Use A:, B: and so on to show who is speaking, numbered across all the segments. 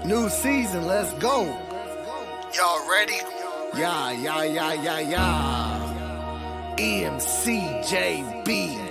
A: New season, let's go.
B: Y'all ready?
A: Yeah. MCJB.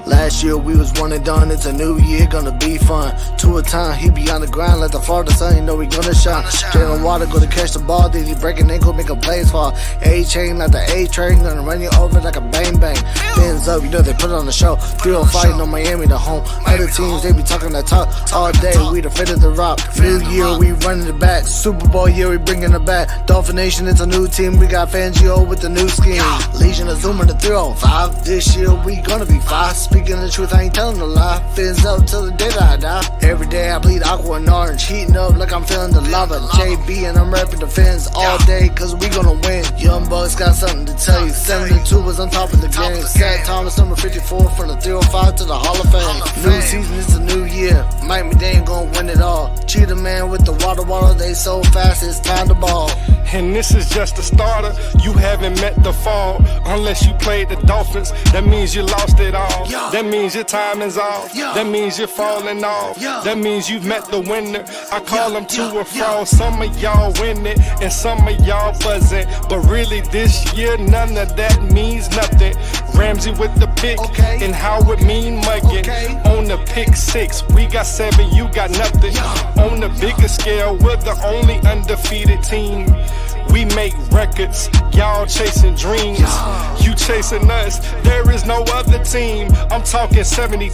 A: Last year we was one and done, it's a new year, gonna be fun. Two a time, he be on the grind, let the Florida sun, you know we gonna shine. Straight on water, go to catch the ball, then he break an ankle, make a plays fall. A-chain like the A-train, gonna run you over like a bang bang. Fins up, you know they put it on the show. 305, you know Miami the home. Other teams, they be talking that talk all day, we the fit of the rock. New year, we running it back. Super Bowl year, we bringing it back. Dolphin Nation, it's a new team, we got Fangio with the new scheme. Legion of Zoom in the 305, this year we gonna be fine. Speaking the truth, I ain't telling no lie. Fins up till the day that I die. Every day I bleed aqua and orange, heating up like I'm feeling the lava. JB and I'm repping the Fins all day, cause we gonna win. Young Bucks got something to tell you. 72 was on top of the game. Zach Thomas, number 54, from the 305 to the Hall of Fame. New season, it's a new year. Mike McDaniel gonna win it all. Cheetah man with the water, they so fast, it's time to ball.
C: And this is just the starter, you haven't met the fall. Unless you played the Dolphins, that means you lost it all. That means your time is off, that means you're falling off. That means you've met the winner, I call them to or from. Some of y'all win it, and some of y'all buzzing. But really this year, none of that means nothing. Ramsey with the pick, and Howard mean mugging. On the pick 6, we got 7, you got nothing. On the bigger scale, we're the only undefeated team. We make records, y'all chasing dreams. You chasing us, there is no other team. I'm talking 72,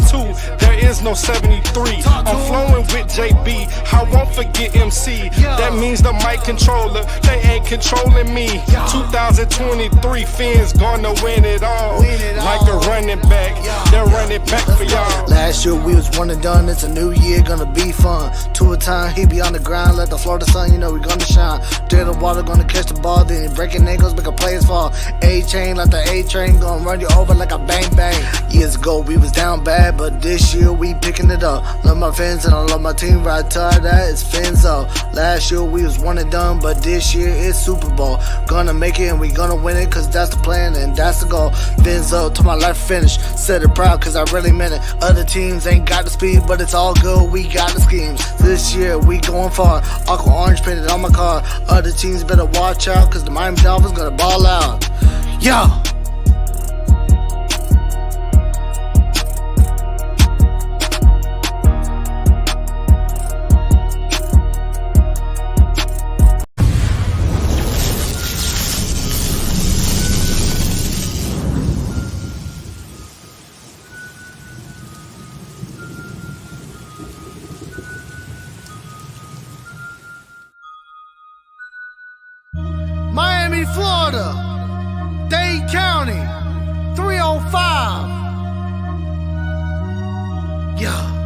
C: there is no 73. I'm flowing with JB, I won't forget MC. That means the mic controller, they ain't controlling me. 2023, Fins gonna win it all. Like a running back, they're running back for y'all.
A: Last year we was one and done, it's a new year, gonna be fun. Two a time, he be on the grind, let the Florida sun, you know we gonna shine. Straight on water, gonna catch the ball, then he breaking ankles, make a plays fall. A-chain like the A-train, gonna run you over like a bang bang. Years ago we was down bad, but this year we picking it up. Love my Fins and I love my team, right to that, it's Fins up. Last year we was one and done, but this year it's Super Bowl. Gonna make it and we gonna win it, cause that's the plan and that's the goal. Fins up till my life finish, said it proud cause I really meant it. Other teams ain't got the speed, but it's all good, we got the schemes. This year we going far, aqua orange painted on my car. Other teams better watch out, cause the Miami Dolphins gonna ball out. Yo! Miami, Florida, Dade County, 305. Yeah.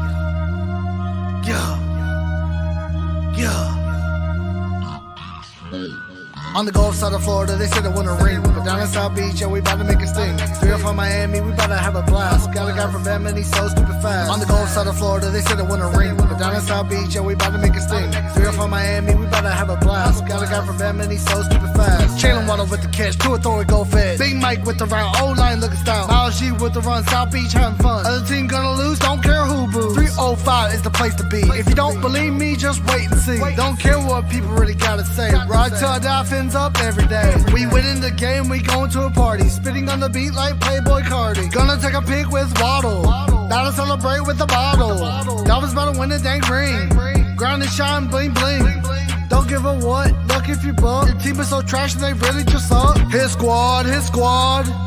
A: On the Gulf side of Florida, they said it wouldn't ring. But down in South Beach, yeah, we about to make it sting. 305 Miami, we about to have a blast. Got a guy from Bama and he's so stupid fast. On the Gulf side of Florida, they said it wouldn't ring. But down in South Beach, yeah, we about to make it sting. 305 Miami, we about to have a blast. Got a guy from Bama and he's so stupid fast. Jalen Waddle with the catch, to a throw it, go fed. Big Mike with the round, O-line looking style. Miles G with the run, South Beach having fun. Other team gonna lose, don't care who boos. 305 is the place to be. If you don't believe me, just wait and see. Don't care what people really gotta say. Ride till I die, Fins up every day. We winning the game, we going to a party. Spitting on the beat like Playboy Cardi. Gonna take a pic with Waddle. Now to celebrate with the bottle. Dolphins about to win the dang ring. Grind and shine, bling bling. Don't give a what, look if you buck. Your team is so trash and they really just suck. His squad,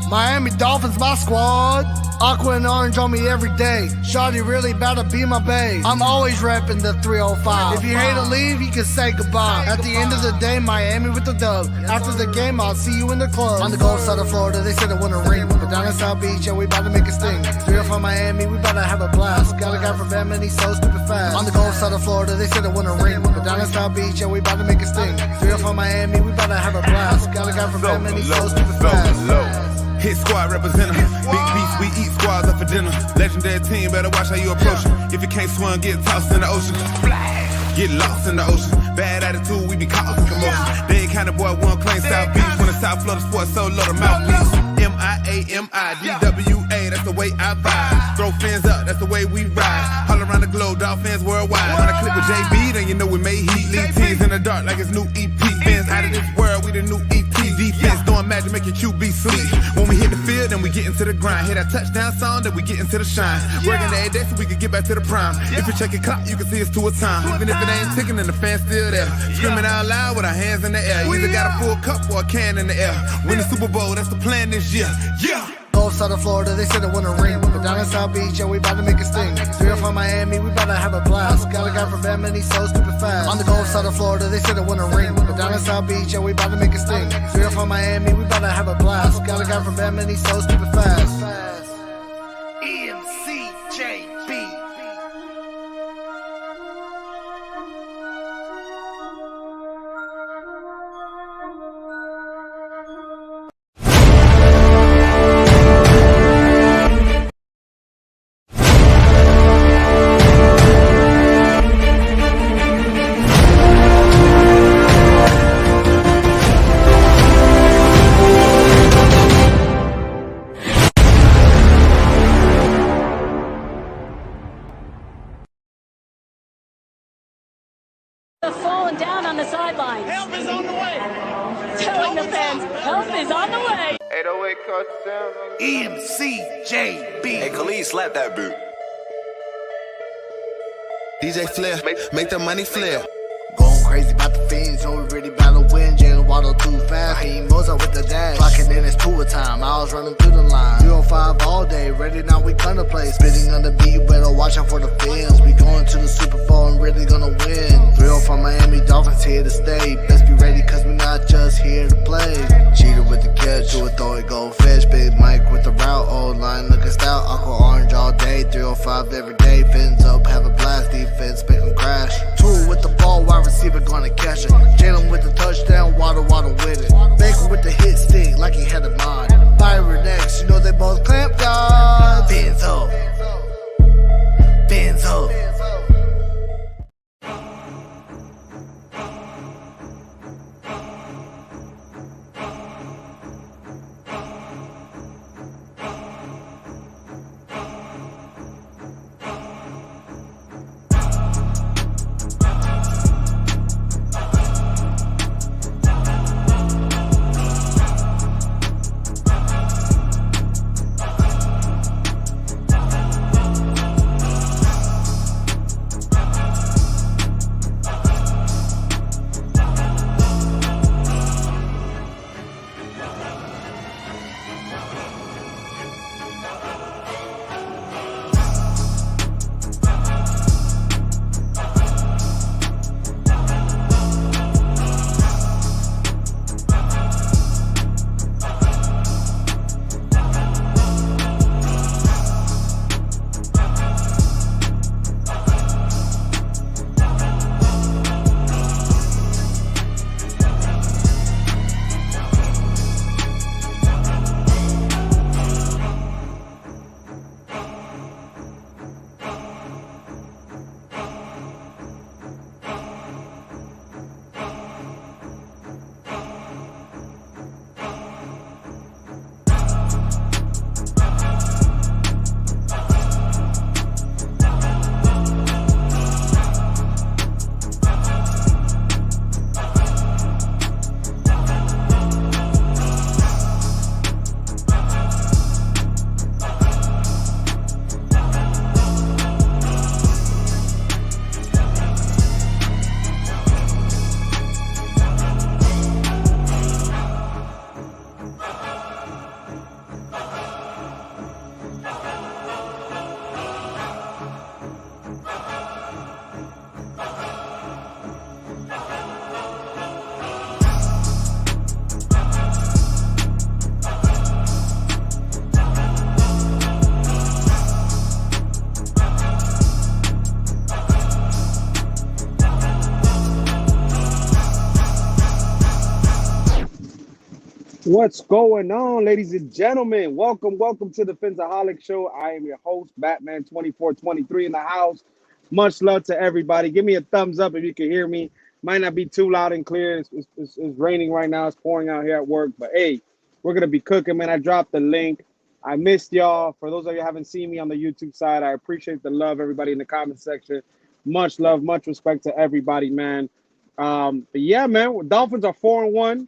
A: Miami Dolphins, my squad. Aqua and orange on me every day. Shawty really about to be my bae. I'm always repping the 305. If you hate to leave, you can say goodbye. At the end of the day, Miami with the dub. After the game, I'll see you in the club. On the Gulf side of Florida, they said it wouldn't ring. But down in South Beach, yeah, we about to make it sting. 305 Miami, we about to have a blast. Got a guy from Bama and he's so stupid fast. On the Gulf side of Florida, they said it wouldn't ring. But down in South Beach, yeah, we about to make it sting. 305 Miami, we about to have a blast. Got a guy from Bama and he's so stupid fast.
D: Hit squad representative. Big beats, we eat squads up for dinner. Legendary team, better watch how you approach it. If you can't swim, get tossed in the ocean. Get lost in the ocean. Bad attitude, we be causing commotion. They ain't kind of boy, one claim South Beach. When the South Florida sports so low, the mouthpiece. M-I-A-M-I-D-W-A, that's the way I vibe. Throw Fins up, that's the way we ride. All around the globe, Dolphins worldwide. like it's new EP. Fans out of this world, we the new ET. Defense doing magic, making QB sleep. When we hit the field, then we get into the grind. Hit that touchdown song, then we get into the shine. Working every day so we can get back to the prime. If you check your clock, you can see it's to a time. Even if it ain't ticking, then the fans still there. Screaming out loud with our hands in the air. Either got a full cup or a can in the air. Win the Super Bowl, that's the plan this year. Yeah.
A: Gulf side of Florida, they said it want a ring. But down in South Beach, yeah, we bout to make a sting. 3 or 4 Miami, we bout to have a blast. Got a guy from Bam and he's so stupid fast. On the Gulf side of Florida, they said it want a ring. But down in South Beach, yeah, we bout to make a sting. 3 or 4 Miami, we bout to have a blast. Got a guy from Bam and he's so stupid fast.
B: MCJB.
E: Falling down on the sidelines.
B: Help is on the way.
E: Telling the fans, help is on the way.
C: 808 touchdown.
B: MCJB.
F: Hey, Khalid, slap that boot.
G: DJ Flair, make the money flare.
A: Going crazy about the fiends, so we really about to win. Jalen Waddle too fast, Raheem Mozart with the dash. Clocking in, it's 2 a time, I was running through the line. 305 all day, ready now, we gonna play. Spitting on the beat, you better watch out for the fans. We going to the Super Bowl and really gonna win. 305 Miami Dolphins here to stay. Best be ready, cause we not just here to play. Cheater with the catch, do it, throw it, go fetch. Big Mike with the route, old line looking stout. Aqua orange all day, 305 every day. Fins up, have a blast, defense, make them crash. 2 with the ball, wide receiver gonna catch it. Jalen with the touchdown, Waddle with it. Baker with the hit stick, like he had a mod. Byron X, you know they both clamp yards. Fins up. Fins up.
H: What's going on, ladies and gentlemen? Welcome to the Phinsaholics show. I am your host, Batman2423 in the house. Much love to everybody. Give me a thumbs up if you can hear me. Might not be too loud and clear. It's raining right now. It's pouring out here at work. But, hey, we're going to be cooking, man. I dropped the link. I missed y'all. For those of you who haven't seen me on the YouTube side, I appreciate the love, everybody in the comment section. Much love, much respect to everybody, man. But yeah, man, Dolphins are 4-1.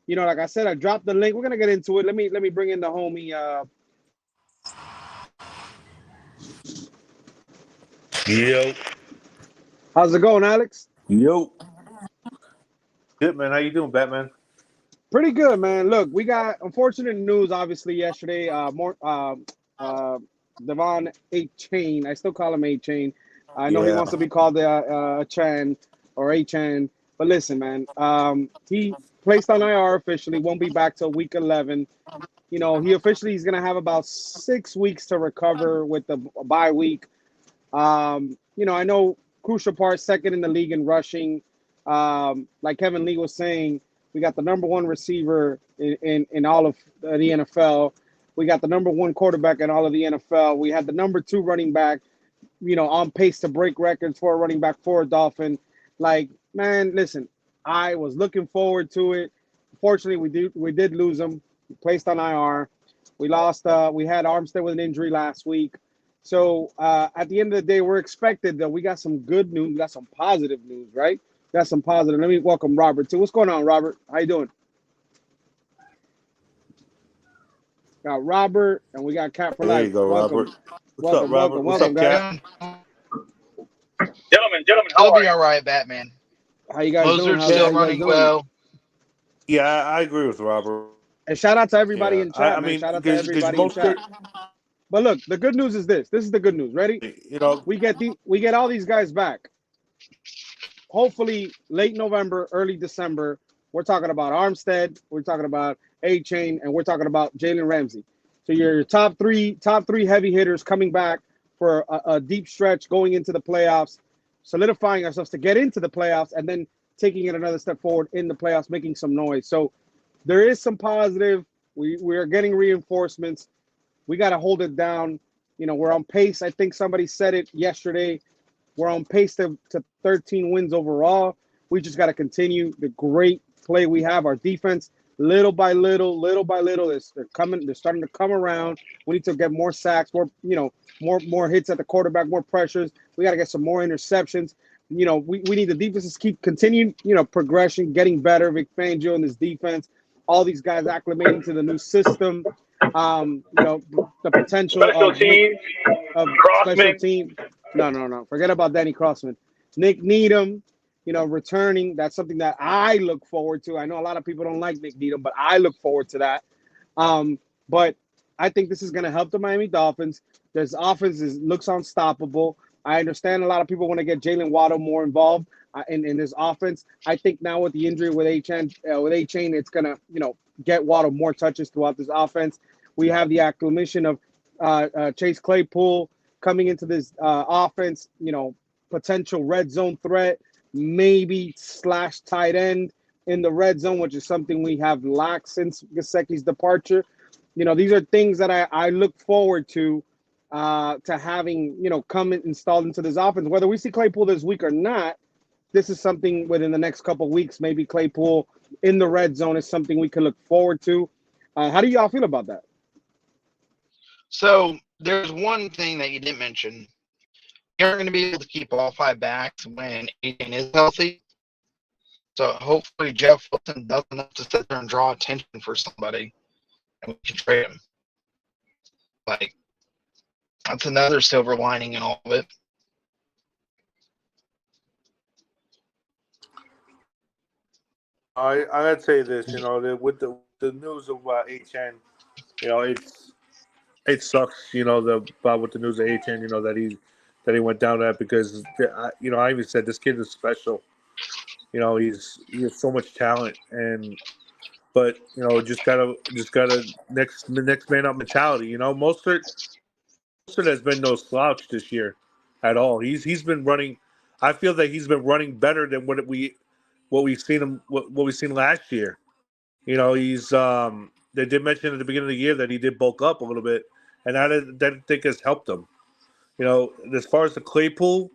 H: You know, like I said, I dropped the link. We're gonna get into it. Let me bring in the homie.
F: Yo,
H: How's it going, Alex?
F: yo. Good, man. How you doing, Batman?
H: Pretty good, man. Look, we got unfortunate news, obviously, yesterday. Devon 8 Chain. I still call him 8 Chain. I know he
F: Yeah.
H: wants to be called Chan or 8 Chan. But listen, man, he placed on IR officially. Won't be back till week 11. You know, he's going to have about 6 weeks to recover with the bye week. You know, I know crucial part, second in the league in rushing. Like Kevin Lee was saying, we got the number one receiver in all of the NFL. We got the number one quarterback in all of the NFL. We had the number two running back, you know, on pace to break records for a running back for a Dolphin. Like, man, listen, I was looking forward to it. Unfortunately, we did lose him. He placed on IR. We lost. We had Armstead with an injury last week. So at the end of the day, we're expected that we got some good news. We got some positive news, right? Got some positive. Let me welcome Robert too. What's going on, Robert? How you doing? Got Robert, and we got Cat for
F: There
H: Life.
F: you go,
H: Welcome.
F: Robert. What's up, Robert? What's
H: welcome,
F: up,
H: guys.
F: Cat?
I: Gentlemen, how
B: It'll
I: are
B: be
I: you?
B: all right, Batman.
H: How you guys doing?
B: Mozart's
H: How's
B: still
H: you guys
B: running
H: doing?
B: well.
F: Yeah, I agree with Robert.
H: And shout out to everybody
F: Yeah,
H: in chat,
F: I
H: man.
F: mean,
H: Shout out to
F: because
H: everybody in
F: most,
H: chat. But look, the good news is this. This is the good news. Ready?
F: you know,
H: We get all these guys back. Hopefully, late November, early December. We're talking about Armstead. We're talking about A-Chain, and we're talking about Jalen Ramsey. So your top three heavy hitters coming back for a deep stretch going into the playoffs, solidifying ourselves to get into the playoffs, and then taking it another step forward in the playoffs, making some noise. So there is some positive. We are getting reinforcements. We got to hold it down. You know, we're on pace. I think somebody said it yesterday. We're on pace to 13 wins overall. We just got to continue the great play we have. Our defense, little by little, they're starting to come around. We need to get more sacks, more hits at the quarterback, more pressures. We got to get some more interceptions. You know, we need the defenses keep continuing, progression, getting better. Vic Fangio and his defense, all these guys acclimating to the new system. The potential
I: Special teams,
H: of
I: Crossman.
H: special teams. No. Forget about Danny Crossman. Nick Needham, returning. That's something that I look forward to. I know a lot of people don't like Nick Needham, but I look forward to that. But I think this is going to help the Miami Dolphins. This offense looks unstoppable. I understand a lot of people want to get Jalen Waddle more involved in this offense. I think now with the injury with A-Chain, it's going to, get Waddle more touches throughout this offense. We have the acclimation of Chase Claypool coming into this offense, potential red zone threat, maybe / tight end in the red zone, which is something we have lacked since Gesicki's departure. These are things that I look forward to having, come installed into this offense. Whether we see Claypool this week or not, this is something within the next couple of weeks. Maybe Claypool in the red zone is something we can look forward to. How do y'all feel about that?
B: So there's one thing that you didn't mention. You're going to be able to keep all 5 backs when Aiden is healthy. So hopefully Jeff Wilson doesn't have to sit there and draw attention for somebody, and we can trade him. Like, that's another silver lining in all of it.
F: I'd say this, with the news of A-Chain, it sucks, about with the news of A-Chain, that he went down that because, I even said this kid is special. He has so much talent, but just gotta next man up mentality. Mostert has been no slouch this year at all. He's been running. I feel that he's been running better than what we've seen last year. He's they did mention at the beginning of the year that he did bulk up a little bit, and that I think has helped him. As far as the Claypool,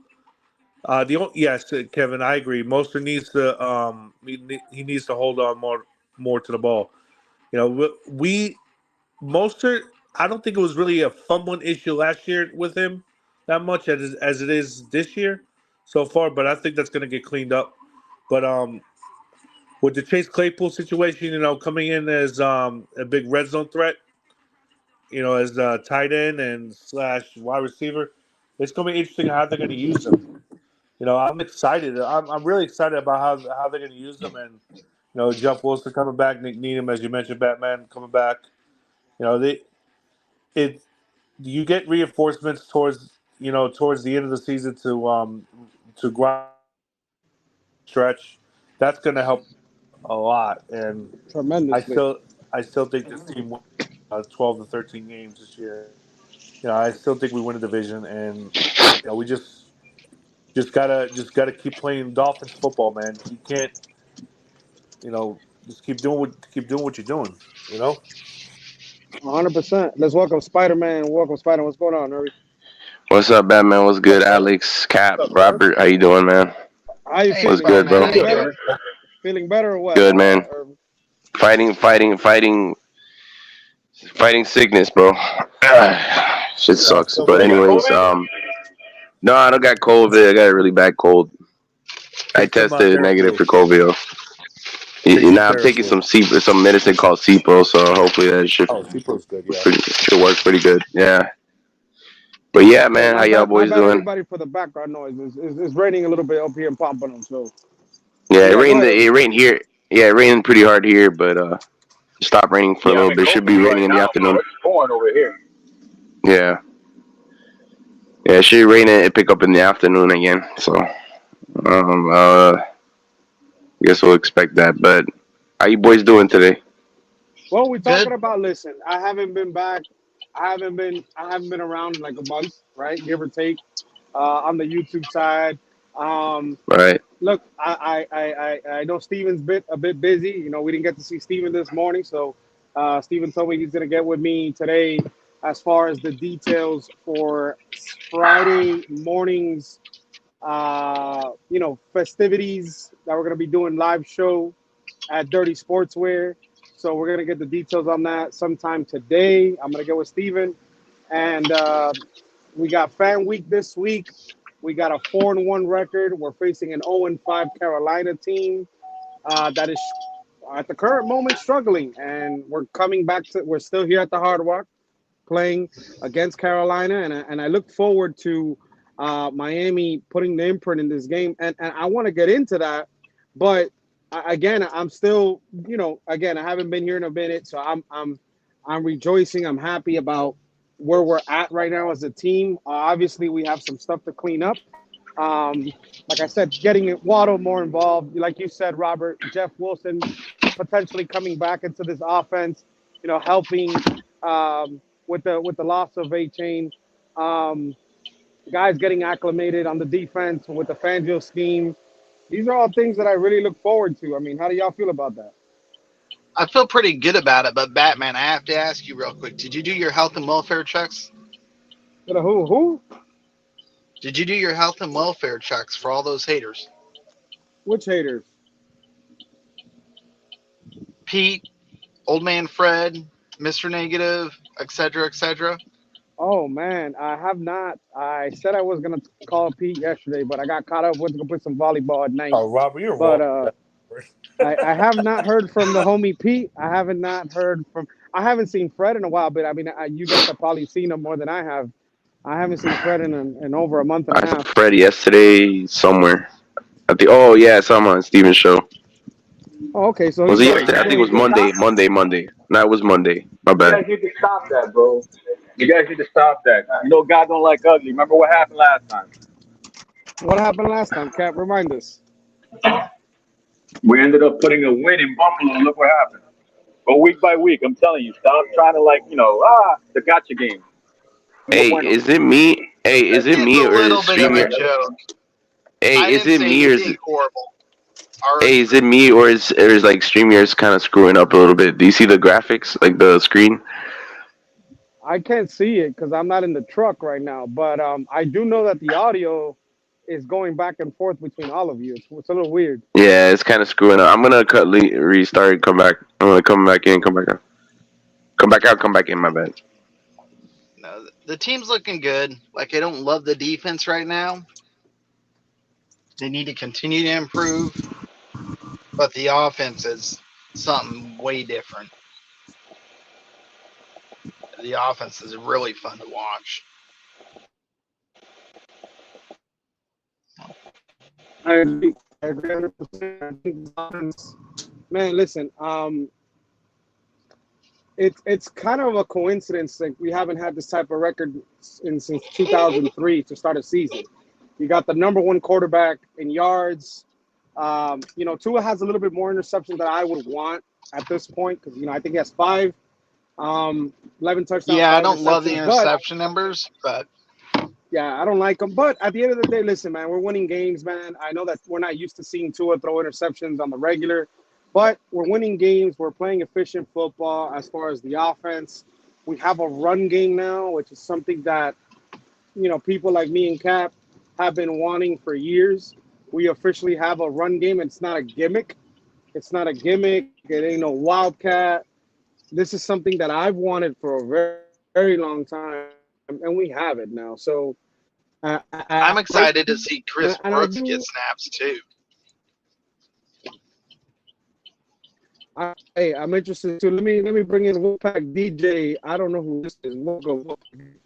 F: yes, Kevin, I agree. Mostert needs to he needs to hold on more to the ball. Mostert, I don't think it was really a fumbling issue last year with him that much as it is this year so far, but I think that's going to get cleaned up But with the Chase Claypool situation, coming in as a big red zone threat, as a tight end and / wide receiver, it's going to be interesting how they're going to use him. I'm excited. I'm really excited about how they're going to use them. And Jeff Wilson coming back, Nick Needham, as you mentioned, Batman coming back. You get reinforcements towards the end of the season to grind stretch. That's going to help a lot. And
H: tremendously.
F: I still think this team won 12 to 13 games this year. I still think we win the division, and we just gotta keep playing Dolphins football, man. You can't, just keep doing what you're doing.
H: 100%. Let's welcome Spider-Man. Welcome, Spider. What's going on, Nuri?
J: What's up, Batman? What's good? Alex, Cap, Robert, how you doing, man?
H: How you feeling?
J: What's good, bro?
H: Feeling better? Feeling better or what?
J: Good, man. Fighting sickness, bro. Shit sucks. But anyways, no, I don't got COVID. I got a really bad cold. I tested negative for COVID. Now I'm taking some medicine called Cipro, so hopefully that should
F: Cipro's good, yeah.
J: should work pretty good. Yeah. But yeah, man, how y'all boys doing?
H: Everybody for the background noise. It's raining a little bit up here in Pompano, so.
J: Yeah, it rained here. Yeah, it rained pretty hard here, but stopped raining for a little bit. It should be raining in the afternoon.
I: It's pouring over here.
J: Yeah. Yeah, it should rain and pick up in the afternoon again. So, I guess we'll expect that. But how you boys doing today?
H: Well, we're talking about. Listen, I haven't been back. I haven't been around in like a month, right? Give or take, on the YouTube side.
J: Right.
H: Look, I know Steven's a bit busy. We didn't get to see Steven this morning, so Steven told me he's gonna get with me today as far as the details for Friday morning's festivities that we're gonna be doing live show at Dirty Sportswear. So we're gonna get the details on that sometime today. I'm gonna get with Steven, and we got Fan Week this week. We got a 4-1 record. We're facing an 0-5 Carolina team that is at the current moment struggling, and we're coming back to. We're still here at the Hard Rock, playing against Carolina, and I look forward to Miami putting the imprint in this game, and I want to get into that, but again, I'm still, again, I haven't been here in a minute, so I'm rejoicing. I'm happy about where we're at right now as a team. Obviously, we have some stuff to clean up. Like I said, getting Waddle more involved, like you said, Robert, Jeff Wilson potentially coming back into this offense, helping with the loss of A-Chain. Guys getting acclimated on the defense with the Fangio scheme. These are all things that I really look forward to. I mean, how do y'all feel about that?
B: I feel pretty good about it, but Batman, I have to ask you real quick. Did you do your health and welfare checks?
H: Who?
B: Did you do your health and welfare checks for all those haters?
H: Which haters?
B: Pete, Old Man Fred, Mr. Negative, etc., etc.
H: Oh, man, I have not. I said I was going to call Pete yesterday, but I got caught up with to play some volleyball at night.
F: Oh, Robert, you're
H: welcome. I have not heard from the homie Pete. I haven't seen Fred in a while, but I mean, you guys have probably seen him more than I have. I haven't seen Fred in over a month and a half.
J: I saw Fred yesterday somewhere. I saw him on Steven's show.
H: Oh, okay. So
J: was it yesterday? I think it was Monday. No, it was Monday. My bad.
I: You guys need to stop that, bro. You guys need to stop that. God don't like ugly. Remember what happened last time?
H: What happened last time, Cap? Remind us.
I: We ended up putting a win in Buffalo. Look what happened. But week by week, I'm telling you, stop trying to the gotcha game.
J: Hey, is it me? Hey, is it me or is StreamYard? Hey, is it me or is it horrible? Hey, is it me or is like StreamYard's kind of screwing up a little bit? Do you see the graphics, like the screen?
H: I can't see it because I'm not in the truck right now, but I do know that the audio is going back and forth between all of you. It's a little weird.
J: Yeah, it's kind of screwing up. I'm gonna restart, come back. I'm gonna come back in, come back out. Come back out, come back in, my bad.
B: No, the team's looking good. Like, I don't love the defense right now. They need to continue to improve. but the offense is something way different. The offense is really fun to watch.
H: I agree. I agree 100%. I think the offense, man, listen, it's kind of a coincidence. Like we haven't had this type of record since 2003 to start a season. You got the number one quarterback in yards. Tua has a little bit more interceptions than I would want at this point because I think he has 5, 11 touchdowns.
B: Yeah,
H: 5
B: I don't love the
H: interceptions, but
B: interception numbers, but
H: yeah, I don't like them. But at the end of the day, listen, man, we're winning games, man. I know that we're not used to seeing Tua throw interceptions on the regular, but we're winning games. We're playing efficient football as far as the offense. We have a run game now, which is something that, people like me and Cap have been wanting for years. We officially have a run game. It's not a gimmick. It's not a gimmick. It ain't no wildcat. This is something that I've wanted for a very, very long time, and we have it now. So,
B: I'm
H: I like,
B: excited to see Chris
H: and I
B: Brooks get
H: do.
B: snaps too.
H: Hey, I'm interested too. Let me bring in Wolfpack DJ. I don't know who this is. We'll go. Wolfpack.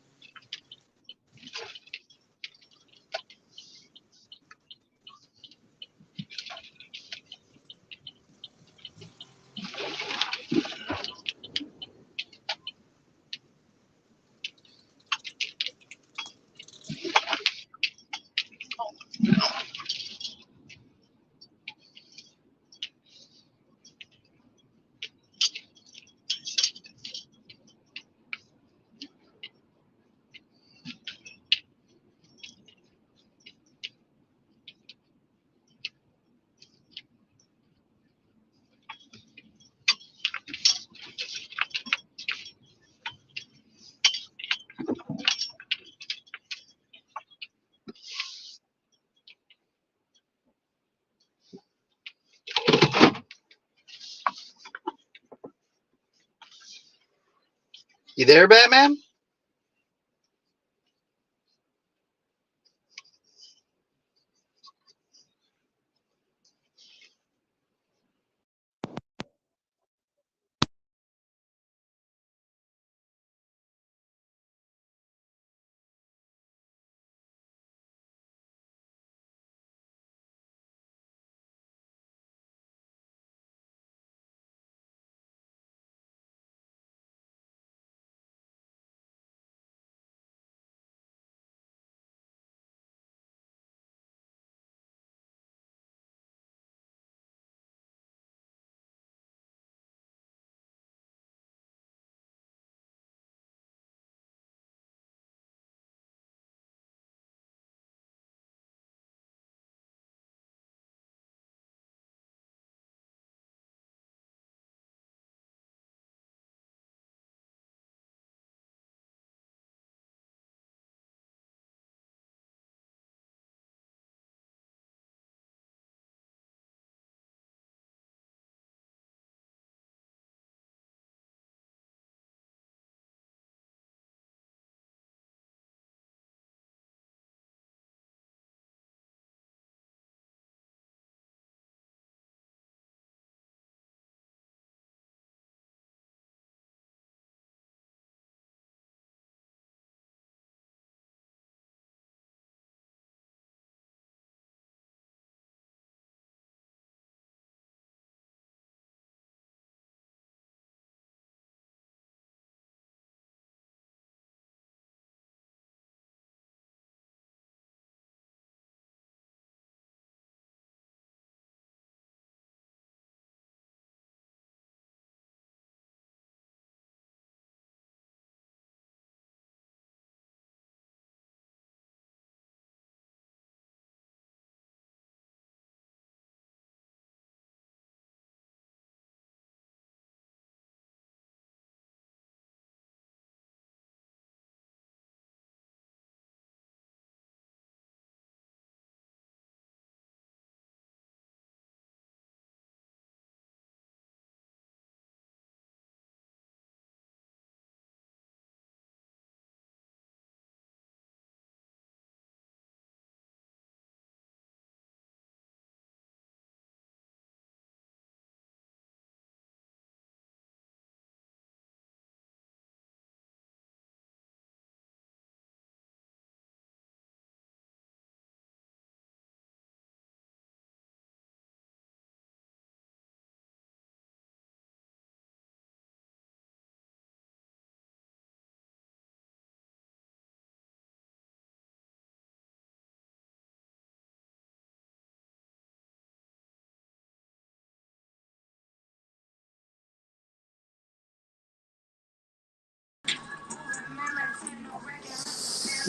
B: You there, Batman?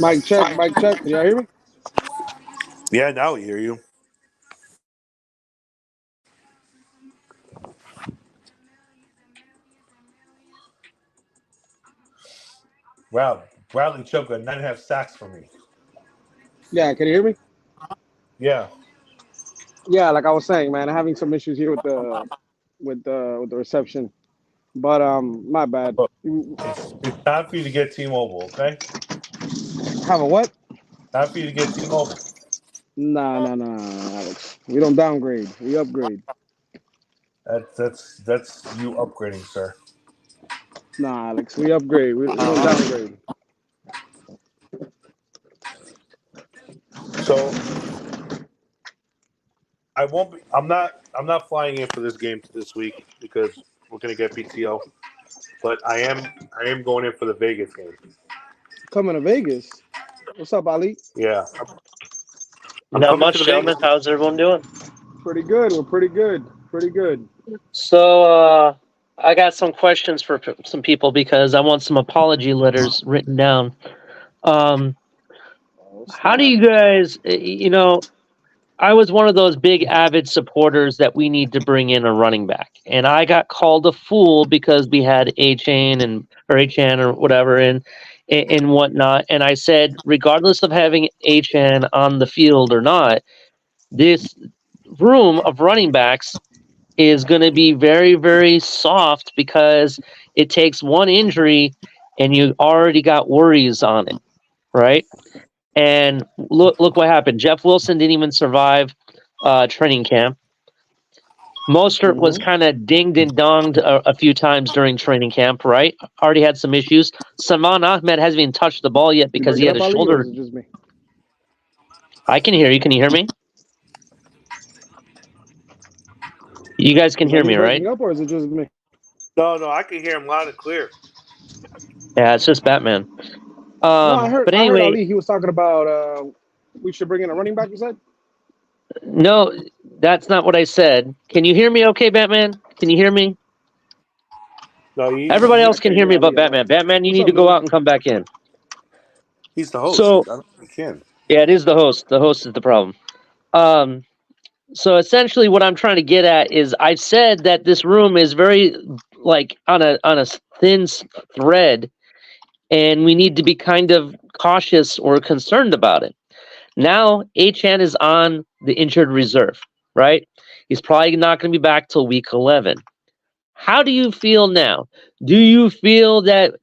H: Mic check, mic check. Can y'all hear me?
F: Yeah, now we hear you. Wow, Bradley Chubb got 9.5 sacks for me.
H: Yeah, can you hear me?
F: Yeah.
H: Yeah, like I was saying, man, I'm having some issues here with the reception. But my bad.
F: Look,
H: You
F: it's time for you to get T-Mobile, okay?
H: have a what?
F: Time for you to get T-Mobile.
H: Nah, Alex. We don't downgrade. We upgrade.
F: That's you upgrading, sir.
H: Nah, Alex. We upgrade. We don't downgrade.
F: So I'm not flying in for this game this week because we're gonna get PTO. But I am going in for the Vegas game.
H: Coming to Vegas. What's up, Ali?
F: Yeah. I'm
K: Not
F: coming to
K: much,
F: the
K: gentlemen.
F: Vegas.
K: How's everyone doing?
H: Pretty good. We're pretty good. Pretty good.
K: So, I got some questions for some people because I want some apology letters written down. How do you guys, I was one of those big avid supporters that we need to bring in a running back. And I got called a fool because we had HN or whatever and whatnot. And I said, regardless of having HN on the field or not, this room of running backs is going to be very, very soft because it takes one injury and you already got worries on it, right? And look what happened. Jeff Wilson didn't even survive training camp. Mostert was kind of dinged and donged a few times during training camp, right? Already had some issues. Salman Ahmed hasn't even touched the ball yet because he had a
H: Ali, or
K: shoulder.
H: is it just me?
K: I can hear you. Can you hear me? You guys can hear me, right?
H: Up, or is it just me?
F: No, I can hear him loud and clear.
K: Yeah, it's just Batman.
H: No, I heard.
K: But
H: I heard
K: anyway,
H: Ali. He was talking about we should bring in a running back. You said?
K: no, that's not what I said. Can you hear me okay, Batman? Can you hear me?
F: No,
K: Everybody else can hear me but
H: Ali.
K: Batman. Batman, you
H: What's
K: need
H: up,
K: to go
H: Louis?
K: out and come back in.
F: He's the host.
K: So,
F: I don't think he can.
K: yeah, it is the host. The host is the problem. So essentially what I'm trying to get at is I've said that this room is very like on a thin thread and we need to be kind of cautious or concerned about it. Now, HN is on the injured reserve, right? He's probably not going to be back till week 11. How do you feel now? Do you feel that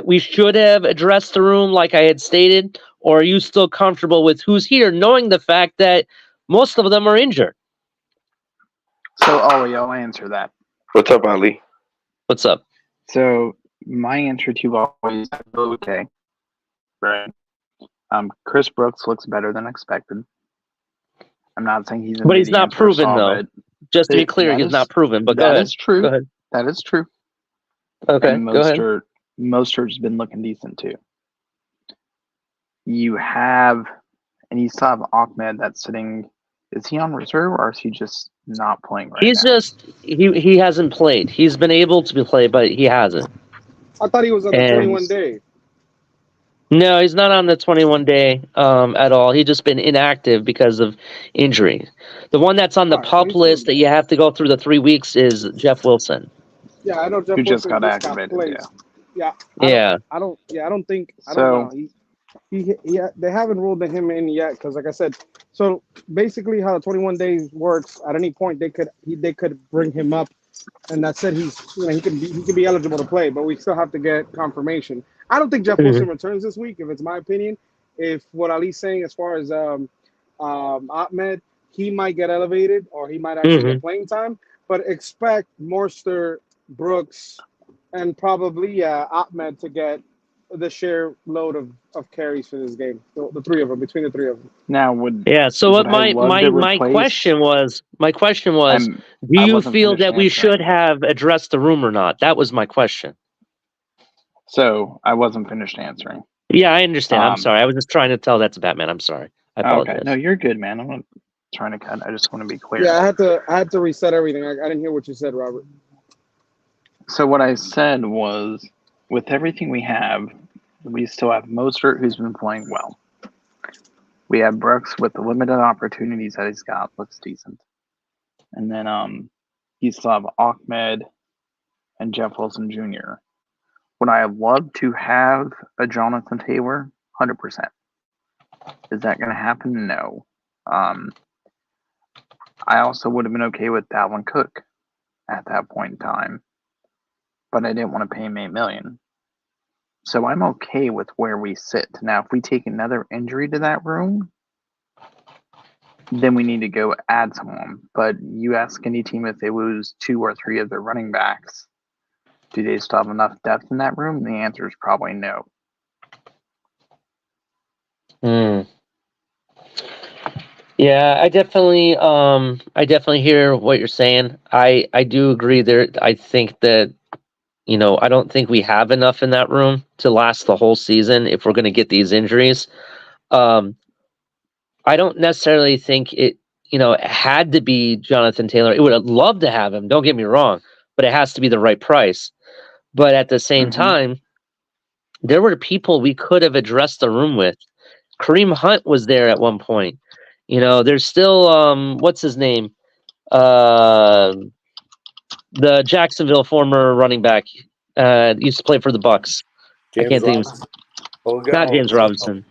K: we should have addressed the room like I had stated, or are you still comfortable with who's here, knowing the fact that most of them are injured?
L: So, Ollie, I'll answer that.
J: What's up, Ali?
K: What's up?
L: So, my answer to always okay, right? Chris Brooks looks better than expected. I'm not saying he's,
K: but he's not proven though. Just to be clear, he's not proven. But go ahead.
L: That is true.
K: Go ahead.
L: That is true.
K: Okay,
L: and
K: go ahead.
L: Mostert's been looking decent too. You have, and you still have Ahmed that's sitting. Is he on reserve or is he just not playing right now?
K: He hasn't played. He's been able to play, but he hasn't.
H: I thought he was on the 21 day.
K: No, he's not on the 21 day at all. He's just been inactive because of injury. The one that's on the PUP list that you have to go through the 3 weeks is Jeff Wilson.
H: Yeah, I know Jeff
L: Who
H: Wilson
L: just got activated.
H: I don't think. I don't know. They haven't ruled him in yet because, like I said, so basically how the 21 days works. At any point, they could bring him up, and that said he could be eligible to play, but we still have to get confirmation. I don't think Jeff Wilson returns this week, if it's my opinion. If what Ali's saying as far as Ahmed, he might get elevated or he might actually get playing time, but expect Mostert, Brooks, and probably Ahmed to get the share load of carries for this game. The three of them, between the three of them.
L: Now
K: So what my question was, do you feel that we should have addressed the room or not? That was my question.
L: So I wasn't finished answering.
K: Yeah, I understand. I'm sorry. I was just trying to tell that to Batman. I'm sorry. I apologize.
L: Okay. No, you're good, man. I'm not trying to cut. I just want to be clear.
H: Yeah, I had to reset everything. I didn't hear what you said, Robert.
L: So what I said was, with everything we have, We still have Mostert, who's been playing well. We have Brooks with the limited opportunities that he's got, looks decent. And then you still have Ahmed and Jeff Wilson Jr. Would I have loved to have a Jonathan Taylor? 100%. Is that going to happen? No. I also would have been okay with Dalvin Cook at that point in time, but I didn't want to pay him $8 million. So I'm okay with where we sit. Now, if we take another injury to that room, then we need to go add someone. But you ask any team if they lose 2 or 3 of their running backs, do they still have enough depth in that room? The answer is probably no.
K: Yeah, I definitely hear what you're saying. I do agree there. I think that, I don't think we have enough in that room to last the whole season if we're going to get these injuries. I don't necessarily think it had to be Jonathan Taylor. It would have loved to have him, don't get me wrong, but it has to be the right price. But at the same time, there were people we could have addressed the room with. Kareem Hunt was there at one point. There's still what's his name? The Jacksonville former running back used to play for the Bucks. I can't think of not James Robinson.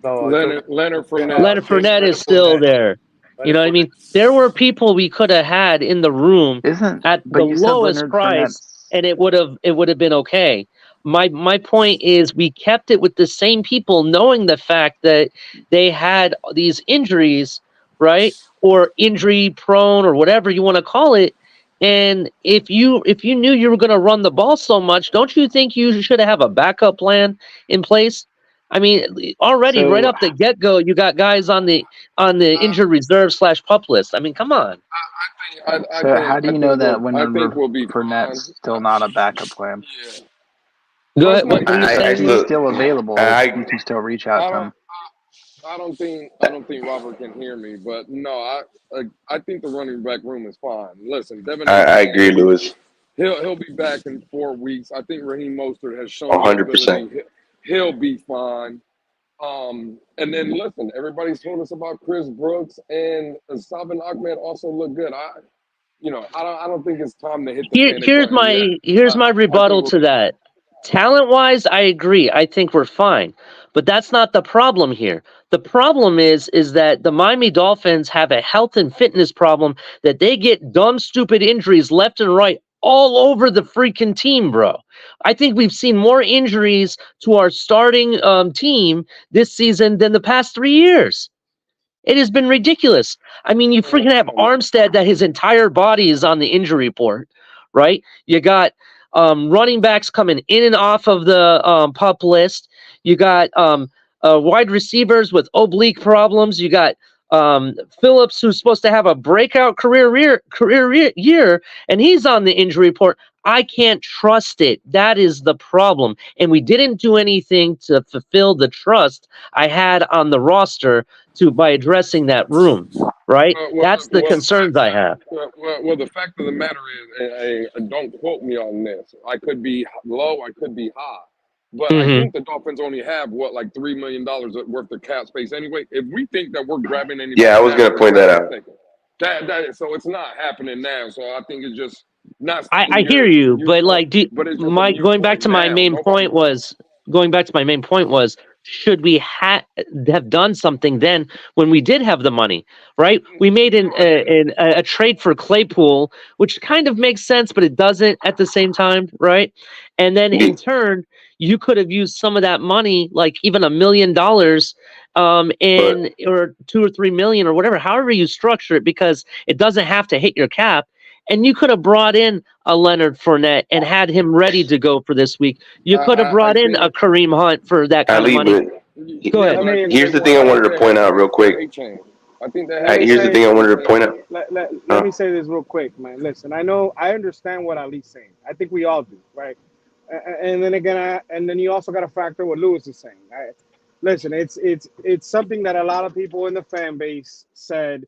C: Leonard Fournette.
K: Leonard Fournette is still there. You know what I mean? There were people we could have had in the room at the lowest price, and it would have been okay. My point is we kept it with the same people, knowing the fact that they had these injuries, right? Or injury prone or whatever you want to call it. And if you knew you were going to run the ball so much, don't you think you should have a backup plan in place? I mean, already right off the get-go, you got guys on the injured reserve / pup list. I mean, come on.
L: How do you know that when Fournette's still not a backup plan?
C: Yeah.
K: Go ahead. What are you saying?
L: He's still available. You can still reach out to him.
C: I don't think Robert can hear me, but no, I think the running back room is fine. Listen, Devin.
J: I agree, Lewis.
C: He'll be back in 4 weeks. I think Raheem Mostert has shown
J: 100%.
C: He'll be fine. And then listen, everybody's told us about Chris Brooks and Salvin Ahmed also look good. I don't think it's time to hit the
K: here's my rebuttal to that. Talent-wise, I agree. I think we're fine. But that's not the problem here. The problem is that the Miami Dolphins have a health and fitness problem that they get dumb, stupid injuries left and right all over the freaking team, bro. I think we've seen more injuries to our starting team this season than the past 3 years. It has been ridiculous. I mean, you freaking have Armstead that his entire body is on the injury report, right? You got running backs coming in and off of the PUP list. You got wide receivers with oblique problems. You got Phillips, who's supposed to have a breakout career year, and he's on the injury report. I can't trust it. That is the problem. And we didn't do anything to fulfill the trust I had on the roster by addressing that room, right? That's the concerns I have.
C: Well, the fact of the matter is, and don't quote me on this, I could be low, I could be high. But I think the Dolphins only have, like $3 million worth of cap space anyway. If we think that we're grabbing anything.
J: Yeah, I was going to point that out.
C: So it's not happening now. So I think it's just not.
K: I hear you, but going back to my main point was, should we have done something then when we did have the money, right? We made a trade for Claypool, which kind of makes sense, but it doesn't at the same time, right? And then in turn, you could have used some of that money, like even $1 million, or 2 or 3 million or whatever, however you structure it, because it doesn't have to hit your cap. And you could have brought in a Leonard Fournette and had him ready to go for this week. You could have brought in a Kareem Hunt for that kind of money. Go ahead.
J: Here's the thing I wanted to point out real quick. Here's the thing I wanted to point out.
H: Let me say this real quick, man. Listen, I understand what Ali's saying. I think we all do, right? And then again, and then you also got to factor what Lewis is saying. Listen, it's something that a lot of people in the fan base said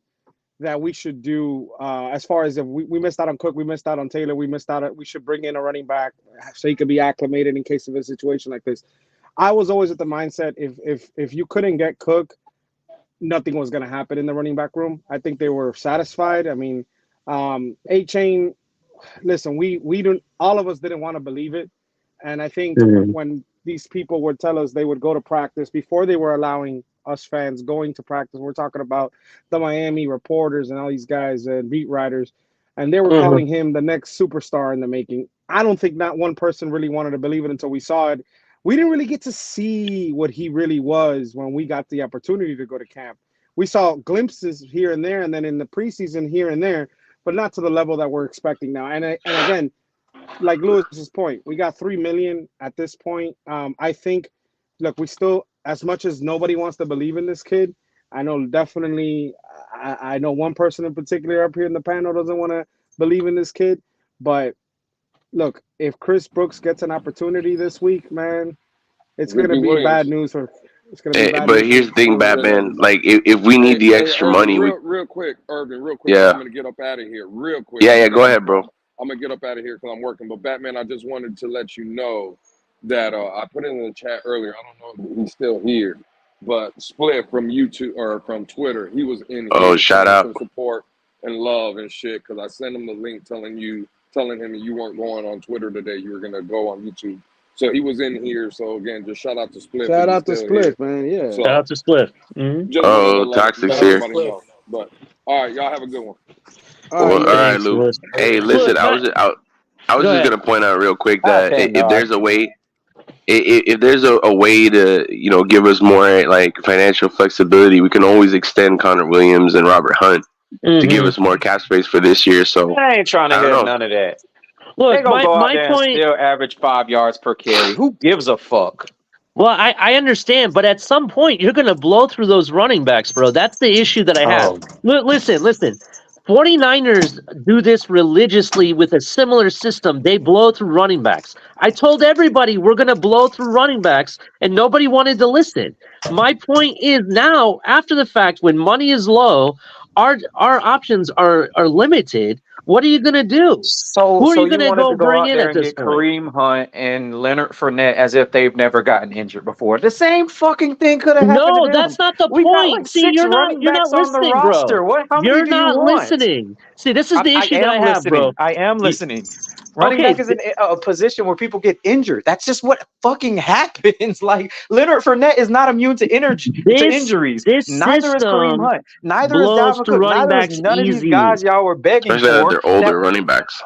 H: that we should do, as far as if we missed out on Cook, we missed out on Taylor, we should bring in a running back so he could be acclimated in case of a situation like this. I was always at the mindset if you couldn't get Cook, nothing was going to happen in the running back room. I think they were satisfied. I mean, A-Chain, listen, we don't, all of us didn't want to believe it. And I think when these people would tell us they would go to practice before they were allowing us fans going to practice, we're talking about the Miami reporters and all these guys and beat writers, and they were calling him the next superstar in the making. I don't think not one person really wanted to believe it until we saw it. We didn't really get to see what he really was when we got the opportunity to go to camp. We saw glimpses here and there, and then in the preseason here and there, but not to the level that we're expecting now. And again, like Lewis's point, we got $3 million at this point. I think, look, we still, as much as nobody wants to believe in this kid, I know definitely, I know one person in particular up here in the panel doesn't want to believe in this kid, but look, if Chris Brooks gets an opportunity this week, man, it's going to be bad news for. It's going to be bad
J: but
H: news.
J: here's the thing, Batman. Like, if we need the extra money,
M: real quick, Urban, real quick.
J: Yeah.
M: I'm going to get up out of here real quick.
J: Yeah, go ahead, bro.
M: I'm going to get up out of here because I'm working. But Batman, I just wanted to let you know that I put it in the chat earlier. I don't know if he's still here, but Split from YouTube or from Twitter, he was in here.
J: Oh, shout out.
M: Some support and love and shit because I sent him the link telling him you weren't going on Twitter today. You were going to go on YouTube. So he was in here. So again, just shout out to Split.
H: Shout out to Split, man. Yeah.
K: Shout out to Split.
J: Toxic's here.
M: But all right, y'all have a good one.
J: All right, Luke. Hey, listen, I was just gonna point out real quick that if there's a way, if there's a way to give us more like financial flexibility, we can always extend Connor Williams and Robert Hunt to give us more cap space for this year. So
N: I ain't trying to hear none of that.
K: Look,
N: they gonna go out
K: my
N: there
K: point,
N: and still average 5 yards per carry. Who gives a fuck?
K: Well, I understand, but at some point you're going to blow through those running backs, bro. That's the issue that I have. Listen. 49ers do this religiously with a similar system. They blow through running backs. I told everybody we're going to blow through running backs, and nobody wanted to listen. My point is now, after the fact, when money is low, our options are limited. What are you going to do?
N: So
K: who are you
N: going
K: to
N: go
K: bring
N: out
K: in
N: there
K: at
N: and
K: this
N: get
K: point?
N: Kareem Hunt and Leonard Fournette as if they've never gotten injured before? The same fucking thing could have happened to
K: No,
N: them.
K: that's not the
N: We
K: point.
N: got like
K: See,
N: 6
K: you're
N: running
K: not
N: backs on the
K: listening,
N: roster.
K: bro.
N: How many
K: You're
N: do you
K: not
N: want?
K: listening. See, this is the issue that I have, bro.
N: I am listening. Running back is in a position where people get injured. That's just what fucking happens. Like Leonard Fournette is not immune to injuries. Neither is Kareem Hunt. Neither is Dalvin Cook. Neither is none of these guys y'all were begging
J: Especially
N: for.
J: that they're older running backs.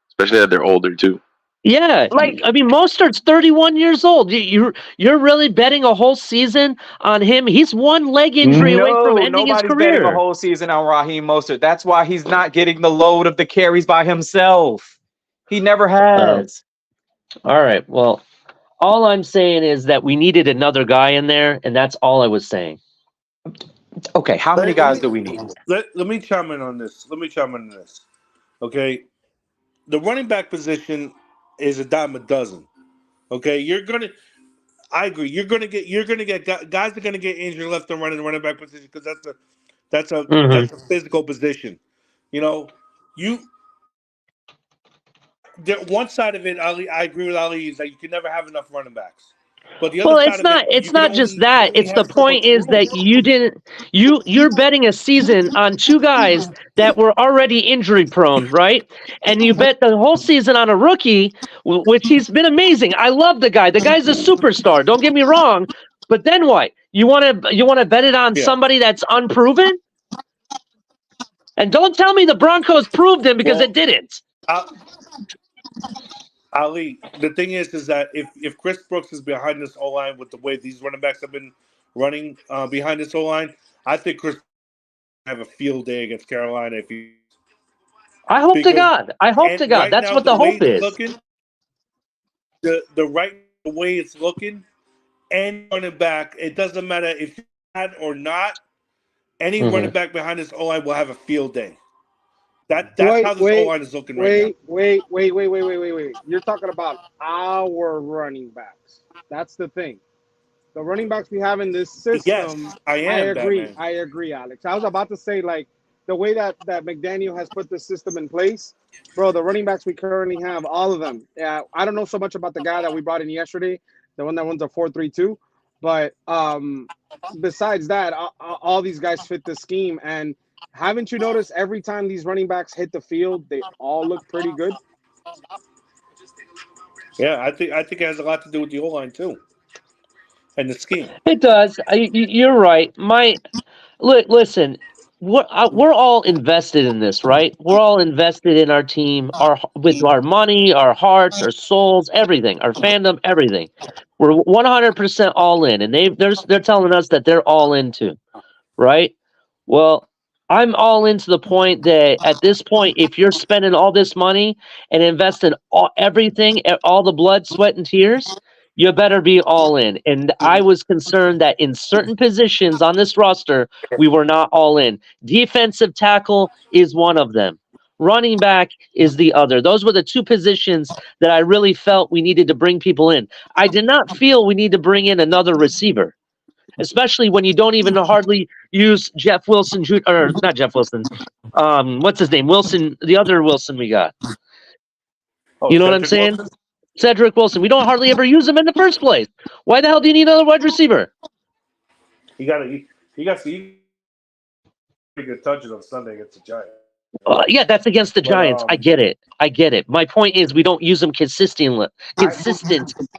J: Especially that they're older too.
K: Yeah, I mean, Mostert's 31 years old. You're really betting a whole season on him? He's one leg injury away from ending his
N: nobody's betting a
K: career.
N: whole season on Raheem Mostert. That's why he's not getting the load of the carries by himself. He never has.
K: All right. Well, all I'm saying is that we needed another guy in there, and that's all I was saying.
N: Okay, how many guys do we need?
F: Let me chime in on this. Okay, the running back position is a dime a dozen. Okay, I agree. You're gonna get guys are gonna get injured left and right in the running back position because that's a physical position. One side of it, Ali, I agree with Ali, is that you can never have enough running backs. But the other side
K: it's not just that. It's the point is that you're betting a season on two guys that were already injury prone, right? And you bet the whole season on a rookie, which he's been amazing. I love the guy. The guy's a superstar. Don't get me wrong. But then what? You want to bet it on somebody that's unproven? And don't tell me the Broncos proved him because it didn't.
F: Ali, the thing is that if Chris Brooks is behind this O-line with the way these running backs have been running behind this O-line, I think Chris will have a field day against Carolina.
K: I hope to God. Right, that's what the hope is.
F: The way it's looking, and running back, it doesn't matter if you had or not, any running back behind this O-line will have a field day. That's how this O-line is looking right now.
H: Wait. You're talking about our running backs. That's the thing. The running backs we have in this system.
F: Yes, I agree.
H: Batman. I agree, Alex. I was about to say, like, the way that McDaniel has put the system in place, bro, the running backs we currently have, all of them. Yeah, I don't know so much about the guy that we brought in yesterday, the one that runs a 4-3-2. But besides that, all these guys fit the scheme. And haven't you noticed every time these running backs hit the field, they all look pretty good?
F: Yeah, I think it has a lot to do with the O-line too, and the scheme.
K: It does. You're right. Listen, we're all invested in this, right? We're all invested in our team, with our money, our hearts, our souls, everything, our fandom, everything. We're 100% all in, and they're telling us that they're all in too, right? Well, I'm all in to the point that at this point, if you're spending all this money and investing everything, all the blood, sweat, and tears, you better be all in. And I was concerned that in certain positions on this roster, we were not all in. Defensive tackle is one of them. Running back is the other. Those were the two positions that I really felt we needed to bring people in. I did not feel we need to bring in another receiver, especially when you don't even hardly use Jeff Wilson, or not Jeff Wilson. What's his name? Wilson, the other Wilson we got. You know what I'm saying?
F: Wilson?
K: Cedric Wilson. We don't hardly ever use him in the first place. Why the hell do you need another wide receiver?
F: He got pretty good touches on Sunday against the Giants.
K: Yeah, that's against the Giants. I get it. My point is we don't use them consistent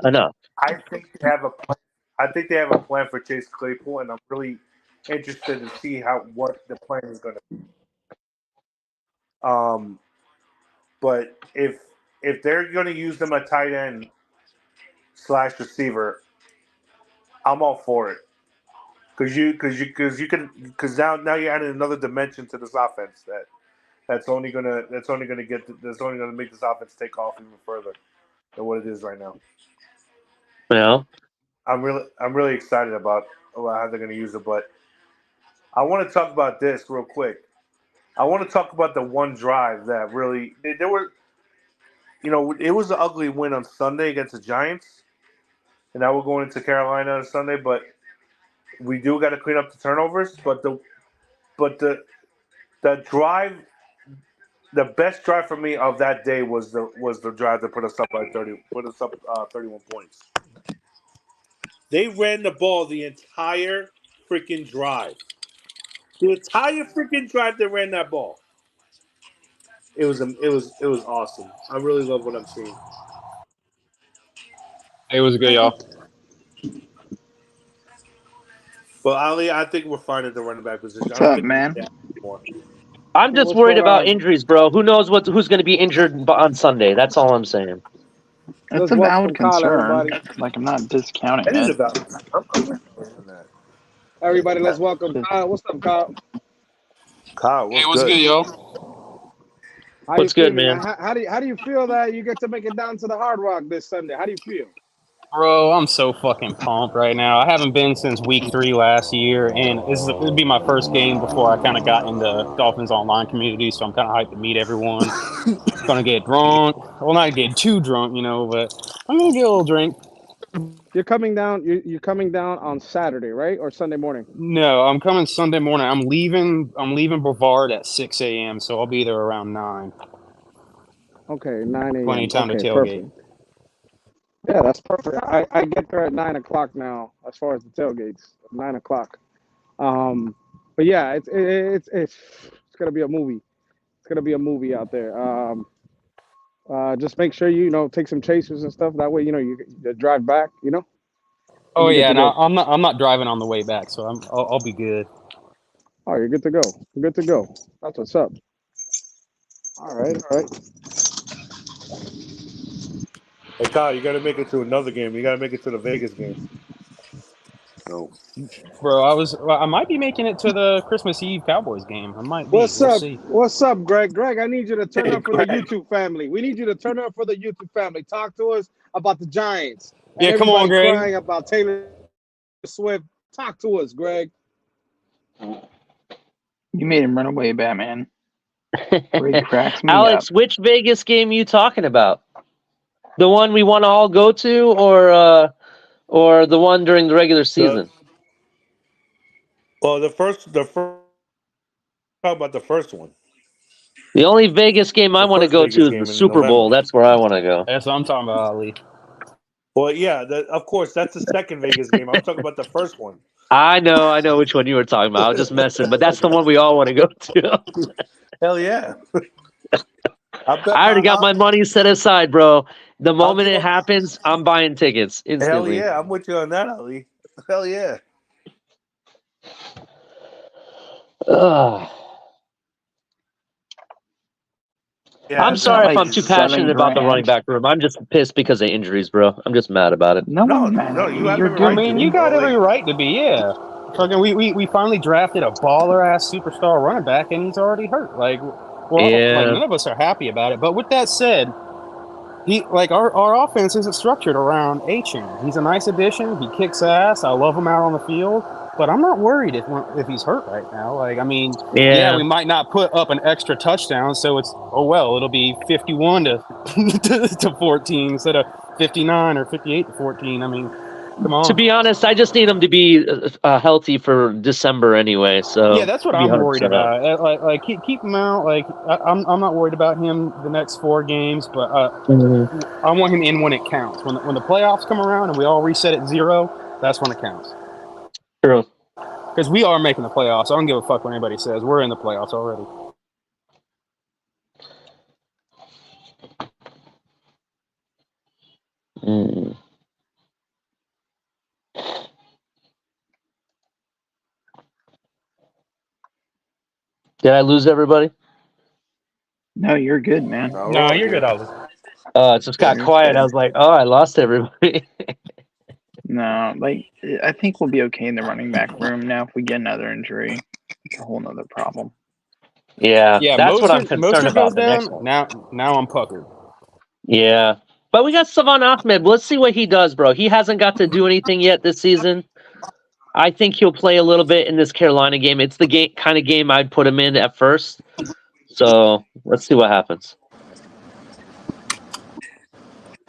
K: enough.
F: I think they have a plan for Chase Claypool, and I'm really interested to see what the plan is going to be. But if they're going to use them at tight end / receiver, I'm all for it. Because now you're adding another dimension to this offense that's only gonna make this offense take off even further than what it is right now.
K: Yeah.
F: I'm really excited about how they're gonna use it, but I want to talk about this real quick. I want to talk about the one drive that really there were. It was an ugly win on Sunday against the Giants, and now we're going into Carolina on Sunday. But we do got to clean up the turnovers. But the drive, the best drive for me of that day was the drive that put us up by 31 points. They ran the ball the entire freaking drive. The entire freaking drive they ran that ball. It was awesome. I really love what I'm seeing.
O: It was good, y'all.
F: Well, Ali, I think we're fine at the running back position.
L: What's up, man?
K: I'm just worried about injuries, bro. Who knows who's going to be injured on Sunday? That's all I'm saying.
L: It's a valid concern. Like, I'm not discounting it.
F: It is a valid concern.
H: Everybody, let's welcome Kyle. What's up, Kyle?
F: Kyle,
O: what's good, y'all?
K: What's good, man?
H: How do you feel that you get to make it down to the Hard Rock this Sunday? How do you feel?
O: Bro, I'm so fucking pumped right now. I haven't been since week 3 last year, and it'll be my first game before I kind of got into Dolphins online community, so I'm kind of hyped to meet everyone. Gonna get drunk. Well, not get too drunk, but I'm gonna get a little drink.
H: You're coming down. You're coming down on Saturday, right, or Sunday morning?
O: No, I'm coming Sunday morning. I'm leaving Brevard at 6 a.m., so I'll be there around 9.
H: Okay, 9 a.m.
O: Plenty of time to tailgate.
H: Perfect. Yeah, that's perfect. I get there at 9 o'clock now. As far as the tailgates, 9 o'clock. But yeah, it's gonna be a movie. It's gonna be a movie out there. Just make sure you take some chasers and stuff. That way, you drive back.
O: Oh yeah, no, I'm not driving on the way back, so I'll be good.
H: Oh, you're good to go. You're good to go. That's what's up. All right.
F: Hey, Kyle, you got to make it to another game. You got to make it to the Vegas game. So,
O: bro, I might be making it to the Christmas Eve Cowboys game. I might be.
H: What's up? What's up, Greg? Greg, I need you to turn up for the YouTube family. We need you to turn up for the YouTube family. Talk to us about the Giants.
O: Yeah, come on, Greg.
H: Crying about Taylor Swift. Talk to us, Greg.
L: You made him run away, Batman. Greg cracks me
K: Alex,
L: up.
K: which Vegas game you talking about? The one we want to all go to, or the one during the regular season?
F: Well, the first. How about the first one?
K: The only Vegas game I want to go to is the Super Bowl. That's where I want to go.
O: That's what I'm talking about, Ali.
F: Well, yeah, of course, that's the second Vegas game. I'm talking about the first one.
K: I know which one you were talking about. I was just messing, but that's the one we all want to go to.
F: Hell yeah.
K: I already got my money set aside, bro. The moment it happens, I'm buying tickets instantly.
F: Hell yeah, I'm with you on that, Ali. Hell yeah.
K: Yeah, I'm sorry if I'm too passionate about the running back room. I'm just pissed because of injuries, bro. I'm just mad about it.
L: No,
F: you have every
O: I mean, you got every right to be, yeah. Fucking, we finally drafted a baller ass superstar running back, and he's already hurt. Like, none of us are happy about it. But with that said, our offense isn't structured around A-Chain. He's a nice addition. He kicks ass. I love him out on the field. But I'm not worried if he's hurt right now. Like, I mean, yeah, we might not put up an extra touchdown, so it'll be 51 to 14 instead of 59 or 58 to 14. I mean, come on.
K: To be honest, I just need him to be healthy for December anyway. So
O: yeah, that's what I'm worried about. Like keep him out. Like I'm not worried about him the next 4 games, but I want him in when it counts. When the playoffs come around and we all reset at 0, that's when it counts.
K: True.
O: Because we are making the playoffs. I don't give a fuck what anybody says. We're in the playoffs already.
K: Did I lose everybody?
L: No, you're good, man.
O: No, you're good, Alex.
K: It just got quiet. I was like, oh, I lost everybody.
L: No, I think we'll be okay in the running back room now. If we get another injury, it's a whole nother problem.
K: Yeah, that's what I'm concerned about.
O: The next one. Now I'm puckered.
K: Yeah, but we got Savon Ahmed. Let's see what he does, bro. He hasn't got to do anything yet this season. I think he'll play a little bit in this Carolina game. It's the kind of game I'd put him in at first. So let's see what happens.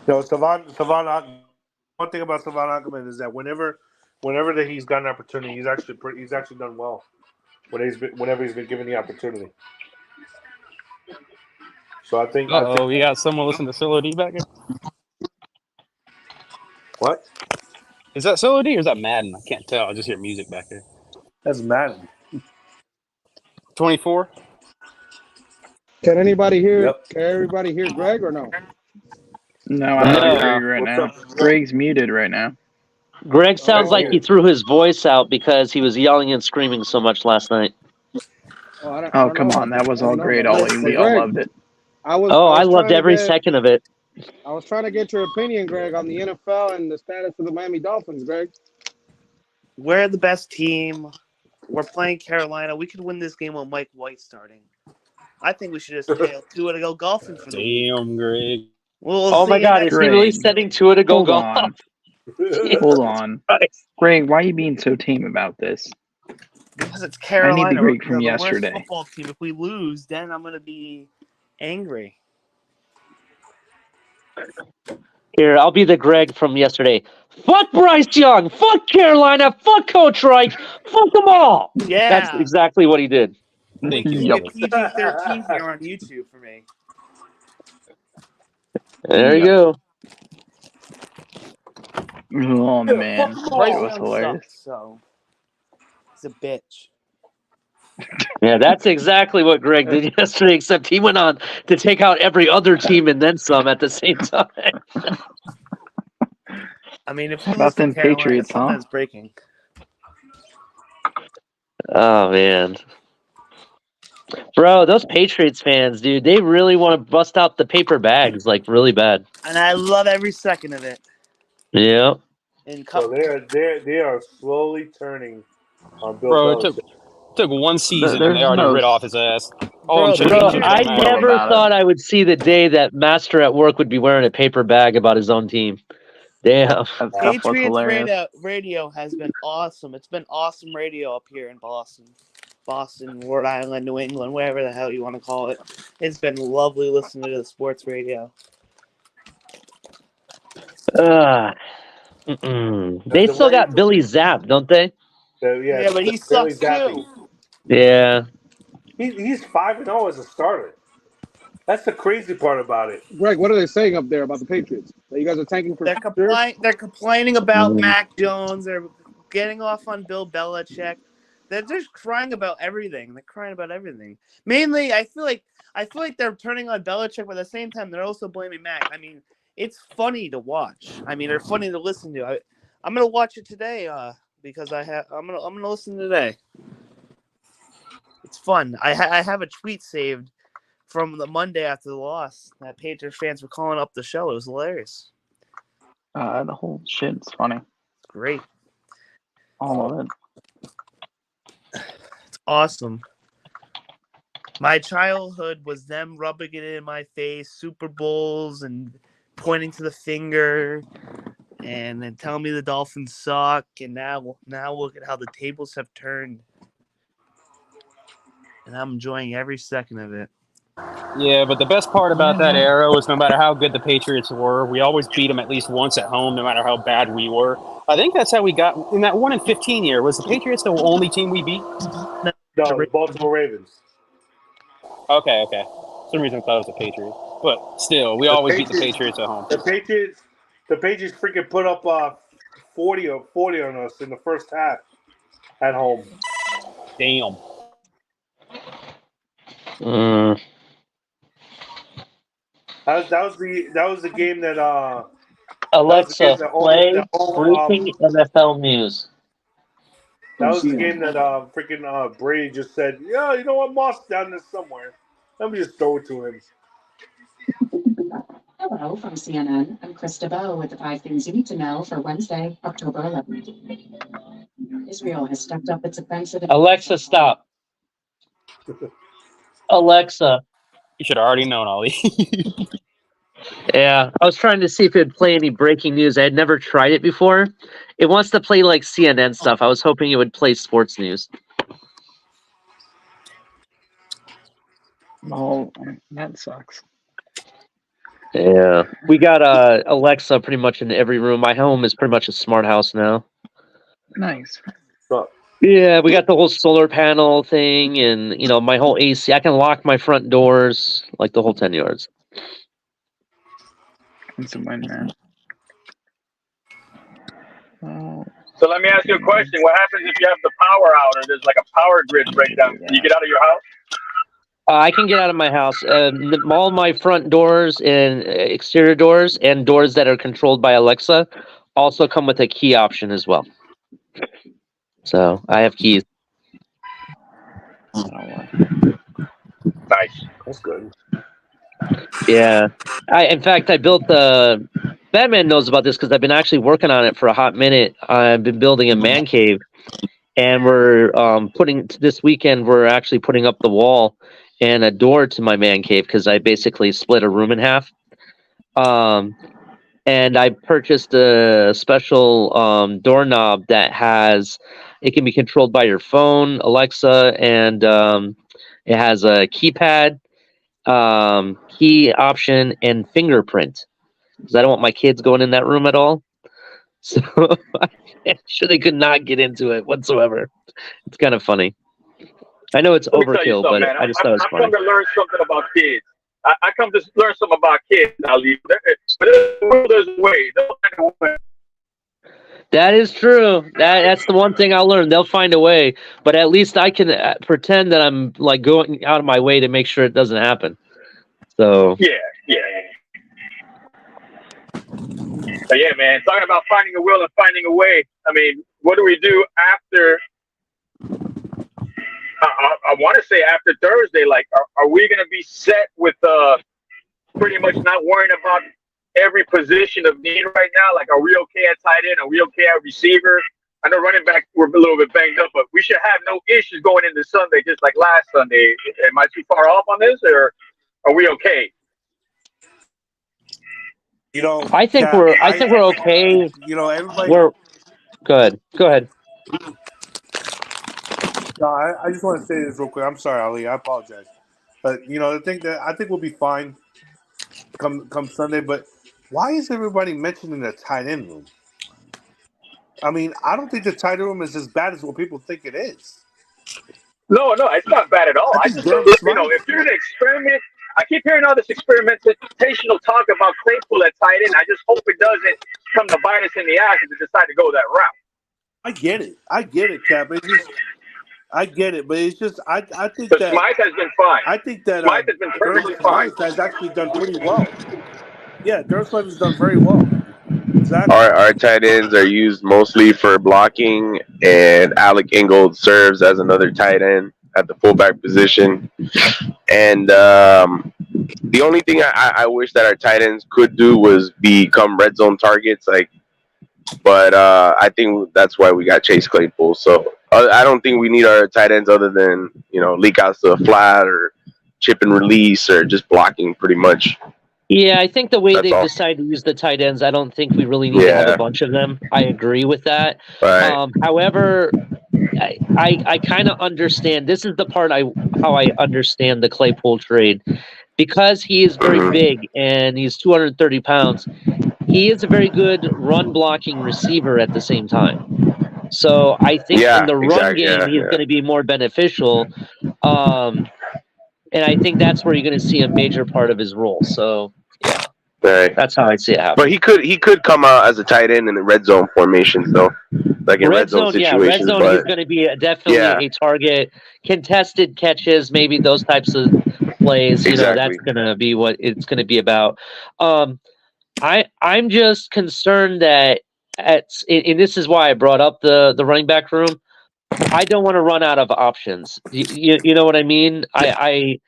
F: Savon one thing about Savon Ahmed is that whenever that he's got an opportunity, he's actually done well. Whenever he's been given the opportunity. So I think.
O: We got someone listening to Solo D back here.
F: What?
O: Is that Solo D or is that Madden? I can't tell. I just hear music back here.
F: That's Madden.
O: 24.
H: Can anybody hear? Yep. Can everybody hear Greg or no?
L: No, I don't hear you right now. Greg's muted right now.
K: Greg sounds like he threw his voice out because he was yelling and screaming so much last night.
L: Oh, come on. That was all great, Ollie. We all loved it.
K: I loved every second of it.
H: I was trying to get your opinion, Greg, on the NFL and the status of the Miami Dolphins, Greg.
P: We're the best team. We're playing Carolina. We could win this game with Mike White starting. I think we should just stay Tua to go golfing for the week.
O: Damn, Greg.
K: Oh my God, is he really setting Tua to go golf?
L: Hold on. Greg, why are you being so tame about this?
P: Because it's Carolina.
L: I need the Greg from
P: the
L: yesterday.
P: worst football team. If we lose, then I'm going to be angry.
K: Here, I'll be the Greg from yesterday. Fuck Bryce Young. Fuck Carolina. Fuck Coach Reich. Fuck them all.
P: Yeah.
K: That's exactly what he did.
O: Thank you.
P: You get PG-13 here on YouTube for me.
K: There you go.
L: Oh, man. That was hilarious.
P: So, he's a bitch.
K: Yeah, that's exactly what Greg did yesterday, except he went on to take out every other team and then some at the same time.
P: I mean, if
L: How about them Patriots, huh?
P: Something's breaking.
K: Oh, man. Bro, those Patriots fans, dude, they really want to bust out the paper bags, like, really bad.
P: And I love every second of it.
K: Yeah.
F: So they are slowly turning on Bill
O: Bro,
F: Belichick.
O: it took one season and they already rid off his ass.
K: Bro, I never thought I would see the day that Master at Work would be wearing a paper bag about his own team. Damn.
P: Patriots radio has been awesome. It's been awesome radio up here in Boston, Rhode Island, New England, whatever the hell you want to call it. It's been lovely listening to the sports radio.
K: They still got Billy Zapp, don't they?
P: Yeah, but he sucks too.
K: Yeah.
F: He's 5-0 as a starter. That's the crazy part about it.
H: Greg, what are they saying up there about the Patriots? That you guys are tanking for
P: They're complaining about Mac Jones. They're getting off on Bill Belichick. They're just crying about everything. They're crying about everything. Mainly, I feel like they're turning on Belichick, but at the same time, they're also blaming Mac. I mean, it's funny to watch. I mean, they're funny to listen to. I'm gonna watch it today because I'm gonna listen today. It's fun. I have a tweet saved from the Monday after the loss that Patriots fans were calling up the show. It was hilarious.
L: The whole shit's funny.
P: It's great.
L: All of it.
P: It's awesome. My childhood was them rubbing it in my face, Super Bowls, and pointing to the finger, and then telling me the Dolphins suck. And now look at how the tables have turned, and I'm enjoying every second of it.
O: Yeah, but the best part about that era was no matter how good the Patriots were, we always beat them at least once at home, no matter how bad we were. I think that's how we got in that 1-15 year. Was the Patriots the only team we beat?
F: No, the Baltimore Ravens.
O: Okay. For some reason I thought it was the Patriots. But still, we always beat the Patriots at home.
F: The Patriots freaking put up 40 on us in the first half at home.
O: Damn.
F: That was the game that
K: Alexa, play briefing NFL news.
F: That was the game that freaking Brady just said, yeah, you know what, Moss down there somewhere. Let me just throw it to him.
Q: Hello from CNN. I'm Krista Bowe with the 5 things you need to know for Wednesday, October 11th. Israel has stepped up its offensive.
K: Alexa, stop. Alexa.
O: You should have already known, Ollie.
K: Yeah, I was trying to see if it'd play any breaking news. I had never tried it before. It wants to play like CNN stuff. I was hoping it would play sports news.
L: Oh, that sucks.
K: Yeah, we got Alexa pretty much in every room. My home is pretty much a smart house now.
L: Nice.
K: Yeah, we got the whole solar panel thing, and my whole AC. I can lock my front doors, like the whole 10 yards.
L: It's a win, man.
I: So let me ask you a question. What happens if you have the power out or there's like a power grid breakdown? Can you get out of your house?
K: I can get out of my house. All my front doors and exterior doors and doors that are controlled by Alexa also come with a key option as well. So I have keys.
I: Nice.
F: That's good.
K: Yeah. In fact, I built the... Batman knows about this because I've been actually working on it for a hot minute. I've been building a man cave, and we're this weekend we're actually putting up the wall and a door to my man cave because I basically split a room in half. And I purchased a special doorknob that it can be controlled by your phone, Alexa, and it has a keypad, key option, and fingerprint. Because I don't want my kids going in that room at all. So I'm sure they could not get into it whatsoever. It's kind of funny. I know it's overkill, but
I: man.
K: I just thought it was funny.
I: I come to learn something about kids. I come to learn something about kids, Ali. But there's a way. They'll find a way.
K: That is true. That's the one thing I'll learn. They'll find a way. But at least I can pretend that I'm like going out of my way to make sure it doesn't happen. So
I: Yeah. So yeah, man, talking about finding a will and finding a way. I mean, what do we do after? I want to say after Thursday. Like, are we going to be set with pretty much not worrying about every position of need right now? Like, are we okay at tight end? Are we okay at receiver? I know running back we're a little bit banged up, but we should have no issues going into Sunday, just like last Sunday. Am I too far off on this, or are we okay?
K: I think we're okay.
F: Everybody.
K: Go ahead.
F: No, I just want to say this real quick. I'm sorry, Ali. I apologize. But I think we'll be fine come Sunday. But why is everybody mentioning the tight end room? I mean, I don't think the tight end room is as bad as what people think it is.
I: No, it's not bad at all. I just don't, if you're gonna experiment, I keep hearing all this experimentational talk about Claypool at tight end. I just hope it doesn't come to bite us in the ass if they decide to go that route.
F: I get it, Cap. I get it, but it's just I think
I: So
F: that
I: Smythe has been fine.
F: I think that
I: Smythe has been perfectly fine.
F: Smythe has actually done pretty well. Yeah, Durham Smythe has done very well. Exactly.
J: Our tight ends are used mostly for blocking, and Alec Ingold serves as another tight end at the fullback position. And the only thing I wish that our tight ends could do was become red zone targets, but I think that's why we got Chase Claypool. So I don't think we need our tight ends other than leak out to a flat or chip and release or just blocking pretty much.
K: Yeah, I think the way
J: That's
K: they've
J: all.
K: decided to use the tight ends, I don't think we really need to have a bunch of them. I agree with that.
J: Right.
K: However, I kind of understand. This is the part how I understand the Claypool trade, because he is very big and he's 230 pounds. He is a very good run blocking receiver at the same time. So I think in the run game he's going to be more beneficial. And I think that's where you're going to see a major part of his role. So yeah, that's how I see it happen.
J: But he could come out as a tight end in the red zone formations though, like in red zone situations.
K: Red zone,
J: but
K: he's going to be definitely a target, contested catches, maybe those types of plays. That's going to be what it's going to be about. I'm just concerned that and this is why I brought up the running back room. I don't want to run out of options. You know what I mean? I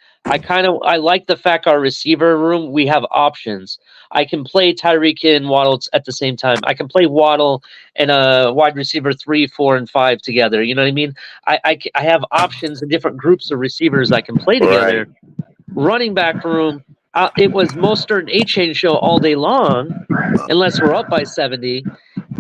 K: like the fact our receiver room, we have options. I can play Tyreek and Waddle at the same time. I can play Waddle and a wide receiver 3, 4, and 5 together. You know what I mean? I have options in different groups of receivers I can play together. Right. Running back room, it was Mostert and A-Chain show all day long, unless we're up by 70.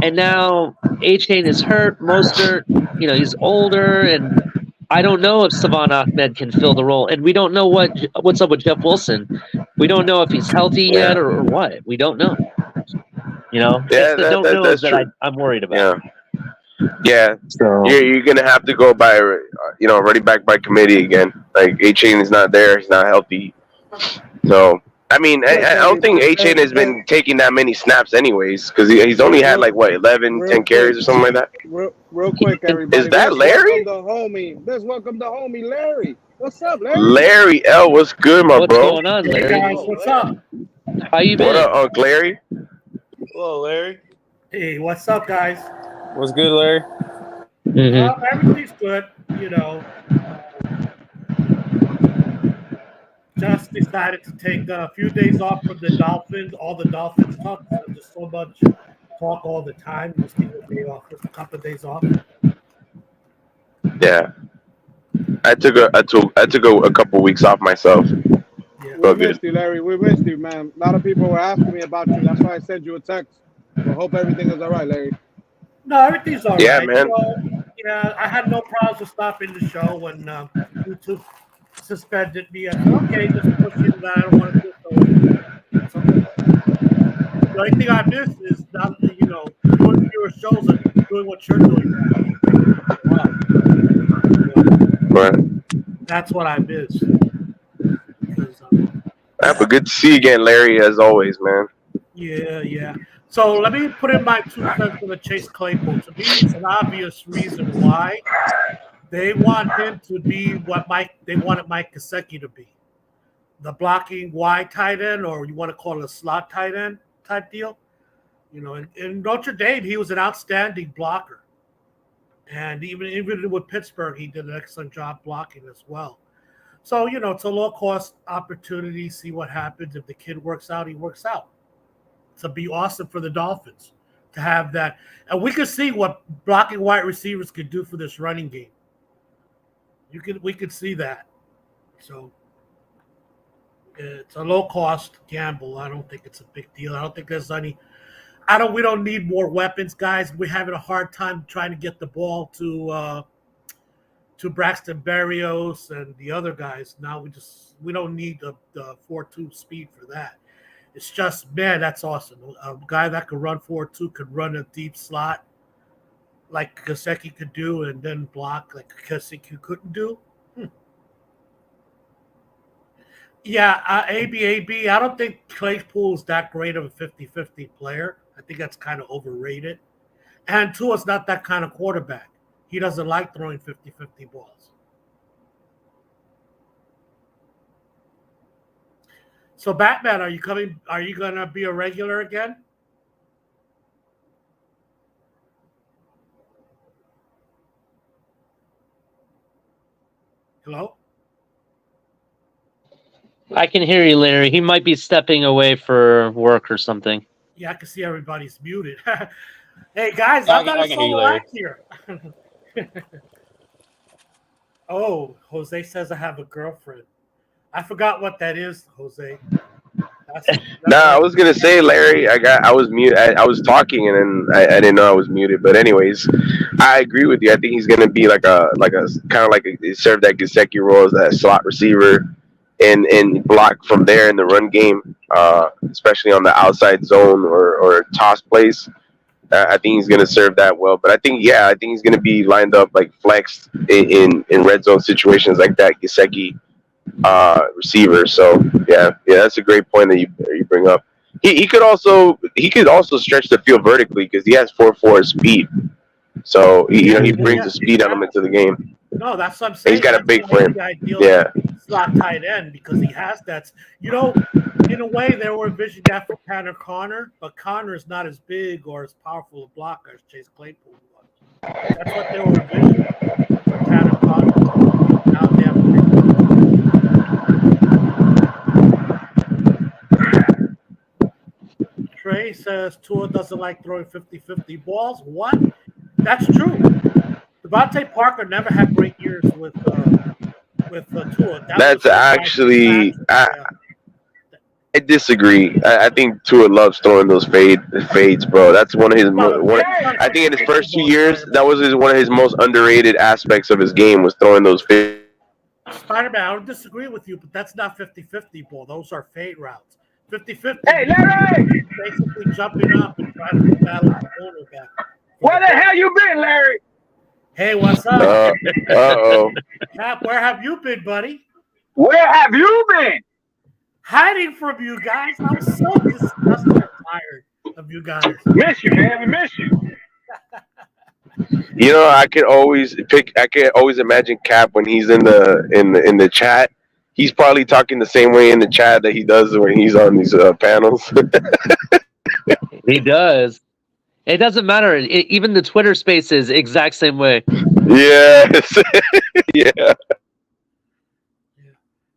K: And now A-Chain is hurt. Mostert, he's older, and I don't know if Savon Ahmed can fill the role. And we don't know what's up with Jeff Wilson. We don't know if he's healthy yet or what. We don't know. It's the don't knows that I'm worried about.
J: Yeah. So you're gonna have to go by running back by committee again. Like A-Chain is not there. He's not healthy. So. I mean, I don't think A-Chain has been taking that many snaps anyways, because he's only had 10 carries or something like that.
H: Real quick, everybody.
J: Is that Larry?
H: Let's welcome the homie, Larry. What's up, Larry?
J: Larry L, what's good, my bro?
K: What's going on, Larry?
R: Hey guys, what's up?
K: How you been?
J: What up, Uncle Larry?
P: Hello, Larry.
R: Hey, what's up, guys?
O: What's good, Larry?
R: Everything's good, Just decided to take a few days off from the Dolphins. All the Dolphins talk. There's so much talk all the time. Just take a day off, just a couple of days off.
J: Yeah, I took a couple weeks off myself.
H: Yeah. We missed you, Larry. We missed you, man. A lot of people were asking me about you. That's why I sent you a text. I hope everything is all right, Larry.
R: No, everything's all right.
J: Yeah, man.
R: I had no problems with stopping the show when YouTube suspended me. I said, okay, just push it that I don't want to do it. So, the only thing I miss is not, doing fewer shows and doing what you're doing now.
J: Right.
R: That's what I miss.
J: But good to see you again, Larry, as always, man.
R: Yeah. So let me put in my 2 cents on the Chase Claypool. To me, it's an obvious reason why. They want him to be what they wanted Mike Gesicki to be. The blocking wide tight end, or you want to call it a slot tight end type deal. In Notre Dame, he was an outstanding blocker. And even with Pittsburgh, he did an excellent job blocking as well. So, it's a low-cost opportunity. See what happens. If the kid works out, he works out. To be awesome for the Dolphins to have that. And we can see what blocking wide receivers could do for this running game. We could see that. So it's a low cost gamble. I don't think it's a big deal. I don't think there's any. We don't need more weapons, guys. We're having a hard time trying to get the ball to Braxton Berrios and the other guys. Now we don't need the 4.2 speed for that. It's just, man, that's awesome. A guy that could run 4.2 could run a deep slot like Gesicki could do, and then block like Gesicki couldn't do. Yeah, AB. I don't think Claypool's that great of a 50-50 player. I think that's kind of overrated. And Tua's not that kind of quarterback. He doesn't like throwing 50-50 balls. So, Batman, are you coming? Are you going to be a regular again? Hello?
K: I can hear you, Larry. He might be stepping away for work or something.
R: Yeah, I can see everybody's muted. Hey, guys,
O: Yeah,
R: I'm not
O: I
R: a
O: can hear you,
R: solo
O: Larry.
R: act here. Oh, Jose says I have a girlfriend. I forgot what that is, Jose. That's
J: Nah, I
R: like,
J: was gonna say, Larry, I was mute. I was talking and then I didn't know I was muted. But anyways, I agree with you. I think he's gonna be like a kind of like serve that Gesicki role as that slot receiver and block from there in the run game, especially on the outside zone or toss plays. I think he's gonna serve that well. But I think he's gonna be lined up like flexed in red zone situations like that Gesicki receiver. So yeah, that's a great point that you bring up. He could also stretch the field vertically because he has 4.4 speed. So he brings the speed element to the game.
R: no, that's what I'm
J: And
R: saying.
J: he's got a
R: That's
J: big
R: why he's
J: frame.
R: the ideal
J: Yeah.
R: slot tight end because he has that. In a way, they were envisioning that for Tanner Connor, but Connor is not as big or as powerful a blocker as Chase Claypool was. That's what they were envisioning for Tanner Connor. Now they have Trey says Tua doesn't like throwing 50-50 balls. What? That's true. Devontae Parker never had great years with Tua.
J: That's actually I disagree. I think Tua loves throwing those fades, bro. That's one of his. I think in his first 2 years, that was one of his most underrated aspects of his game was throwing those fades.
R: Spider-Man, I don't disagree with you, but that's not 50-50 ball. Those are fade routes. 50-50.
I: Hey, Larry!
R: Basically jumping up and trying to battle the cornerback.
I: Where the hell you been, Larry?
R: Hey, what's up?
J: Uh-oh.
R: Cap, where have you been, buddy?
I: Where have you been?
R: Hiding from you guys. I'm so disgusted and tired of you guys.
I: Miss you, man. We miss you.
J: I could always imagine Cap when he's in the chat. He's probably talking the same way in the chat that he does when he's on these panels.
K: He does. It doesn't matter. Even the Twitter Spaces, exact same way.
J: Yes. Yeah.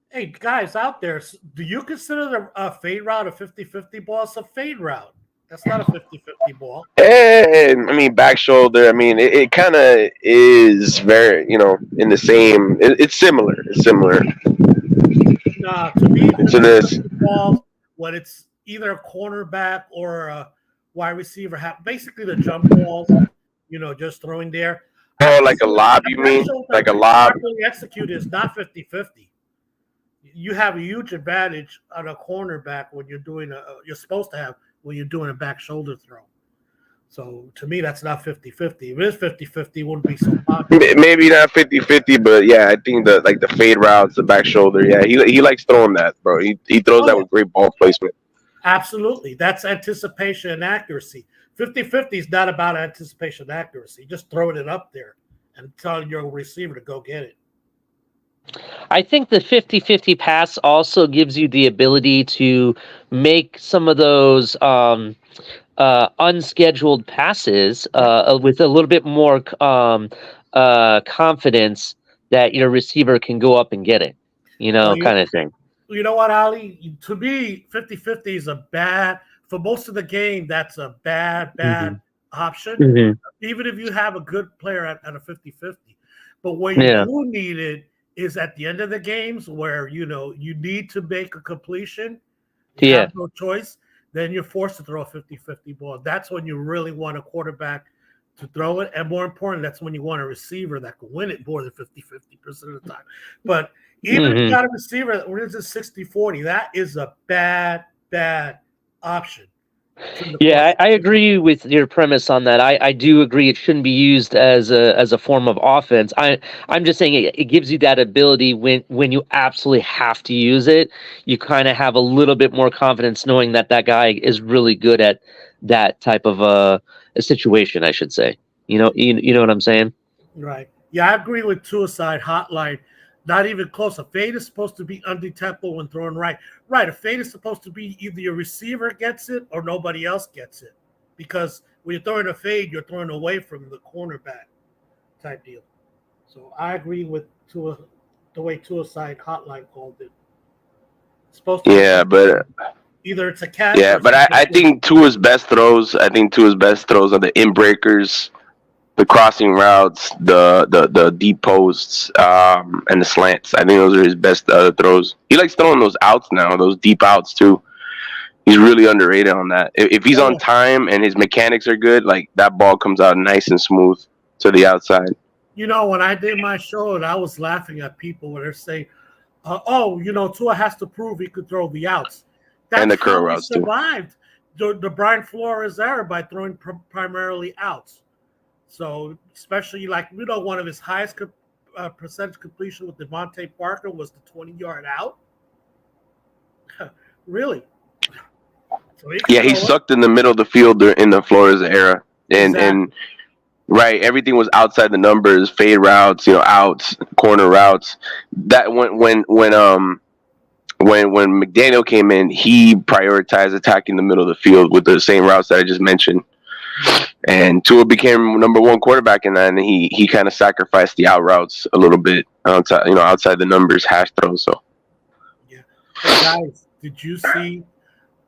R: Hey, guys out there, do you consider a fade route a 50-50 ball? It's a fade route. That's not a 50-50 ball.
J: And I mean, back shoulder. I mean, it kind of is very, in the same. It's similar. It's similar.
R: Nah, to me,
J: to this
R: ball when it's either a cornerback or a wide receiver, basically the jump balls. Just throwing there.
J: Oh, like a lob? You mean like a lob?
R: Properly executed is not 50-50. You have a huge advantage on a cornerback when you're doing you're supposed to have when you're doing a back shoulder throw. So to me, that's not 50-50. If it is 50-50, it wouldn't be so popular.
J: Maybe not 50-50, but yeah, I think the fade routes, the back shoulder, yeah, he likes throwing that, bro. He throws that with great ball placement.
R: Absolutely. That's anticipation and accuracy. 50-50 is not about anticipation and accuracy. Just throwing it up there and telling your receiver to go get it.
K: I think the 50-50 pass also gives you the ability to make some of those unscheduled passes with a little bit more confidence that your receiver can go up and get it, kind of thing.
R: You know what, Ali? To me, 50-50 is a bad, for most of the game, that's a bad option.
K: Mm-hmm.
R: Even if you have a good player at a 50-50. But where you do need it is at the end of the games where, you need to make a completion. You have no choice. Then you're forced to throw a 50-50 ball. That's when you really want a quarterback to throw it. And more important, that's when you want a receiver that can win it more than 50% of the time. But even if you got a receiver that wins a 60-40, that is a bad option.
K: Yeah, I agree with your premise on that. I do agree it shouldn't be used as a form of offense. I'm just saying it gives you that ability when you absolutely have to use it. You kind of have a little bit more confidence knowing that that guy is really good at that type of a situation, I should say. You know what I'm saying?
R: Right. Yeah, I agree with suicide hotline. Not even close. A fade is supposed to be undetectable when thrown right. Right. A fade is supposed to be either your receiver gets it or nobody else gets it. Because when you're throwing a fade, you're throwing away from the cornerback type deal. So I agree with the way suicide hotline called it. It's supposed to
J: Yeah, but
R: either it's a catch.
J: yeah,
R: Or
J: but I think Tua's best throws. I think Tua's best throws are the in breakers, the crossing routes, the deep posts, and the slants. I think those are his best throws. He likes throwing those outs now, those deep outs too. He's really underrated on that. If he's on time and his mechanics are good, like that ball comes out nice and smooth to the outside.
R: You know, when I did my show, and I was laughing at people when they're saying, Tua has to prove he could throw the outs. That's
J: And the curl
R: how he
J: routes, too.
R: survived the Brian Flores era by throwing primarily outs. So, especially one of his highest percentage completion with Devontae Parker was the 20-yard out. Really? So
J: He sucked in the middle of the field in the Flores era, and right, everything was outside the numbers, fade routes, outs, corner routes. That when McDaniel came in, he prioritized attacking the middle of the field with the same routes that I just mentioned. And Tua became number one quarterback in that, and he kind of sacrificed the out routes a little bit outside the numbers, hash throws. So,
R: hey guys, did you see?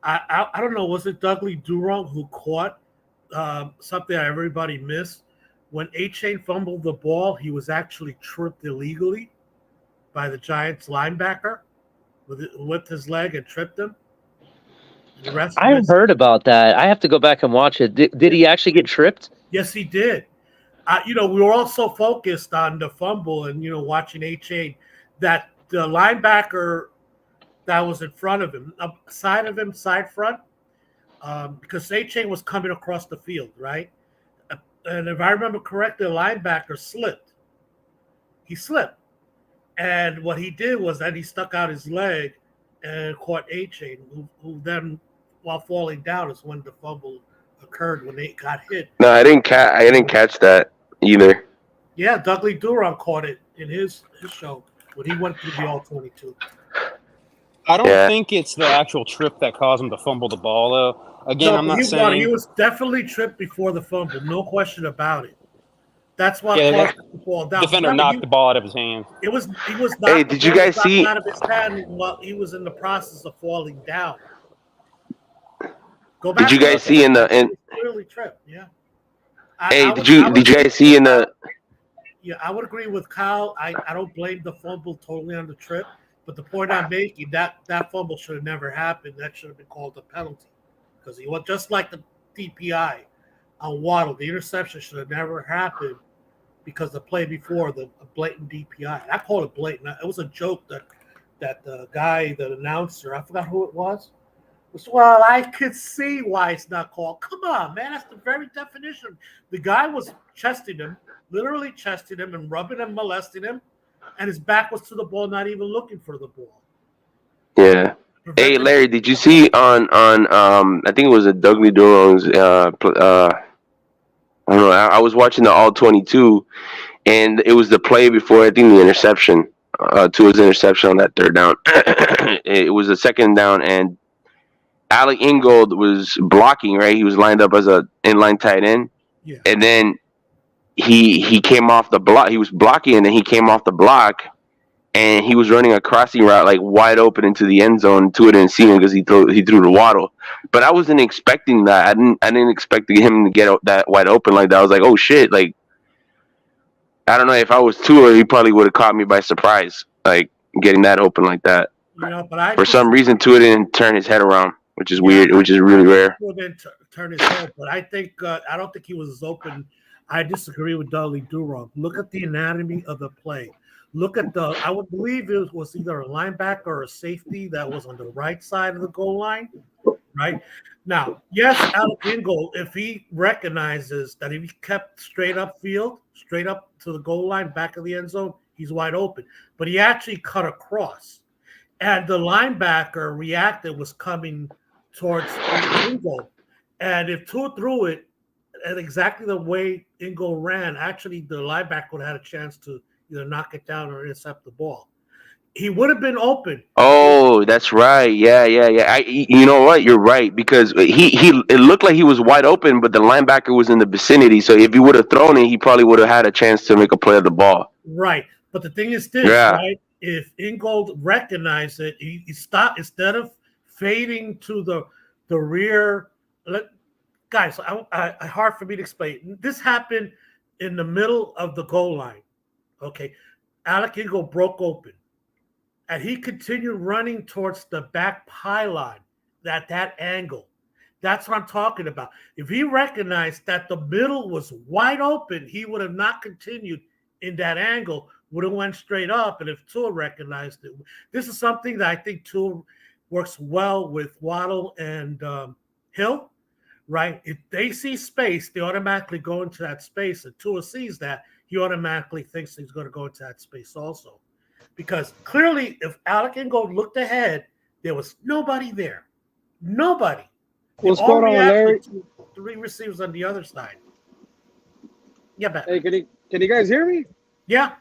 R: I don't know. Was it Dudley Durong who caught something that everybody missed? When A-Chain fumbled the ball, he was actually tripped illegally by the Giants linebacker. Whipped his leg and tripped him. And
K: I heard about that. I have to go back and watch it. Did he actually get tripped?
R: Yes, he did. We were all so focused on the fumble and watching A-Chain that the linebacker that was in front of him, side of him, side front, because A-Chain was coming across the field, right? And if I remember correctly, the linebacker slipped. He slipped. And what he did was that he stuck out his leg and caught A-Chain, who then, while falling down, is when the fumble occurred when they got hit.
J: No, I didn't catch that either.
R: Yeah, Dudley Durong caught it in his show when he went through the All-22.
O: I don't think it's the actual trip that caused him to fumble the ball, though. Again, I'm not saying
R: he was definitely tripped before the fumble, no question about it. That's what caused him to fall down.
O: Defender knocked the ball out of his hand.
R: He was knocked.
J: Hey, did you guys see?
R: Out of his hand while he was in the process of falling down. Go back.
J: Did you guys see
R: clearly tripped? Yeah.
J: Did you guys see in the?
R: Yeah, I would agree with Kyle. I don't blame the fumble totally on the trip, but the point I'm making that fumble should have never happened. That should have been called a penalty because he was just like the DPI on Waddle. The interception should have never happened because the play before the blatant DPI. I called it blatant. It was a joke that the guy, the announcer, I forgot who it was. Well, I could see why it's not called. Come on, man. That's the very definition. The guy was chesting him, literally chesting him and rubbing him, molesting him, and his back was to the ball, not even looking for the ball.
J: Yeah. Hey, Larry, did you see on I think it was a Dudley Durong's I don't know. I was watching the All-22, and it was the play before, I think, the interception, Tua's interception on that third down. It was a second down, and Alec Ingold was blocking, right? He was lined up as a inline tight end.
R: Yeah.
J: And then he came off the block. He was blocking, and then he came off the block, and he was running a crossing route like wide open into the end zone. Tua didn't see him because he threw the Waddle. But I wasn't expecting that. I didn't expect him to get that wide open like that. I was like, oh shit! Like, I don't know, if I was Tua, he probably would have caught me by surprise, like getting that open like that.
R: But
J: for some reason, Tua didn't turn his head around, which is weird, which is really rare.
R: Tua didn't turn his head, but I think I don't think he was as open. I disagree with Dudley Durong. Look at the anatomy of the play. Look at I would believe it was either a linebacker or a safety that was on the right side of the goal line, right? Now, yes, Alec Ingold, if he recognizes that if he kept straight up field, straight up to the goal line, back of the end zone, he's wide open. But he actually cut across. And the linebacker reacted, was coming towards Ingold. And if Tua threw it at exactly the way Ingold ran, actually the linebacker would have had a chance to either knock it down or intercept the ball. He would have been open.
J: Oh, that's right. Yeah. You know what? You're right because he it looked like he was wide open, but the linebacker was in the vicinity. So if he would have thrown it, he probably would have had a chance to make a play of the ball.
R: Right. But the thing is this,
J: Yeah.
R: right? If Ingold recognized it, he stopped instead of fading to the rear. Guys, hard for me to explain. This happened in the middle of the goal line. Okay. Alec Ingold broke open. And he continued running towards the back pylon at that angle. That's what I'm talking about. If he recognized that the middle was wide open, he would have not continued in that angle, would have went straight up. And if Tua recognized it, this is something that I think Tua works well with Waddle and Hill, right? If they see space, they automatically go into that space. And Tua sees that, he automatically thinks he's going to go into that space also. Because clearly, if Alec Ingold looked ahead, there was nobody there. Nobody.
H: What's going on, Larry?
R: Three receivers on the other side. Yeah,
H: Hey, can you guys hear me?
R: Yeah.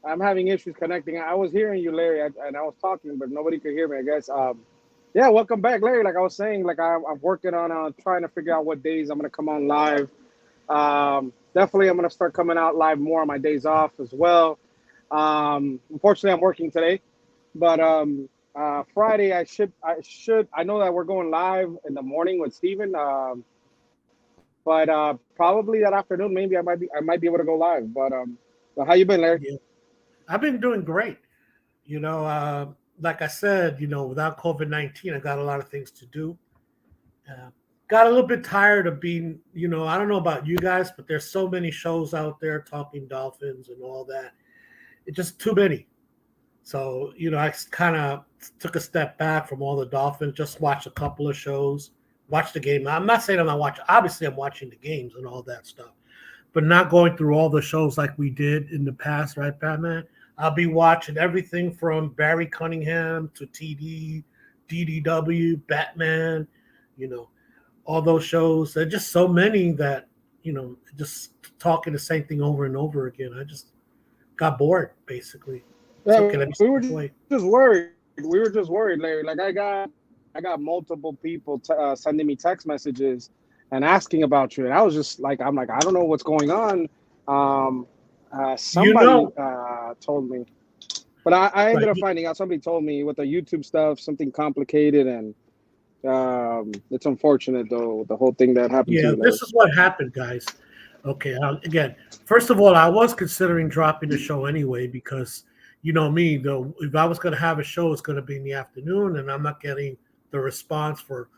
H: I'm having issues connecting. I was hearing you, Larry, and I was talking, but nobody could hear me, I guess. Yeah, welcome back, Larry. Like I was saying, like I'm working on trying to figure out what days I'm going to come on live. Definitely, I'm going to start coming out live more on my days off as well. Unfortunately, I'm working today, but Friday I know that we're going live in the morning with Steven, but probably that afternoon maybe I might be able to go live. But how you been, Larry?
R: Yeah. I've been doing great. You know, like I said, you know, without COVID-19, I got a lot of things to do. Got a little bit tired of being, you know, I don't know about you guys, but there's so many shows out there talking Dolphins and all that. It's just too many. So, you know, I kind of took a step back from all the Dolphins, just watched a couple of shows, watched the game. I'm not saying I'm not watching. Obviously, I'm watching the games and all that stuff, but not going through all the shows like we did in the past, right, Batman? I'll be watching everything from Barry Cunningham to TD, DDW, Batman, you know, all those shows. There are just so many that, you know, just talking the same thing over and over again. I just got bored, basically.
H: Yeah,
R: okay,
H: we were just worried. We were just worried, Larry. Like I got multiple people sending me text messages and asking about you, and I was just like, I'm like, I don't know what's going on. Somebody told me, but I ended up finding out. Somebody told me with the YouTube stuff, something complicated, and it's unfortunate though, the whole thing that happened.
R: Yeah,
H: to you,
R: this is what happened, guys. Okay, again, first of all, I was considering dropping the show anyway because, you know me, though, if I was going to have a show, it's going to be in the afternoon, and I'm not getting the response for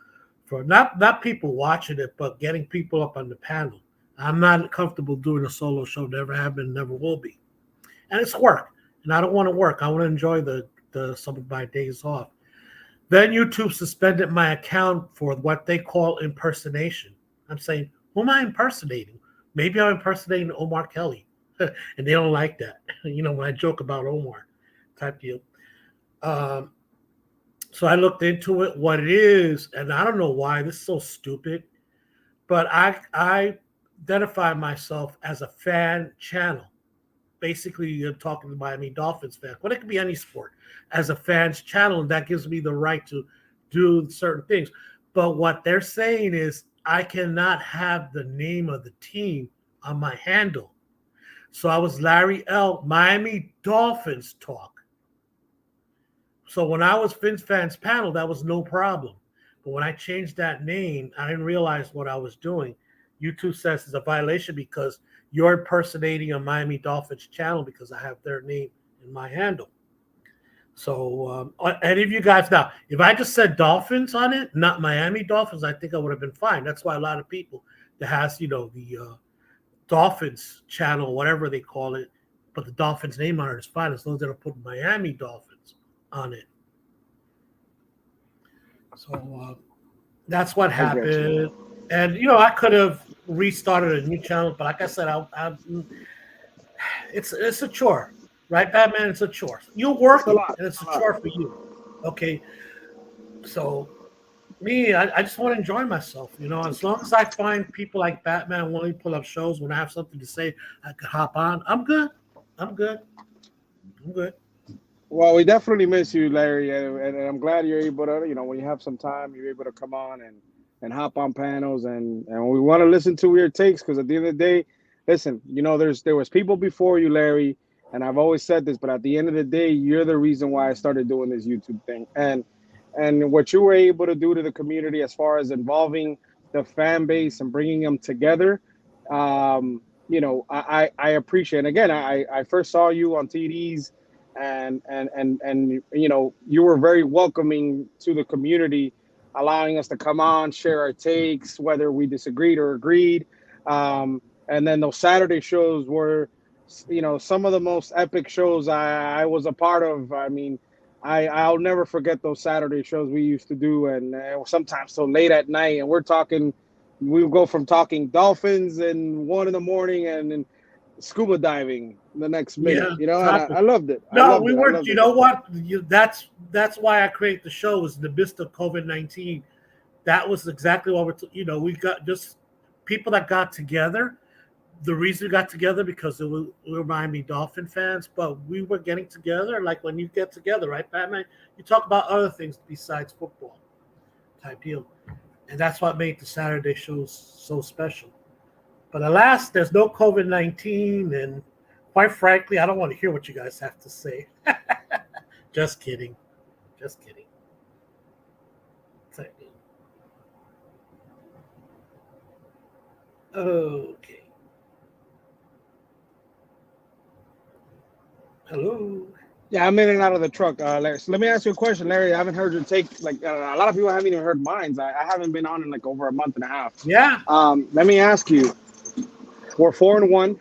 R: not people watching it, but getting people up on the panel. I'm not comfortable doing a solo show. Never have been, never will be, and it's work, and I don't want to work. I want to enjoy the some of my days off. Then YouTube suspended my account for what they call impersonation. I'm saying, who am I impersonating? Maybe I'm impersonating Omar Kelly, and they don't like that. You know, when I joke about Omar type deal. So I looked into it, what it is, and I don't know why. This is so stupid. But I identify myself as a fan channel. Basically, you're talking to Miami Dolphins fans, but it could be any sport, as a fans channel, and that gives me the right to do certain things. But what they're saying is I cannot have the name of the team on my handle. So I was Larry L. Miami Dolphins Talk. So when I was Fins Fans Panel, that was no problem. But when I changed that name, I didn't realize what I was doing. YouTube says it's a violation because you're impersonating a Miami Dolphins channel because I have their name in my handle. So any of you guys now, if I just said Dolphins on it, not Miami Dolphins, I think I would have been fine. That's why a lot of people that has, you know, the Dolphins channel, whatever they call it, but the Dolphins name on it is fine as long as they don't put Miami Dolphins on it. So That's what
H: I get you.
R: happened. And I could have restarted a new channel, but like I said, it's a chore, right, Batman? It's a chore. You're
H: It's a
R: working,
H: lot.
R: and it's
H: It's
R: a
H: a lot.
R: chore for you. Okay, so me, I just want to enjoy myself. As long as I find people like Batman willing to pull up shows when I have something to say, I could hop on. I'm good. I'm good. I'm good.
H: Well, we definitely miss you, Larry, and I'm glad you're able to, when you have some time, you're able to come on and hop on panels, and we want to listen to your takes because at the end of the day, listen, there was people before you, Larry, and I've always said this, but at the end of the day, you're the reason why I started doing this YouTube thing, and what you were able to do to the community as far as involving the fan base and bringing them together, I appreciate. And again, I first saw you on TDs and you were very welcoming to the community, allowing us to come on, share our takes, whether we disagreed or agreed. And then those Saturday shows were, some of the most epic shows I was a part of. I mean, I'll never forget those Saturday shows we used to do, and sometimes so late at night, and we would go from talking dolphins and 1 a.m. and scuba diving the next minute,
R: Yeah,
H: and
R: exactly.
H: I loved it. I
R: No,
H: loved
R: we
H: it. I
R: weren't.
H: loved
R: You
H: it.
R: know what? That's why I created the show. Was in the midst of COVID-19. That was exactly what we got just people that got together. The reason we got together because we're Miami Dolphin fans, but we were getting together like when you get together, right, Batman? You talk about other things besides football, type deal, and that's what made the Saturday shows so special. But alas, there's no COVID-19, and quite frankly, I don't want to hear what you guys have to say. Just kidding. Just kidding. Okay. Hello.
H: Yeah, I'm in and out of the truck, Larry. So let me ask you a question, Larry. I haven't heard your take. Like a lot of people haven't even heard mine. I haven't been on in like over a month and a half.
R: Yeah.
H: Let me ask you. We're 4-1.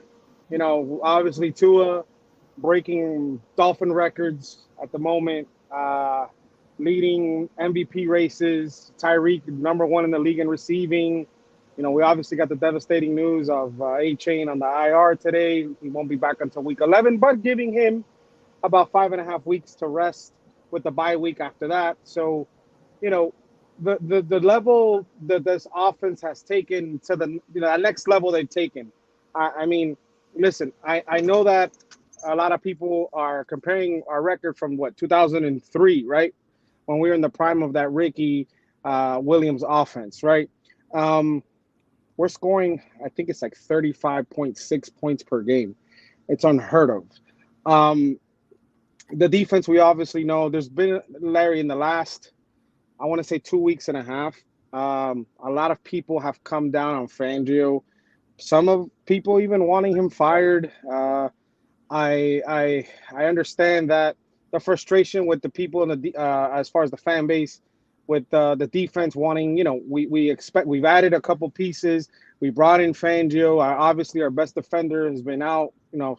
H: Obviously Tua breaking Dolphin records at the moment, leading MVP races. Tyreek #1 in the league in receiving. We obviously got the devastating news of A-Chain on the IR today. He won't be back until week 11, but giving him about 5.5 weeks to rest with the bye week after that. So, the level that this offense has taken to the next level they've taken. I mean, listen, I know that a lot of people are comparing our record from 2003, right? When we were in the prime of that Ricky Williams offense, right? We're scoring, I think it's like 35.6 points per game. It's unheard of. The defense, we obviously know there's been, Larry, in the last, I want to say 2 weeks and a half, a lot of people have come down on Fangio. Some of people even wanting him fired. I understand that the frustration with the people in the as far as the fan base, with the defense wanting, we've added a couple pieces. We brought in Fangio. Obviously, our best defender has been out.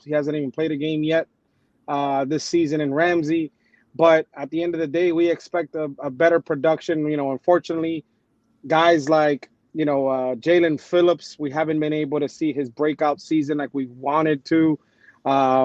H: He hasn't even played a game yet this season in Ramsey. But at the end of the day, we expect a better production. Unfortunately, guys like Jalen Phillips, we haven't been able to see his breakout season like we wanted to.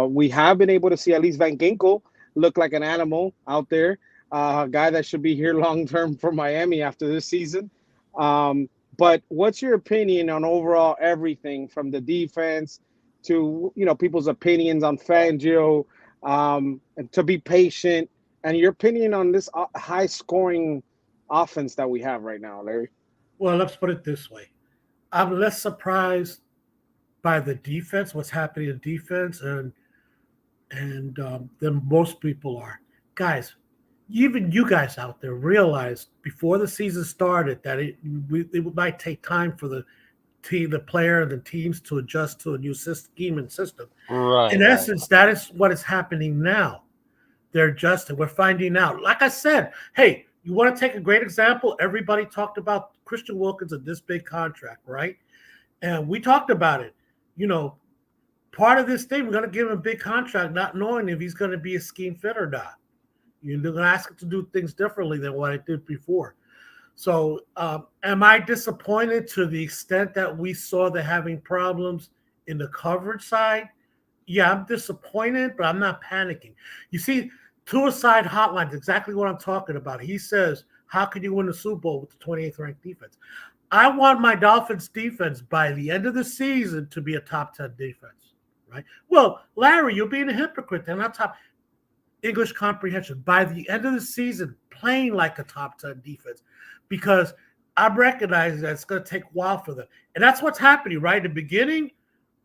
H: We have been able to see at least Van Ginkel look like an animal out there, a guy that should be here long term for Miami after this season. But what's your opinion on overall everything from the defense to people's opinions on Fangio, and to be patient, and your opinion on this high scoring offense that we have right now, Larry?
R: Well, let's put it this way. I'm less surprised by the defense, what's happening in defense, and than most people are. Guys, even you guys out there realized before the season started that it might take time for the team, the player, and the teams to adjust to a new scheme and system.
O: Right.
R: In essence, that is what is happening now. They're adjusting. We're finding out. Like I said, hey, you want to take a great example? Everybody talked about Christian Wilkins and this big contract, right? And we talked about it. Part of this thing, we're going to give him a big contract, not knowing if he's going to be a scheme fit or not. You're going to ask him to do things differently than what I did before. So, am I disappointed to the extent that we saw they're having problems in the coverage side? Yeah, I'm disappointed, but I'm not panicking. You see, Suicide Hotline is exactly what I'm talking about. He says, how can you win the Super Bowl with the 28th ranked defense? I want my Dolphins defense by the end of the season to be a top 10 defense, right? Well, Larry, you're being a hypocrite. They're not top English comprehension. By the end of the season, playing like a top 10 defense, because I'm recognizing that it's going to take a while for them. And that's what's happening, right? In the beginning,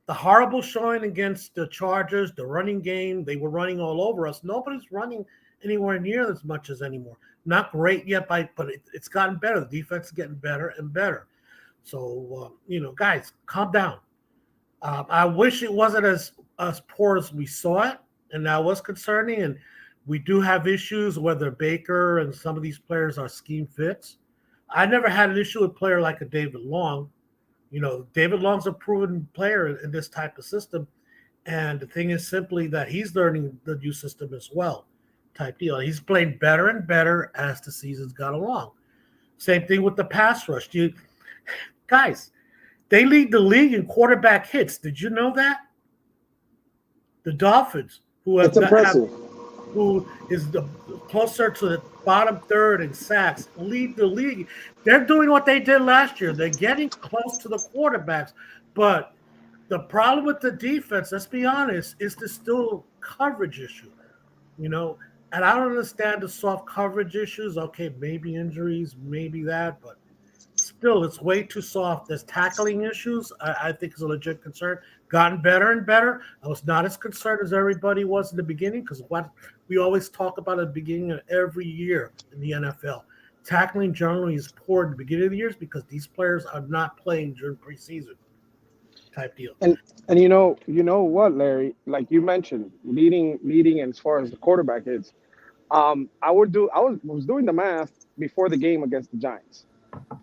R: the horrible showing against the Chargers, the running game, they were running all over us. Nobody's running anywhere near as much as anymore. Not great yet, but it's gotten better. The defense is getting better and better. So, guys, calm down. I wish it wasn't as poor as we saw it, and that was concerning. And we do have issues whether Baker and some of these players are scheme fits. I never had an issue with a player like a David Long. David Long's a proven player in this type of system. And the thing is simply that he's learning the new system as well, type deal. He's playing better and better as the season's gone along. Same thing with the pass rush. Guys, they lead the league in quarterback hits. Did you know that? The Dolphins, who is the closer to the bottom third in sacks, lead the league. They're doing what they did last year. They're getting close to the quarterbacks. But the problem with the defense, let's be honest, is the still coverage issue. And I don't understand the soft coverage issues. Okay, maybe injuries, maybe that, but still, it's way too soft. There's tackling issues, I think is a legit concern. Gotten better and better. I was not as concerned as everybody was in the beginning, because what we always talk about at the beginning of every year in the NFL. Tackling generally is poor in the beginning of the years because these players are not playing during preseason type deal.
H: And you know what, Larry? Like you mentioned, leading as far as the quarterback is. I was doing the math before the game against the Giants.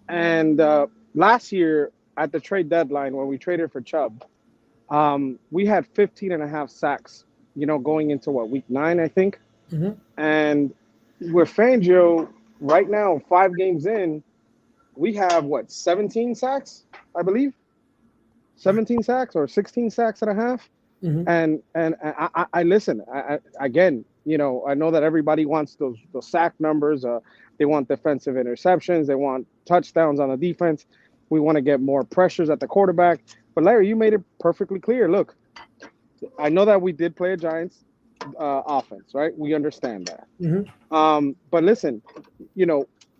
H: And last year at the trade deadline when we traded for Chubb, we had 15 and a half sacks, going into week 9, I think.
R: Mm-hmm.
H: And with Fangio right now, 5 games in, we have 17 sacks, I believe. 17 sacks or 16 sacks and a half.
R: Mm-hmm.
H: And I listen, again, I know that everybody wants those sack numbers. They want defensive interceptions. They want touchdowns on the defense. We want to get more pressures at the quarterback. But Larry, you made it perfectly clear. Look, I know that we did play a Giants offense, right? We understand that.
R: Mm-hmm.
H: But listen,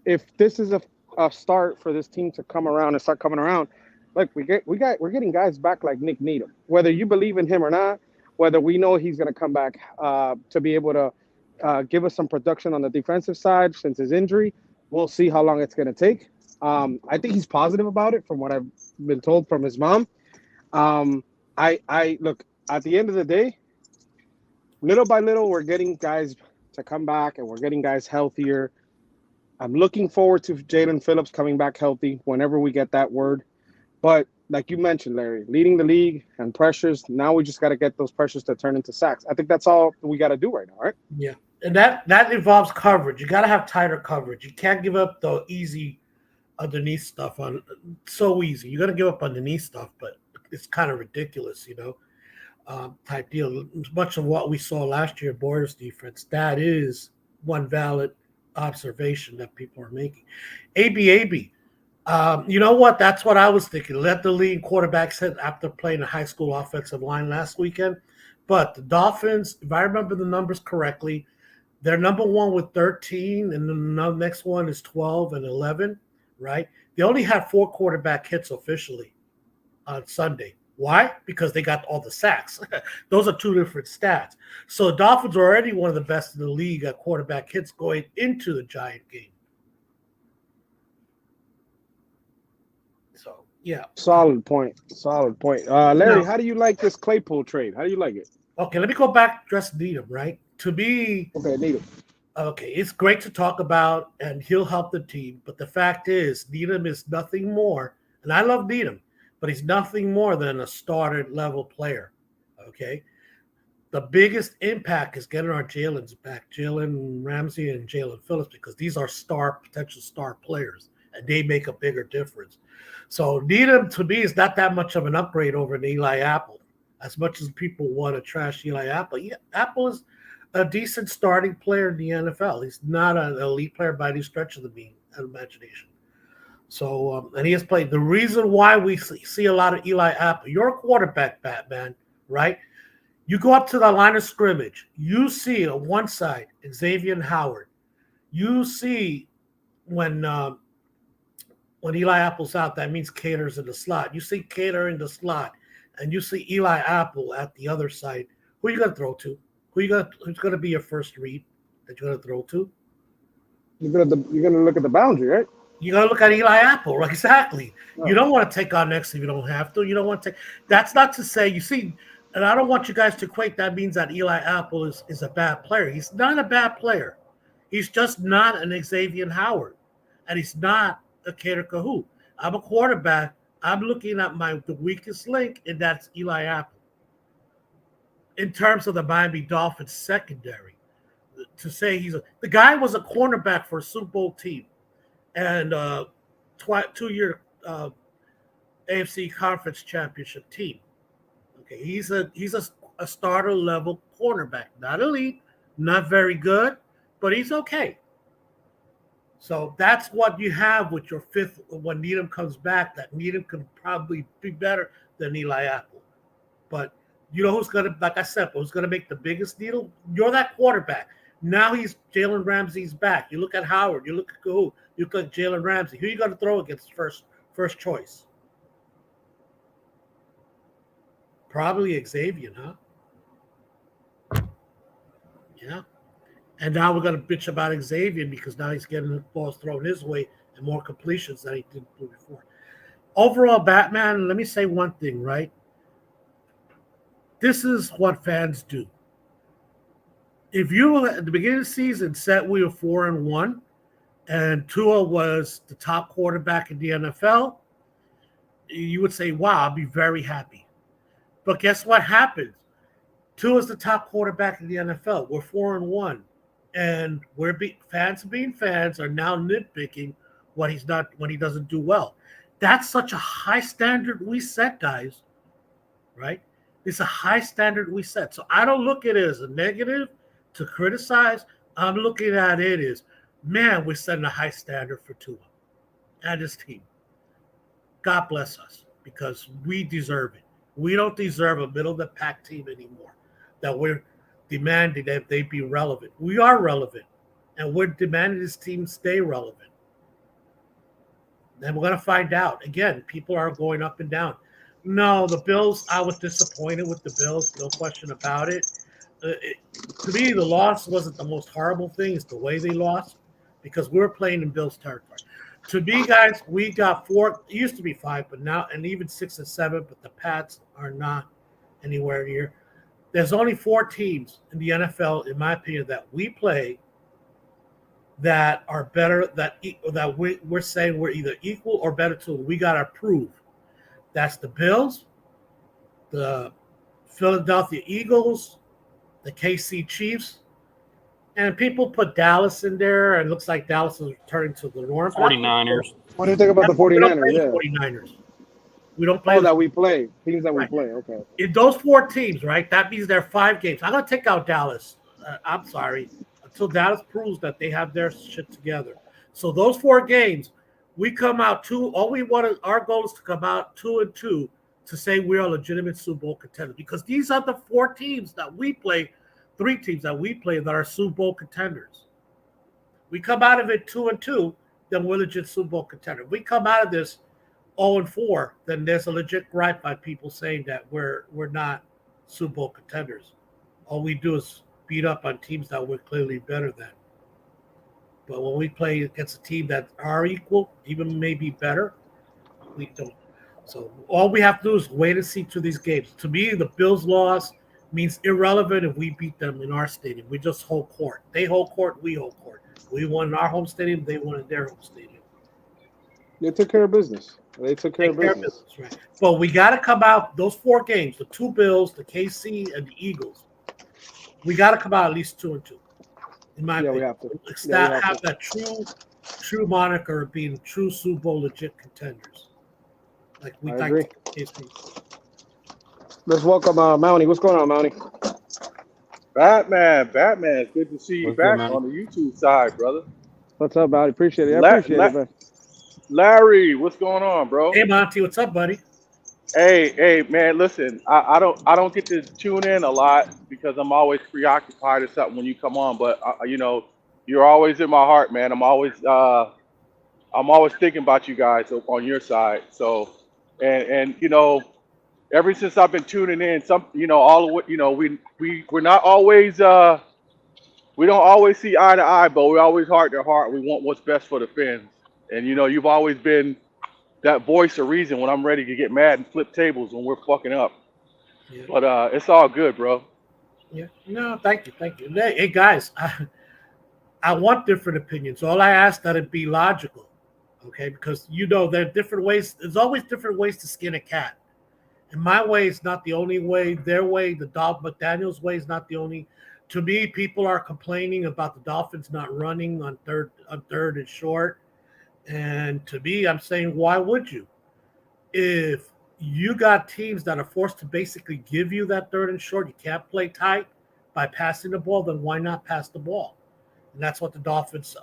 H: if this is a start for this team to come around and start coming around, look, we're getting guys back like Nick Needham. Whether you believe in him or not, whether we know he's going to come back to be able to give us some production on the defensive side since his injury, we'll see how long it's going to take. I think he's positive about it from what I've been told from his mom. I look, at the end of the day, little by little, we're getting guys to come back and we're getting guys healthier. I'm looking forward to Jalen Phillips coming back healthy whenever we get that word. But like you mentioned, Larry, leading the league and pressures, now we just got to get those pressures to turn into sacks. I think that's all we got to do right now, right?
R: Yeah, and that involves coverage. You got to have tighter coverage. You can't give up the easy underneath stuff. So easy. You're going to give up underneath stuff, but it's kind of ridiculous, type deal. Much of what we saw last year, Boyer's defense, that is one valid observation that people are making. AB. You know what? That's what I was thinking. Let the lead quarterbacks hit after playing a high school offensive line last weekend. But the Dolphins, if I remember the numbers correctly, they're number 1 with 13, and the next one is 12 and 11, right? They only had 4 quarterback hits officially on Sunday. Why? Because they got all the sacks. Those are 2 different stats. So the Dolphins are already one of the best in the league at quarterback hits going into the Giant game. So, yeah.
H: Solid point. Larry, how do you like this Claypool trade? How do you like it?
R: Okay, let me go back to Needham, right? To me,
H: Needham.
R: Okay, it's great to talk about, and he'll help the team. But the fact is, Needham is nothing more, and I love Needham, but he's nothing more than a starter level player. Okay, the biggest impact is getting our Jalen's back, Jalen Ramsey and Jalen Phillips, because these are potential star players and they make a bigger difference. So Needham, to me, is not that much of an upgrade over an Eli Apple. As much as people want to trash Eli Apple, Apple is a decent starting player in the NFL. He's not an elite player by any stretch of the imagination. So, and he has played. The reason why we see a lot of Eli Apple, you're a quarterback, Batman, right? You go up to the line of scrimmage. You see on one side Xavier Howard. You see when Eli Apple's out, that means Cater's in the slot. You see Cater in the slot, and you see Eli Apple at the other side. Who are you going to throw to? Who's going to be your first read that you're going to throw to?
H: You're going to look at the boundary, right?
R: You got to look at Eli Apple, right? Exactly. You don't want to take on next if you don't have to. You don't want to take. That's not to say, you see, and I don't want you guys to equate that means that Eli Apple is a bad player. He's not a bad player. He's just not an Xavier Howard, and he's not a Cater Kahoot. I'm a quarterback. I'm looking at the weakest link, and that's Eli Apple. In terms of the Miami Dolphins secondary, to say the guy was a cornerback for a Super Bowl team and 2-year AFC Conference Championship team. Okay, he's a starter level cornerback, not elite, not very good, but he's okay. So that's what you have with your fifth when Needham comes back. That Needham can probably be better than Eli Apple, but you know who's gonna, like I said, who's gonna make the biggest needle? You're that quarterback. Now Jalen Ramsey's back. You look at Howard. You look at who? You look at Jalen Ramsey. Who are you gonna throw against first choice? Probably Xavier, huh? Yeah. And now we're gonna bitch about Xavier because now he's getting the balls thrown his way and more completions than he did before. Overall, Batman, let me say one thing, right? This is what fans do. If you at the beginning of the season said we were 4-1 and Tua was the top quarterback in the NFL, you would say, wow, I'll be very happy. But guess what happens? Tua is the top quarterback in the NFL. We're 4-1. And fans being fans are now nitpicking when he doesn't do well. That's such a high standard we set, guys. Right? It's a high standard we set. So I don't look at it as a negative to criticize. I'm looking at it as, man, we're setting a high standard for Tua and his team. God bless us because we deserve it. We don't deserve a middle-of-the-pack team anymore, that we're demanding that they be relevant. We are relevant, and we're demanding this team stay relevant. And we're going to find out. Again, people are going up and down. No, the Bills, I was disappointed with the Bills, no question about it. To me, the loss wasn't the most horrible thing. It's the way they lost because we were playing in Bills territory. To me, guys, we got 4. It used to be 5, but now, and even 6 and 7, but the Pats are not anywhere near. There's only 4 teams in the NFL, in my opinion, that we play that are better, that we're saying we're either equal or better to. We got to prove. That's the Bills, the Philadelphia Eagles, the KC Chiefs, and people put Dallas in there, and it looks like Dallas is returning to the norm.
O: 49ers.
H: What do you think about the 49ers?
R: Yeah. 49ers. We don't play.
H: Oh, that we play. Teams that we play. Okay.
R: In those 4 teams, right? That means there are 5 games. I'm going to take out Dallas. I'm sorry. Until Dallas proves that they have their shit together. So those 4 games, we come out 2. All we want, our goal is to come out 2-2 to say we're a legitimate Super Bowl contender because these are the 4 teams that we play, 3 teams that we play that are Super Bowl contenders. We come out of it 2-2, then we're legit Super Bowl contender. If we come out of this 0-4, then there's a legit gripe by people saying that we're not Super Bowl contenders. All we do is beat up on teams that we're clearly better than. But when we play against a team that are equal, even maybe better, we don't. So all we have to do is wait and see to these games. To me, the Bills' loss means irrelevant if we beat them in our stadium. We just hold court. They hold court, we hold court. We won in our home stadium, they won in their home stadium.
H: They took care of business. They took care of business.
R: Right. But we got to come out, those 4 games, the 2 Bills, the KC, and the Eagles, we got to come out at least 2-2. In my
H: Yeah, we
R: opinion,
H: have to.
R: It's
H: Yeah, we
R: not
H: have
R: have that true moniker of being true Super Bowl legit contenders, like we
H: I
R: like
H: agree.
R: to case be.
H: Let's welcome Mountie. What's going on, Mountie?
S: Batman, it's good to see you
O: What's good,
S: back
O: man?
S: on the YouTube side, brother.
H: What's up, Mountie? Appreciate it. I
S: La-
H: appreciate
S: La-
H: it, man.
S: Larry, what's going on, bro?
R: Hey, Monty, what's up, buddy?
S: Hey, man, listen, I don't get to tune in a lot because I'm always preoccupied or something when you come on, but you're always in my heart, man. I'm always thinking about you guys on your side. So, and ever since I've been tuning in, all of what we're not always we don't always see eye to eye, but we're always heart to heart. We want what's best for the Finns. And you've always been that voice of reason when I'm ready to get mad and flip tables when we're fucking up.
R: Yeah.
S: But it's all good, bro.
R: Yeah. No, thank you. Hey, guys, I want different opinions. All I ask that it be logical, okay? Because there are different ways. There's always different ways to skin a cat. And my way is not the only way. Their way, but Daniel's way is not the only. To me, people are complaining about the Dolphins not running on third and short. And to me, I'm saying, why would you? If you got teams that are forced to basically give you that third and short, you can't play tight by passing the ball, then why not pass the ball? And that's what the Dolphins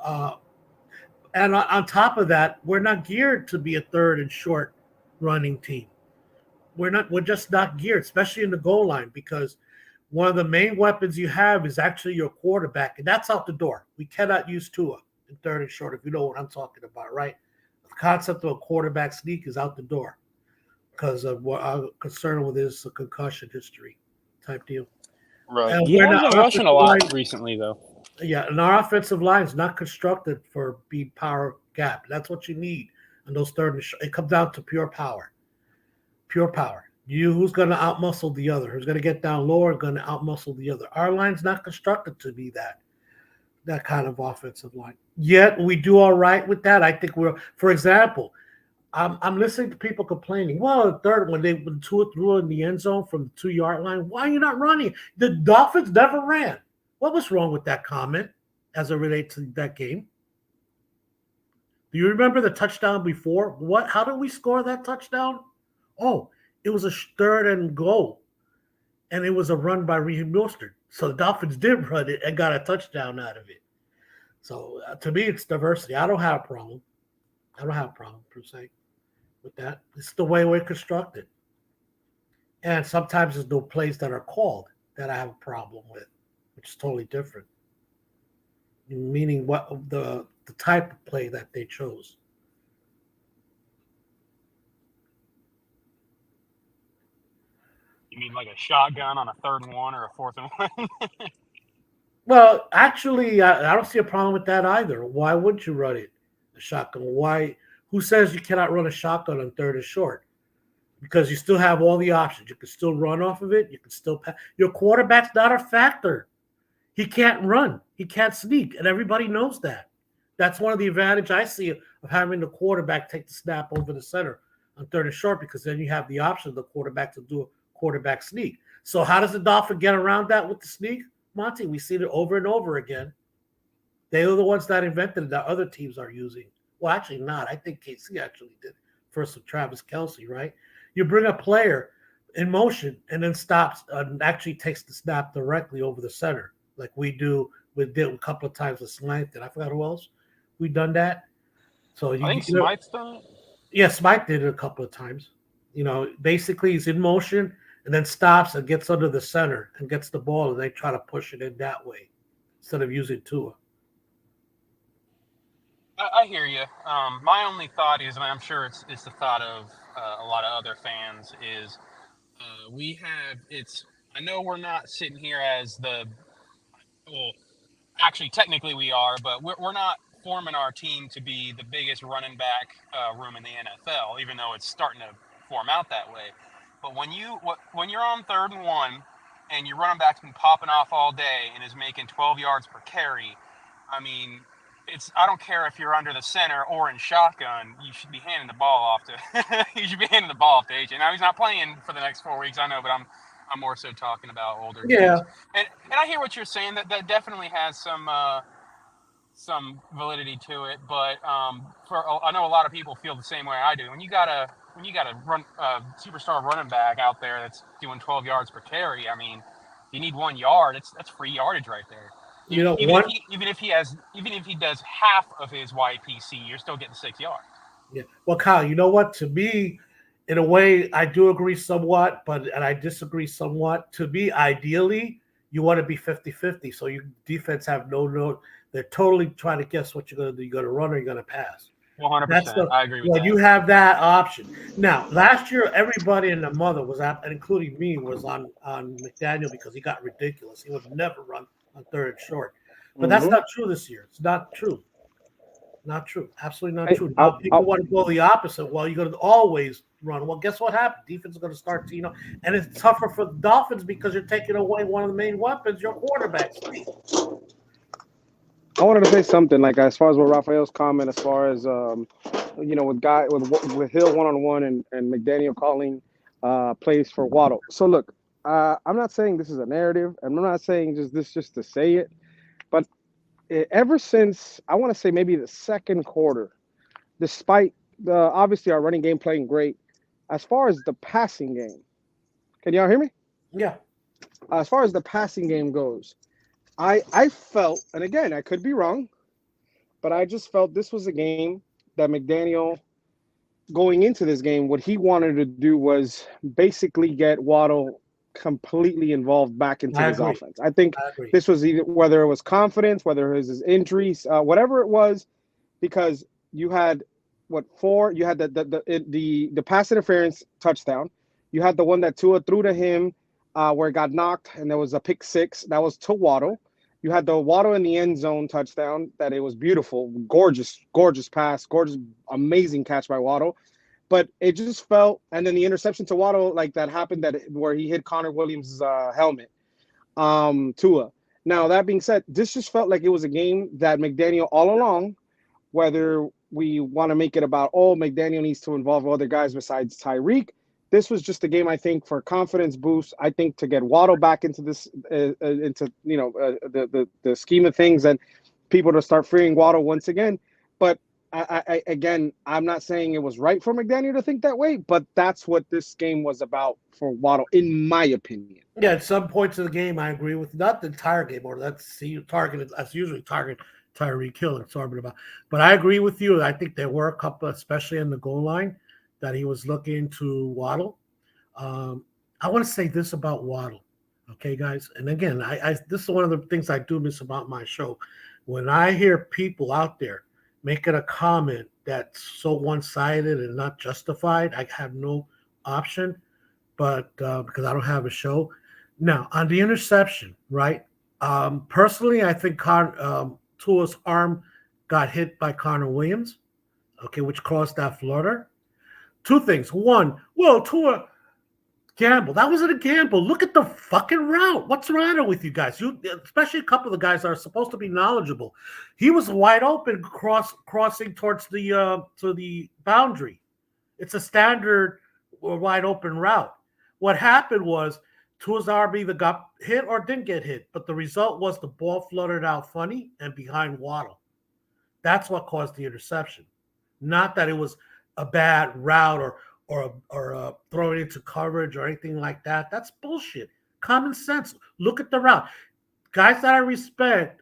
R: and on top of that, we're not geared to be a third and short running team. We're just not geared, especially in the goal line, because one of the main weapons you have is actually your quarterback, and that's out the door. We cannot use Tua in third and short, if you know what I'm talking about, right? The concept of a quarterback sneak is out the door because of what I'm concerned with his concussion history type deal.
O: Right.
R: And
O: He
R: we're
O: has
R: not
O: been rushing a lot
R: line,
O: recently, though.
R: Yeah, and our offensive line is not constructed for being power gap. That's what you need on those third and short. It comes down to pure power. Pure power. Who's going to outmuscle the other? Who's going to get down lower? Going to outmuscle the other? Our line's not constructed to be that kind of offensive line. Yet we do all right with that. I think for example, I'm listening to people complaining. Well, the third when Tua threw in the end zone from the 2-yard line, why are you not running? The Dolphins never ran. What was wrong with that comment as it relates to that game? Do you remember the touchdown before? How did we score that touchdown? Oh, it was a third and goal, and it was a run by Raheem Mostert. So the Dolphins did run it and got a touchdown out of it. So to me, it's diversity. I don't have a problem. Per se with that. It's the way we're constructed. And sometimes there's no plays that are called that I have a problem with, which is totally different. Meaning what the type of play that they chose.
O: You mean like a shotgun on a 3rd and 1 or a 4th and 1?
R: Well, actually, I don't see a problem with that either. Why would you run it, a shotgun? Why? Who says you cannot run a shotgun on third and short? Because you still have all the options. You can still run off of it. You can still pass. Your quarterback's not a factor. He can't run. He can't sneak, and everybody knows that. That's one of the advantage I see of having the quarterback take the snap over the center on third and short, because then you have the option of the quarterback to do a quarterback sneak. So how does the Dolphin get around that with the sneak? Monty, we see it over and over again. They are the ones that invented it that other teams are using. Well, actually not. I think KC actually did first with Travis Kelce, right? You bring a player in motion and then stops and actually takes the snap directly over the center, like we did a couple of times with Smythe. And I forgot who else we done that. So
O: I think Smythe's done it.
R: Yeah, Smythe did it a couple of times. Basically he's in motion and then stops and gets under the center and gets the ball, and they try to push it in that way instead of using Tua.
O: I hear you. My only thought is, and I'm sure it's the thought of a lot of other fans, is I know we're not sitting here as actually technically we are, but we're not forming our team to be the biggest running back room in the NFL, even though it's starting to form out that way. But when you're on 3rd and 1 and your running back's been popping off all day and is making 12 yards per carry, I mean, I don't care if you're under the center or in shotgun, you should be handing the ball off to AJ. Now he's not playing for the next 4 weeks, I know, but I'm more so talking about older
R: Yeah.
O: games. And I hear what you're saying. That definitely has some validity to it. But I know a lot of people feel the same way I do. When you got a run superstar running back out there that's doing 12 yards per carry, I mean, you need 1 yard. That's free yardage right there.
R: You know,
O: Even if he does half of his YPC, you're still getting 6 yards.
R: Yeah. Well, Kyle, you know what? To me, in a way, I do agree somewhat, and I disagree somewhat. To me, ideally, you want to be 50-50. So your defense have no. They're totally trying to guess what you're going to do. You're going to run or you're going to pass.
O: 100%. I agree with that.
R: You have that option. Now, last year, everybody and the mother was out, and including me, was on McDaniel because he got ridiculous. He would never run on third and short. But that's not true this year. It's not true. Not true. Absolutely not true. Now, people want to go the opposite. Well, you're going to always run. Well, guess what happened? Defense is going to start to, and it's tougher for the Dolphins because you're taking away one of the main weapons, your quarterback.
H: I wanted to say something like as far as what Raphael's comment, as far as with Hill one-on-one and McDaniel calling plays for Waddle. So look, I'm not saying this is a narrative, and I'm not saying just to say it, but ever since I want to say maybe the second quarter, despite obviously our running game playing great, as far as the passing game, can y'all hear me?
R: Yeah.
H: As far as the passing game goes, I felt, and again, I could be wrong, but I just felt this was a game that McDaniel, going into this game, what he wanted to do was basically get Waddle completely involved back into his offense. I think this was either whether it was confidence, whether it was his injuries, whatever it was, because you had you had the pass interference touchdown, you had the one that Tua threw to him where it got knocked and there was a pick six that was to Waddle. You had the Waddle in the end zone touchdown that it was beautiful, gorgeous pass, gorgeous, amazing catch by Waddle. But it just felt, and then the interception to Waddle, like that happened where he hit Connor Williams' helmet, Tua. Now, that being said, this just felt like it was a game that McDaniel all along, whether we want to make it about, McDaniel needs to involve other guys besides Tyreek, this was just a game, I think, for confidence boost. I think to get Waddle back into this, the scheme of things, and people to start fearing Waddle once again. But I'm not saying it was right for McDaniel to think that way, but that's what this game was about for Waddle, in my opinion.
R: Yeah, at some points of the game, I agree with not the entire game, or that's usually target Tyreek Hill and talking about. But I agree with you. I think there were a couple, especially in the goal line, that he was looking to Waddle. I want to say this about Waddle, okay, guys? And again, this is one of the things I do miss about my show. When I hear people out there making a comment that's so one-sided and not justified, I have no option, but because I don't have a show. Now, on the interception, right? Personally, I think Tua's arm got hit by Connor Williams, okay, which caused that flutter. Two things. One, Tua gamble. That wasn't a gamble. Look at the fucking route. What's the matter with you guys? Especially a couple of the guys that are supposed to be knowledgeable. He was wide open crossing towards the boundary. It's a standard wide open route. What happened was Tua's arm either got hit or didn't get hit, but the result was the ball fluttered out funny and behind Waddle. That's what caused the interception. Not that it was a bad route or throwing into coverage or anything like that. That's bullshit. Common sense. Look at the route. Guys that I respect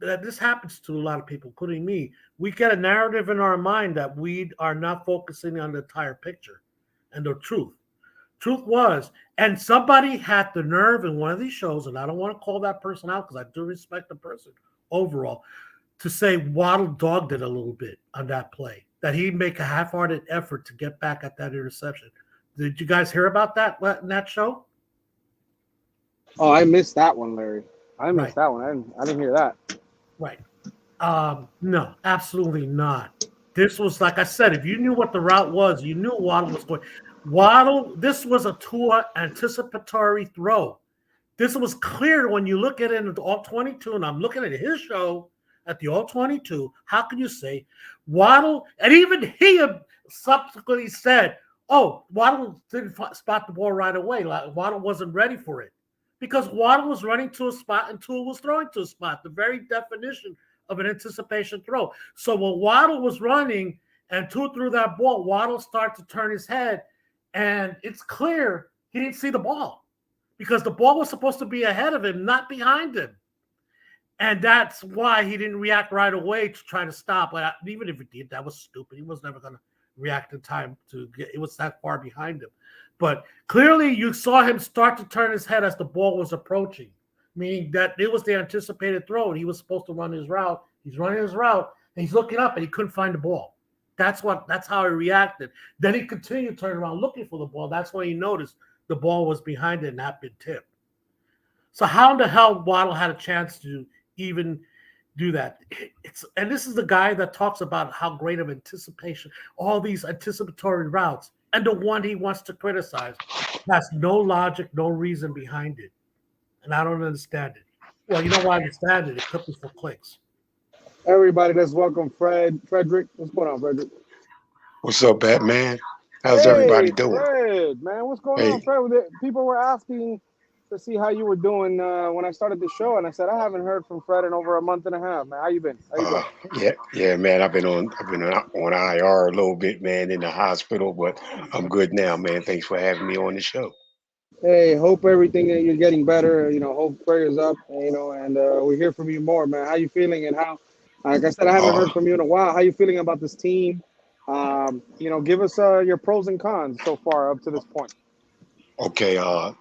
R: this happens to a lot of people, including me. We get a narrative in our mind that we are not focusing on the entire picture and the truth. Truth was, and somebody had the nerve in one of these shows, and I don't want to call that person out because I do respect the person overall, to say Waddle dogged it a little bit on that play, that he'd make a half-hearted effort to get back at that interception. Did you guys hear about that in that show?
H: Oh, I missed that one, Larry. I missed that one. I didn't hear that.
R: Right. No, absolutely not. This was, like I said, if you knew what the route was, you knew Waddle was going. This was a Tua anticipatory throw. This was clear when you look at it in the All-22, and I'm looking at his show at the All-22. How can you say Waddle? And even he subsequently said Oh, Waddle didn't spot the ball right away. Like Waddle wasn't ready for it because Waddle was running to a spot and Tua was throwing to a spot. The very definition of an anticipation throw. So when Waddle was running and Tua threw that ball, Waddle started to turn his head, and it's clear he didn't see the ball because the ball was supposed to be ahead of him, not behind him. And that's why he didn't react right away to try to stop. But even if he did, that was stupid. He was never going to react in time to get it was that far behind him. But clearly you saw him start to turn his head as the ball was approaching, meaning that it was the anticipated throw and he was supposed to run his route. He's running his route and he's looking up and he couldn't find the ball. That's how he reacted. Then he continued turning around looking for the ball. That's when he noticed the ball was behind it and not been tipped. So how in the hell Waddle had a chance to even do that? And this is the guy that talks about how great of anticipation, all these anticipatory routes, and the one he wants to criticize has no logic, no reason behind it. And I don't understand it. Well, you know why I understand it? It took me for clicks.
H: Everybody, let's welcome Frederick. What's going on, Frederick?
T: What's up, Batman? How's everybody doing?
H: Fred, man, what's going on, Fred? People were asking to see how you were doing when I started the show, and I said I haven't heard from Fred in over a month and a half, man. How you been? How you doing?
T: Yeah, man. I've been on IR a little bit, man, in the hospital, but I'm good now, man. Thanks for having me on the show.
H: Hey, hope everything that you're getting better. Hope prayers up. And we hear from you more, man. How you feeling? And how? Like I said, I haven't heard from you in a while. How you feeling about this team? Give us your pros and cons so far up to this point.
T: Okay, I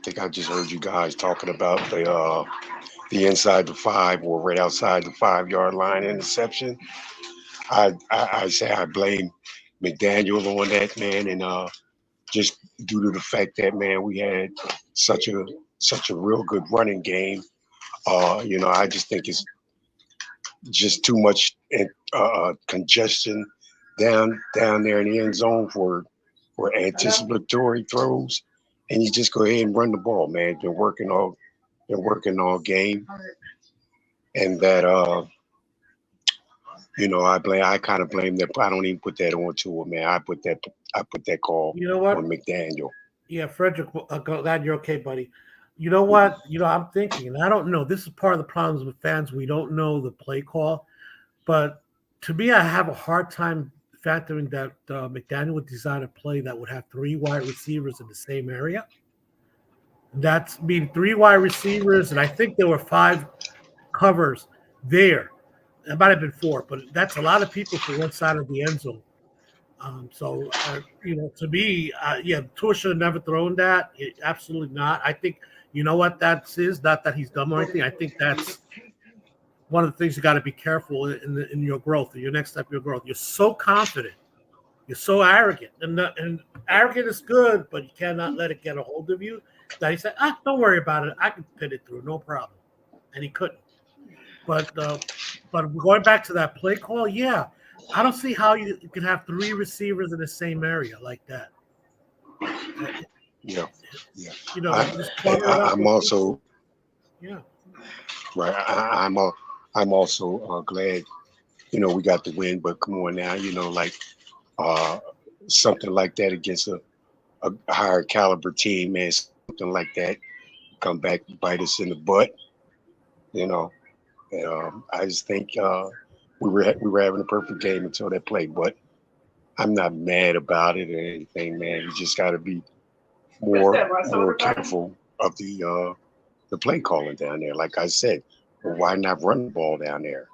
T: think I just heard you guys talking about the inside the 5 or right outside the 5-yard line interception. I say I blame McDaniel on that, man, and just due to the fact that, man, we had such a real good running game. I just think it's just too much congestion down there in the end zone for anticipatory throws, and you just go ahead and run the ball, man. Been working all game, and that I kind of blame that. I don't even put that on to it, man. I put that call on McDaniel.
R: Yeah, Frederick, glad you're okay, buddy. You know what? I'm thinking, and I don't know. This is part of the problems with fans. We don't know the play call, but to me, I have a hard time factoring that McDaniel would design a play that would have 3 wide receivers in the same area. That's mean 3 wide receivers, and I think there were 5 covers there. It might have been 4, but that's a lot of people for one side of the end zone. To me, Tua should have never thrown that. Absolutely not. I think, you know what that is? Not that he's dumb or anything. I think that's one of the things you got to be careful in your growth, in your next step of your growth. You're so confident. You're so arrogant. And arrogant is good, but you cannot let it get a hold of you. That he said, don't worry about it. I can pin it through, no problem. And he couldn't. But going back to that play call, yeah, I don't see how you can have 3 receivers in the same area like that.
T: Yeah.
R: I'm
T: also
R: right.
T: I'm also glad, we got the win. But come on now, something like that against a higher caliber team, man, something like that come back and bite us in the butt, And I just think we were having a perfect game until that play. But I'm not mad about it or anything, man. You just got to be more careful of the play calling down there. Like I said, why not run the ball down there?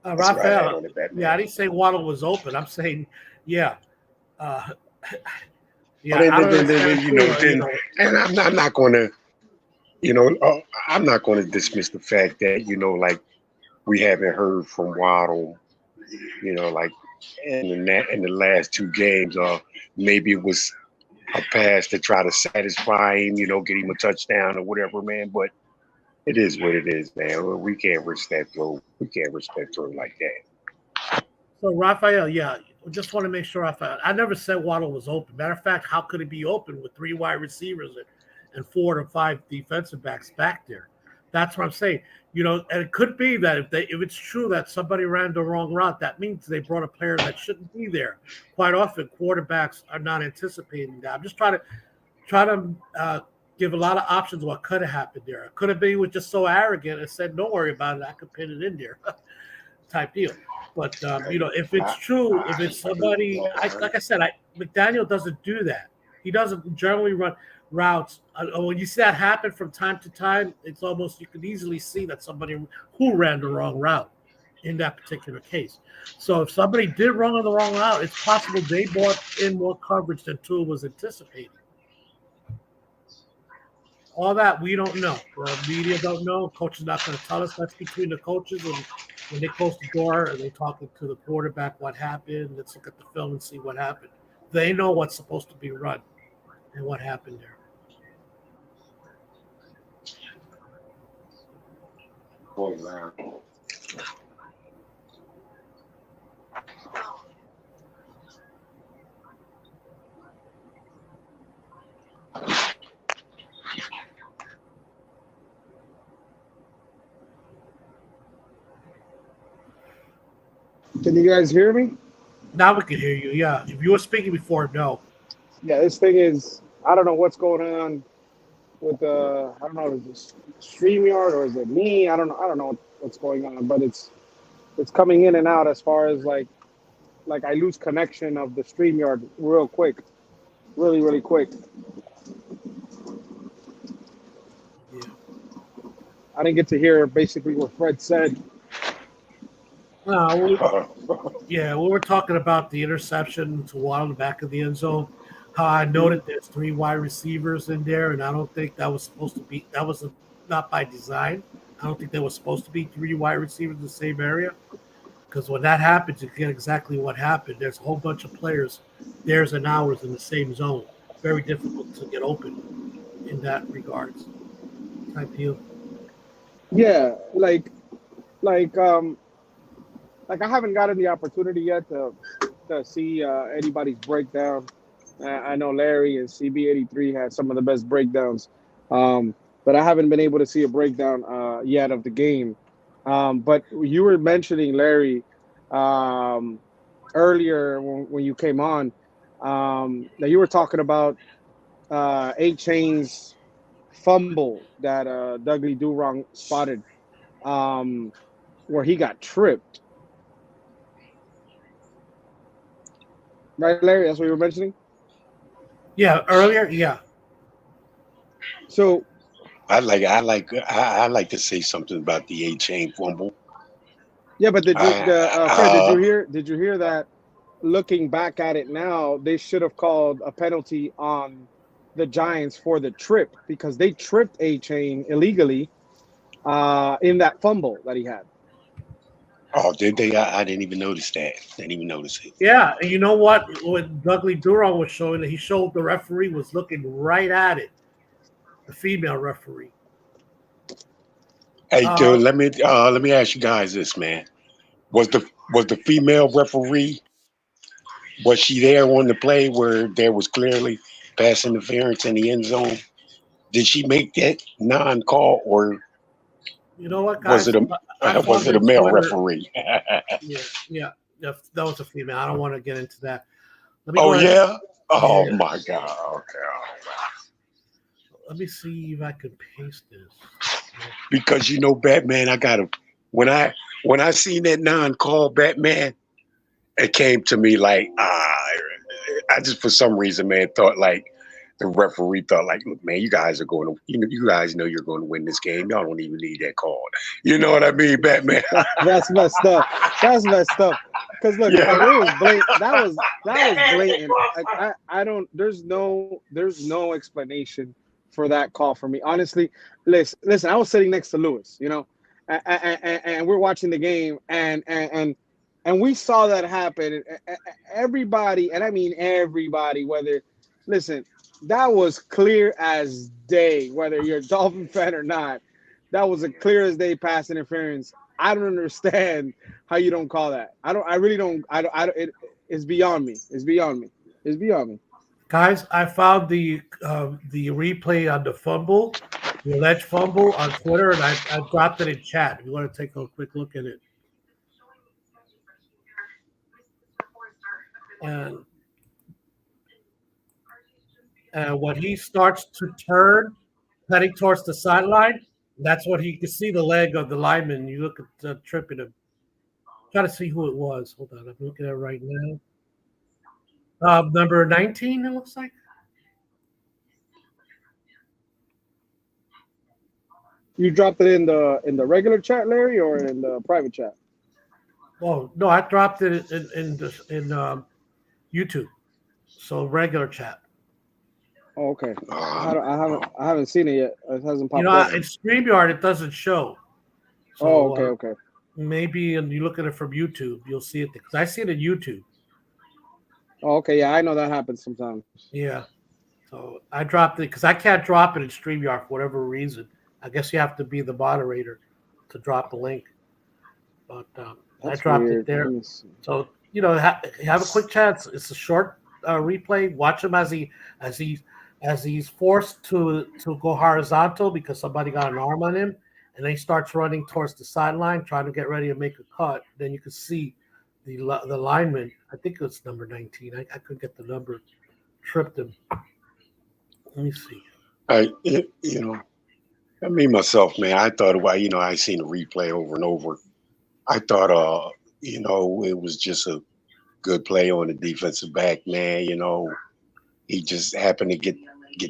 R: Raphael, I didn't say Waddle was open. I'm saying, yeah.
T: And I'm not going to, I'm not going to dismiss the fact that, we haven't heard from Waddle, like in the last 2 games. Maybe it was a pass to try to satisfy him, get him a touchdown or whatever, man. But it is what it is, man. We can't risk that throw. We can't risk that throw like that.
R: So, Raphael, just want to make sure I never said Waddle was open. Matter of fact, how could he be open with 3 wide receivers and 4 to 5 defensive backs back there? That's what I'm saying. You know, and it could be that if it's true that somebody ran the wrong route, that means they brought a player that shouldn't be there. Quite often, quarterbacks are not anticipating that. I'm just trying to give a lot of options what could have happened there. It could have been he was just so arrogant and said, "Don't worry about it. I could pin it in there," type deal. But you know, if it's true, if it's somebody, like I said, McDaniel doesn't do that. He doesn't generally run routes. When you see that happen from time to time, it's almost you can easily see that somebody who ran the wrong route in that particular case. So if somebody did run on the wrong route, it's possible they brought in more coverage than Tua was anticipating. All that we don't know. The media don't know. Coach is not going to tell us. That's between the coaches and when they close the door and they talk to the quarterback what happened. Let's look at the film and see what happened. They know what's supposed to be run and what happened there.
T: Oh, man.
H: Can you guys hear me?
R: Now we can hear you. Yeah. If you were speaking before, no.
H: Yeah, this thing is, I don't know what's going on with I don't know, is it StreamYard or is it me? I don't know what's going on, but it's coming in and out as far as like I lose connection of the StreamYard real quick. Really, really quick.
R: Yeah.
H: I didn't get to hear basically what Fred said.
R: No, we were talking about the interception to Waddle in the back of the end zone. How I noted there's 3 wide receivers in there, and I don't think that was supposed to be. That was not by design. I don't think there was supposed to be 3 wide receivers in the same area. Because when that happens, you get exactly what happened. There's a whole bunch of players, theirs and ours, in the same zone. Very difficult to get open in that regards. Type deal.
H: Yeah, like I haven't gotten the opportunity yet to see anybody's breakdown. I know Larry and CB83 had some of the best breakdowns, but I haven't been able to see a breakdown yet of the game. But you were mentioning, Larry, earlier when you came on, that you were talking about A-Chain's fumble that Dudley Durong spotted, where he got tripped. Right, Larry? That's what you were mentioning?
R: Yeah, earlier, yeah.
H: So
T: I like to say something about the A-Chain fumble.
H: yeah, but Fred, did you hear that? Looking back at it now, they should have called a penalty on the Giants for the trip because they tripped A-Chain illegally in that fumble that he had.
T: Oh, did they? I didn't even notice that. Didn't even notice it.
R: Yeah, and you know what? When Dudley Durong was showing it, he showed the referee was looking right at it. The female referee.
T: Hey, dude, let me ask you guys this, man. Was the female referee, was she there on the play where there was clearly pass interference in the end zone? Did she make that non-call, or
R: you know what, guys?
T: was it a male referee?
R: yeah, that was a female. I don't want to get into that.
T: Oh yeah. Oh my God. Okay.
R: Let me see if I can paste this.
T: Because you know, Batman, when I seen that non-call, Batman, it came to me like I just for some reason, man, thought like the referee thought like, look, man, you guys are going to, you guys know you're going to win this game. Y'all don't even need that call. You know what I mean, Batman?
H: That's messed up. That's messed up. Because look, like, it was blatant. That was blatant. Like, I don't. There's no explanation for that call for me. Honestly, listen. I was sitting next to Lewis, you know, and we're watching the game, and we saw that happen. Everybody, and I mean everybody, listen, that was clear as day, whether you're a Dolphin fan or not. That was a clear as day pass interference. I don't understand how you don't call that. I really don't. It's beyond me. It's beyond me.
R: Guys, I found the replay on the fumble. the alleged fumble on Twitter, and I dropped it in chat. If you want to take a quick look at it. And when he starts to turn, heading towards the sideline, that's what he can see the leg of the lineman. You look at the tripping him. Try to see who it was. Hold on, I'm looking at it right now. Number 19, it looks like.
H: You dropped it in the regular chat, Larry, or in the private chat?
R: Oh no, I dropped it in YouTube. So regular chat.
H: Oh, okay. I haven't seen it yet. It hasn't popped up.
R: In StreamYard it doesn't show. So,
H: okay.
R: Maybe and you look at it from YouTube, you'll see it because I see it in YouTube.
H: Oh, okay, yeah, I know that happens sometimes.
R: Yeah. So I dropped it because I can't drop it in StreamYard for whatever reason. I guess you have to be the moderator to drop the link. But I dropped it there. So have a quick chance. It's a short replay. Watch him as he's forced to go horizontal because somebody got an arm on him, and then he starts running towards the sideline, trying to get ready to make a cut. Then you can see the lineman. I think it was number 19. I couldn't get the number. Tripped him. Let me see.
T: I mean myself, man. I thought I seen the replay over and over. I thought, it was just a good play on the defensive back, man. He just happened to get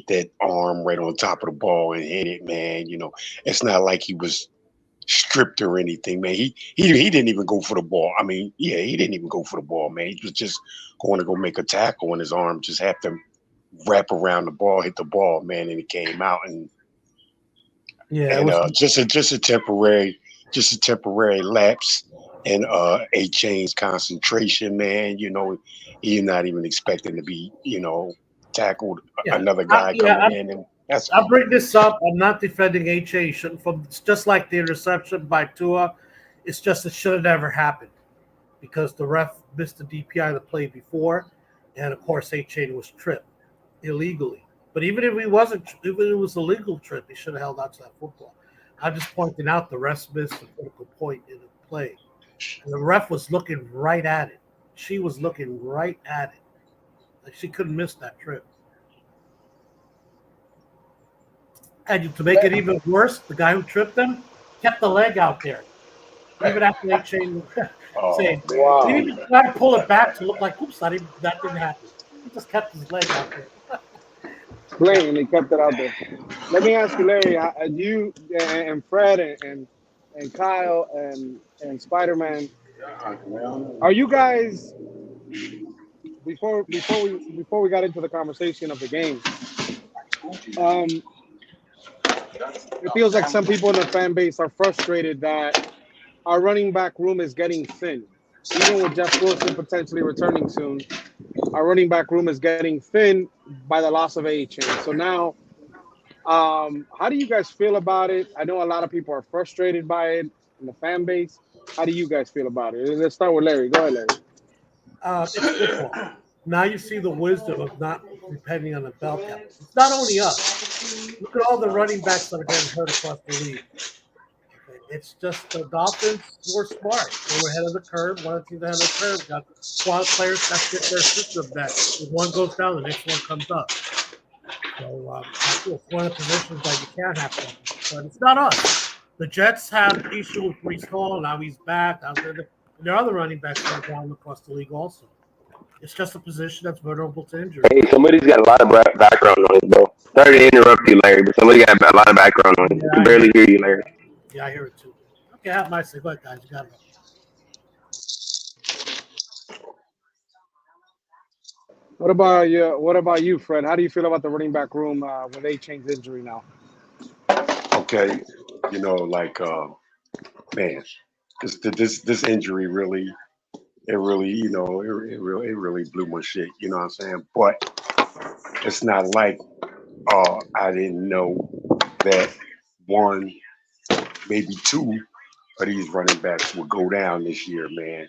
T: that arm right on top of the ball and hit it, man. It's not like he was stripped or anything, man. He didn't even go for the ball. I mean, yeah, he didn't even go for the ball, man. He was just going to go make a tackle, and his arm just happened to wrap around the ball, hit the ball, man, and it came out. And just a temporary lapse in A-Chain's concentration, man. He's not even expecting to be, tackled. Another guy coming in, and
R: I'll bring this up. I'm not defending A-Chain. It's just like the interception by Tua. It's just it should have never happened because the ref missed the DPI the play before, and of course A-Chain was tripped illegally. But even if it was a legal trip, he should have held on to that football. I'm just pointing out the ref missed a critical point in the play. And the ref was looking right at it. She was looking right at it. Like she couldn't miss that trip. And to make it even worse, the guy who tripped them kept the leg out there. Even after they changed saying, he didn't even try to pull it back to look like, oops, that didn't happen. He just kept his leg out there.
H: Blatantly kept it out there. Let me ask you, Larry, you and Fred and Kyle and Spider-Man, are you guys before we got into the conversation of the game? It feels like some people in the fan base are frustrated that our running back room is getting thin. Even with Jeff Wilson potentially returning soon, our running back room is getting thin by the loss of A-Chain. So now, how do you guys feel about it? I know a lot of people are frustrated by it in the fan base. How do you guys feel about it? Let's start with Larry. Go ahead, Larry.
R: It's football. Now you see the wisdom of not depending on the bell cap. It's not only us. Look at all the running backs that are getting hurt across the league. It's just the Dolphins were smart. They were ahead of the curve. One of the teams ahead of the curve got squad players that fit their system back. If one goes down, the next one comes up. So it's one of the positions that you can't have to. But it's not us. The Jets have an issue with Brees Hall. Now he's back. There are other running backs that are down across the league also. It's just a position that's vulnerable to injury.
J: Hey, somebody's got a lot of background noise, bro. Sorry to interrupt you, Larry, but somebody got a lot of background noise. I can barely hear you, Larry.
R: Yeah, I hear it too. Okay, I have my say. Go ahead, guys. You got it.
H: What about you, Fred? How do you feel about the running back room with A-Chain's injury now?
T: Okay, man, this injury really blew my shit. You know what I'm saying? But it's not like I didn't know that one, maybe two of these running backs would go down this year, man.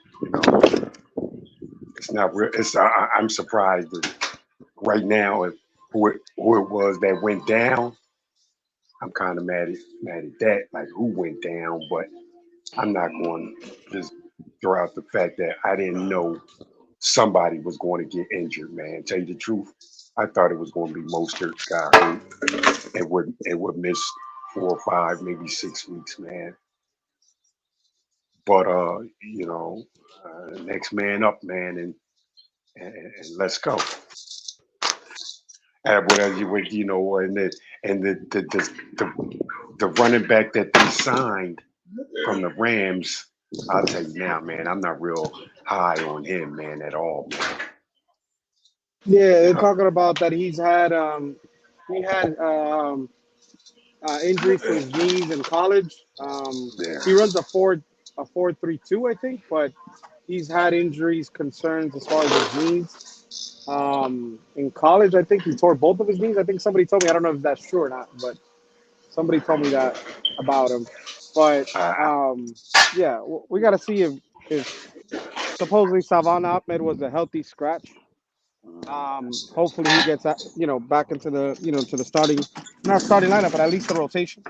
T: It's not real. I'm surprised that right now who it was that went down. I'm kind of mad at that, like who went down, but I'm not going to just throw out the fact that I didn't know somebody was going to get injured, man. Tell you the truth, I thought it was going to be Mostert got hurt and would miss 4 or 5, maybe 6 weeks, man. But next man up, man, and let's go. And whatever the running back that they signed from the Rams, I'll tell you now, man, I'm not real high on him, man, at all, man.
H: Yeah, they're talking about that he had injuries to his knees in college. He runs a 4.32, I think, but he's had injuries, concerns as far as his knees. In college, I think he tore both of his knees. I think somebody told me. I don't know if that's true or not, but somebody told me that about him. But yeah, we got to see if supposedly Savon Ahmed was a healthy scratch. Hopefully he gets back into the to the not starting lineup, but at least the rotation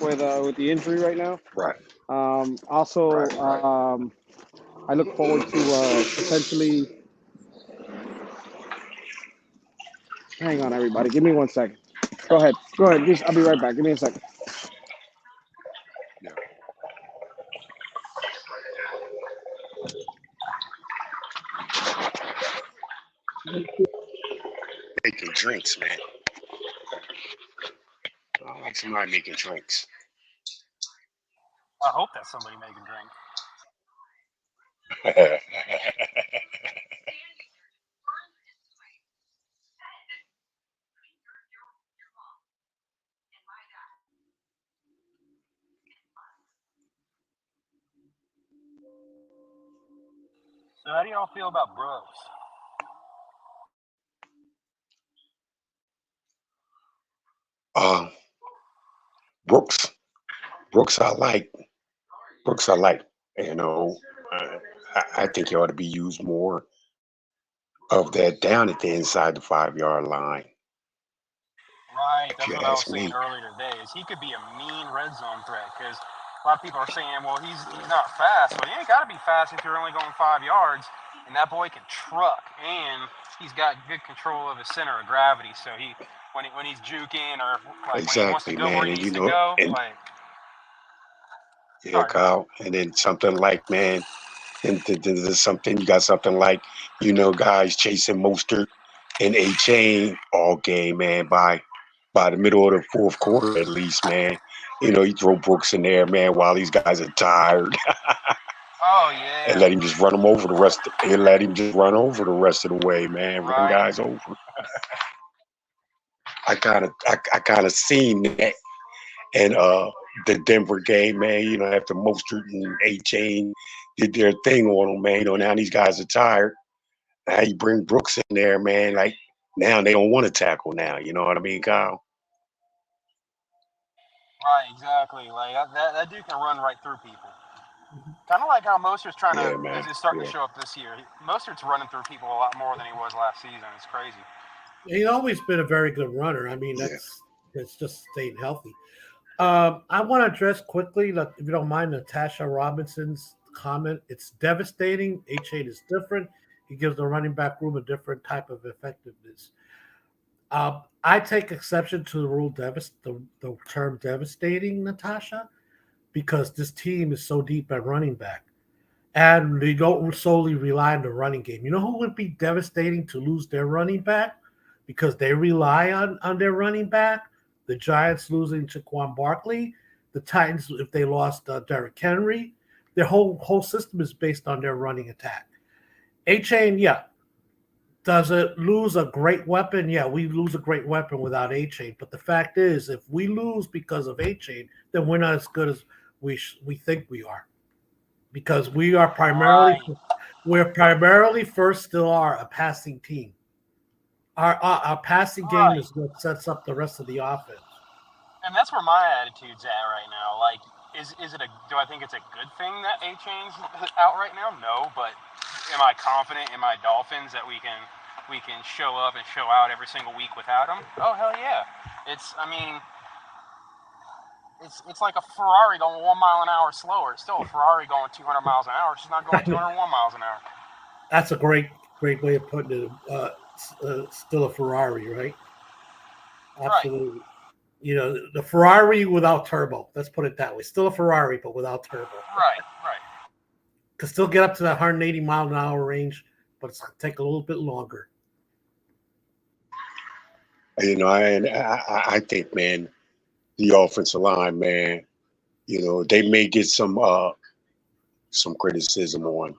H: with the injury right now.
T: Right.
H: Also, I look forward to potentially. Hang on, everybody. Give me 1 second. Go ahead. I'll be right back. Give me a second.
T: Making drinks, man. I like somebody making drinks.
O: I hope that's somebody making drink. So how do y'all feel about Brooks?
T: Brooks, I like. I think he ought to be used more of that down at the inside the 5-yard line.
O: Right,
T: If
O: that's
T: you
O: what I was
T: ask
O: saying
T: me.
O: earlier today. Is he could be a mean red zone threat because a lot of people are saying, well, he's not fast, but he ain't got to be fast if you're only going 5 yards. And that boy can truck, and he's got good control of his center of gravity. So when he's juking or like when he wants to
T: Exactly,
O: go where
T: man.
O: he
T: And
O: needs to go, like.
T: Yeah,
O: Sorry,
T: Kyle. And then something like, man, then there's something you got something like, guys chasing Mostert and A-Chain all game, man, by the middle of the fourth quarter at least, man. You throw Brooks in there, man, while these guys are tired.
O: Oh
T: And
O: yeah.
T: let him just run them over the rest and let him just run over the rest of the way, man. Run
O: Right.
T: guys over. I kind of seen that. And the Denver game, man, after Mostert and A-Chain did their thing on them, man, now these guys are tired. Now you bring Brooks in there, man, like now they don't want to tackle now. You know what I mean, Kyle?
O: Right, exactly. Like that dude can run right through people. Kind of like how Mostert's is starting to show up this year. Mostert's running through people a lot more than he was last season. It's crazy.
R: He's always been a very good runner. I mean, that's just staying healthy. I want to address quickly, if you don't mind, Natasha Robinson's comment. It's devastating. A-Chain is different. He gives the running back room a different type of effectiveness. I take exception to the rule, the term devastating, Natasha, because this team is so deep at running back. And they don't solely rely on the running game. You know who would be devastating to lose their running back? Because they rely on their running back. The Giants losing Saquon Barkley. The Titans, if they lost Derrick Henry. Their whole system is based on their running attack. A-Chain, yeah. Does it lose a great weapon? Yeah, we lose a great weapon without A-Chain. But the fact is, if we lose because of A-Chain, then we're not as good as we think we are. Because we're primarily first still are a passing team. Our passing game is what sets up the rest of the offense.
O: And that's where my attitude's at right now. Like, do I think it's a good thing that A-Chain's out right now? No, but am I confident in my Dolphins that we can show up and show out every single week without him? Oh hell yeah! It's like a Ferrari going 1 mile an hour slower. It's still a Ferrari going 200 miles an hour. It's just not going 201 miles an hour.
R: That's a great way of putting it. Still a Ferrari, right? Absolutely. Right. You know, the Ferrari without turbo. Let's put it that way. Still a Ferrari, but without turbo.
O: Right.
R: Can still get up to that 180 mile an hour range, but it's going to take a little bit longer.
T: You know, I think, man, the offensive line, man, you know, they may get some criticism on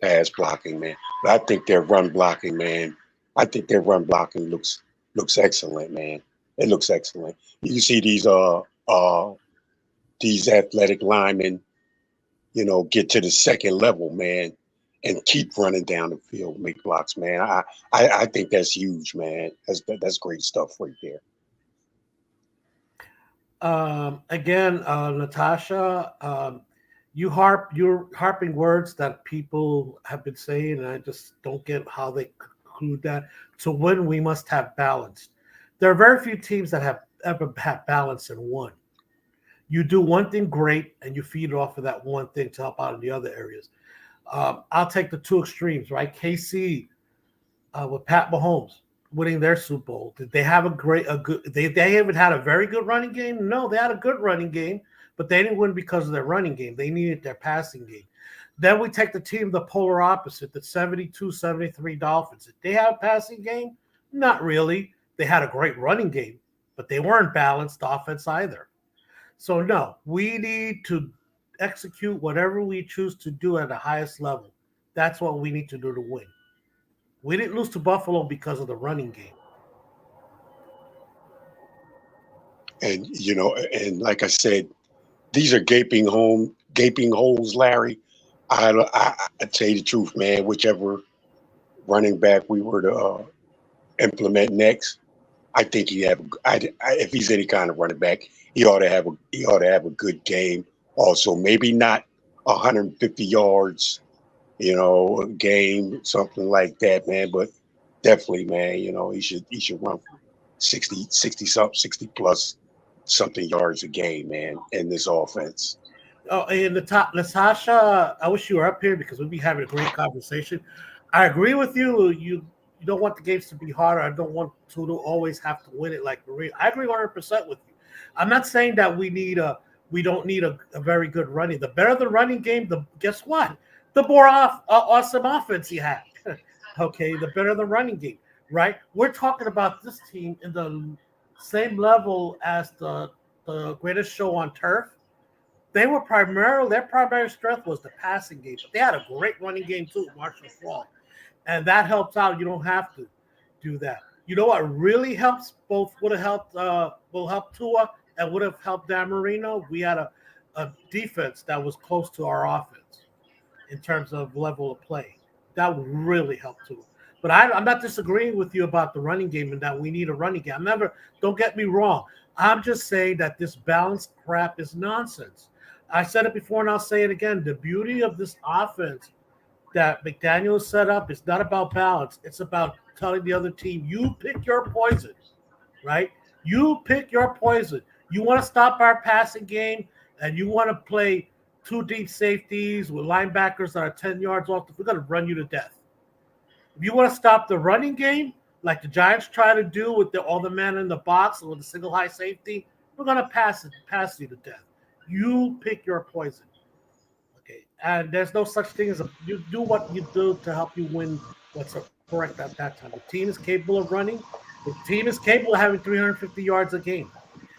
T: pass blocking, man. But I think their run blocking, man, looks excellent, man. It looks excellent. You see these athletic linemen, you know, get to the second level, man, and keep running down the field, make blocks, man. I think that's huge, man. That's great stuff right there.
R: Again, Natasha, you're harping words that people have been saying, and I just don't get how they conclude that. To win, we must have balance. There are very few teams that have ever had balance and won. You do one thing great, and you feed off of that one thing to help out in the other areas. I'll take the two extremes, right? KC with Pat Mahomes winning their Super Bowl. Did they have they haven't had a very good running game? No, they had a good running game, but they didn't win because of their running game. They needed their passing game. Then we take the team the polar opposite, the 72-73 Dolphins. Did they have a passing game? Not really. They had a great running game, but they weren't balanced offense either. So no, we need to execute whatever we choose to do at the highest level. That's what we need to do to win. We didn't lose to Buffalo because of the running game.
T: And you know, and like I said, these are gaping holes, Larry. I tell you the truth, man. Whichever running back we were to implement next, I think if he's any kind of running back, he ought to have a good game. Also, maybe not 150 yards, you know, a game, something like that, man. But definitely, man, you know, he should run 60 plus something yards a game, man, in this offense.
R: Oh, and Natasha, I wish you were up here because we'd be having a great conversation. I agree with you. You don't want the games to be harder. I don't want to always have to win it like Maria. I agree 100% with you. I'm not saying that we don't need a very good running. The better the running game, guess what? The more awesome offense you have. Okay, the better the running game, right? We're talking about this team in the same level as the greatest show on turf. Their primary strength was the passing game, but they had a great running game too, Marshall Faulk. And that helps out. You don't have to do that. You know what really helps? Will help Tua and would have helped Dan Marino. We had a defense that was close to our offense in terms of level of play. That would really help Tua. But I'm not disagreeing with you about the running game and that we need a running game. Don't get me wrong. I'm just saying that this balanced crap is nonsense. I said it before and I'll say it again. The beauty of this offense that McDaniel set up is not about balance. It's about telling the other team, you pick your poison, right? You pick your poison. You want to stop our passing game and you want to play two deep safeties with linebackers that are 10 yards off. We're going to run you to death. If you want to stop the running game, like the Giants try to do with all the men in the box and with the single high safety, we're going to pass you to death. You pick your poison. Okay. And there's no such thing as you do what you do to help you win what's correct at that time. The team is capable of running. The team is capable of having 350 yards a game.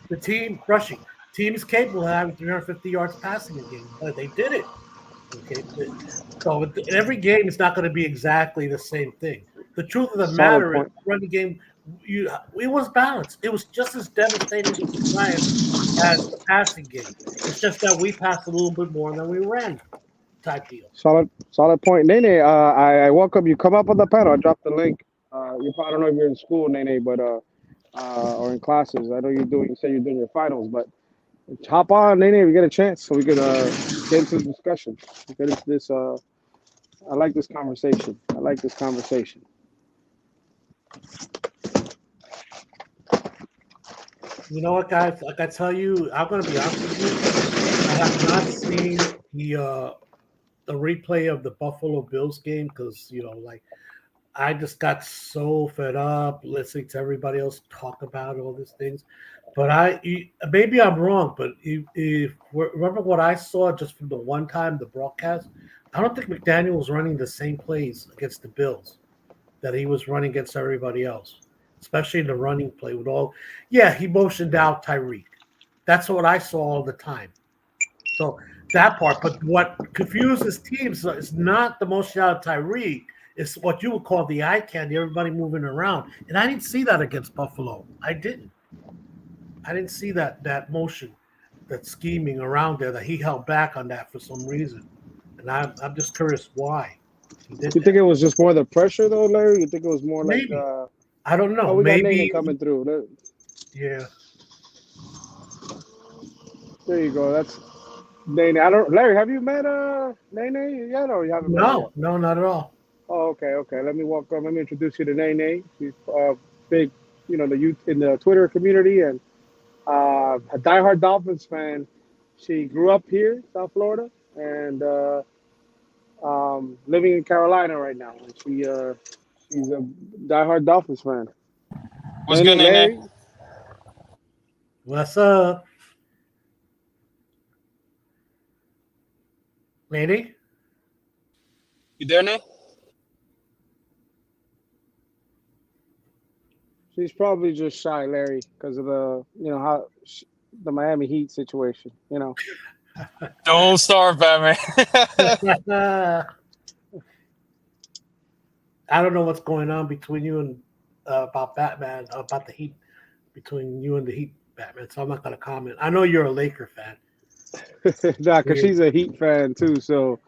R: The team rushing. The team is capable of having 350 yards passing a game. They did it. Okay. So in every game, it's not going to be exactly the same thing. The truth of the matter is, running game, it was balanced. It was just as devastating to the Giants as the passing game. It's just that we passed a little bit more than we ran. Type deal.
H: Solid point, Nene. I welcome you. Come up on the panel. I dropped the link. I don't know if you're in school, Nene, but or in classes. I know you say you're doing your finals, but hop on, Nene, if you get a chance, so we could get into the discussion. Get into this. I like this conversation.
R: You know what, guys? Like I tell you, I'm going to be honest with you. I have not seen the replay of the Buffalo Bills game because like I just got so fed up listening to everybody else talk about all these things. But maybe I'm wrong, but if remember what I saw just from the one time the broadcast, I don't think McDaniel was running the same plays against the Bills that he was running against everybody else, especially in the running play with all. Yeah, he motioned out Tyreek. That's what I saw all the time. So that part, but what confuses teams is not the motion out of Tyreek. It's what you would call the eye candy, everybody moving around. And I didn't see that against Buffalo. I didn't see that motion, that scheming around there, that he held back on that for some reason. And I'm just curious why.
H: You think it was just more the pressure though, Larry? You think it was more
R: Maybe.
H: like
R: I don't know.
H: we got
R: Maybe
H: Nene coming through.
R: Yeah.
H: There you go. That's Nene. Larry, have you met Nene yet, or you haven't met her yet?
R: No, not at all.
H: Oh, okay. Let me let me introduce you to Nene. She's big, the youth in the Twitter community, and a diehard Dolphins fan. She grew up here, South Florida, and living in Carolina right now. And she's a diehard Dolphins fan.
O: What's good,
H: Larry?
O: Nene?
R: What's up? Lady?
O: You there, Nene?
H: She's probably just shy, Larry, because of the the Miami Heat situation.
O: Don't start, Batman.
R: I don't know what's going on between you and about Batman, about the Heat, between you and the Heat, Batman. So I'm not going to comment. I know you're a Laker fan.
H: Nah, because she's a Heat fan too. So,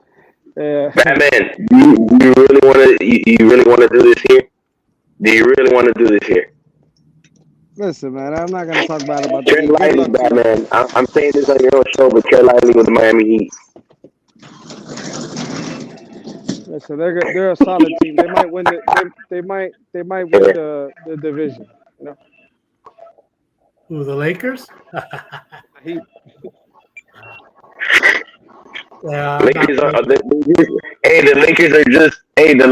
J: Batman, you really want to? You really want to do this here? Do you really want to do this here?
H: Listen, man, I'm not going to talk bad about
J: Tread
H: the Heat.
J: lightly, Batman. I'm saying this on your own show, but tread lightly with the Miami Heat.
H: Listen, they're a solid team. They might win they might win the division.
R: Who, the Lakers?
H: Heat.
R: Yeah,
J: the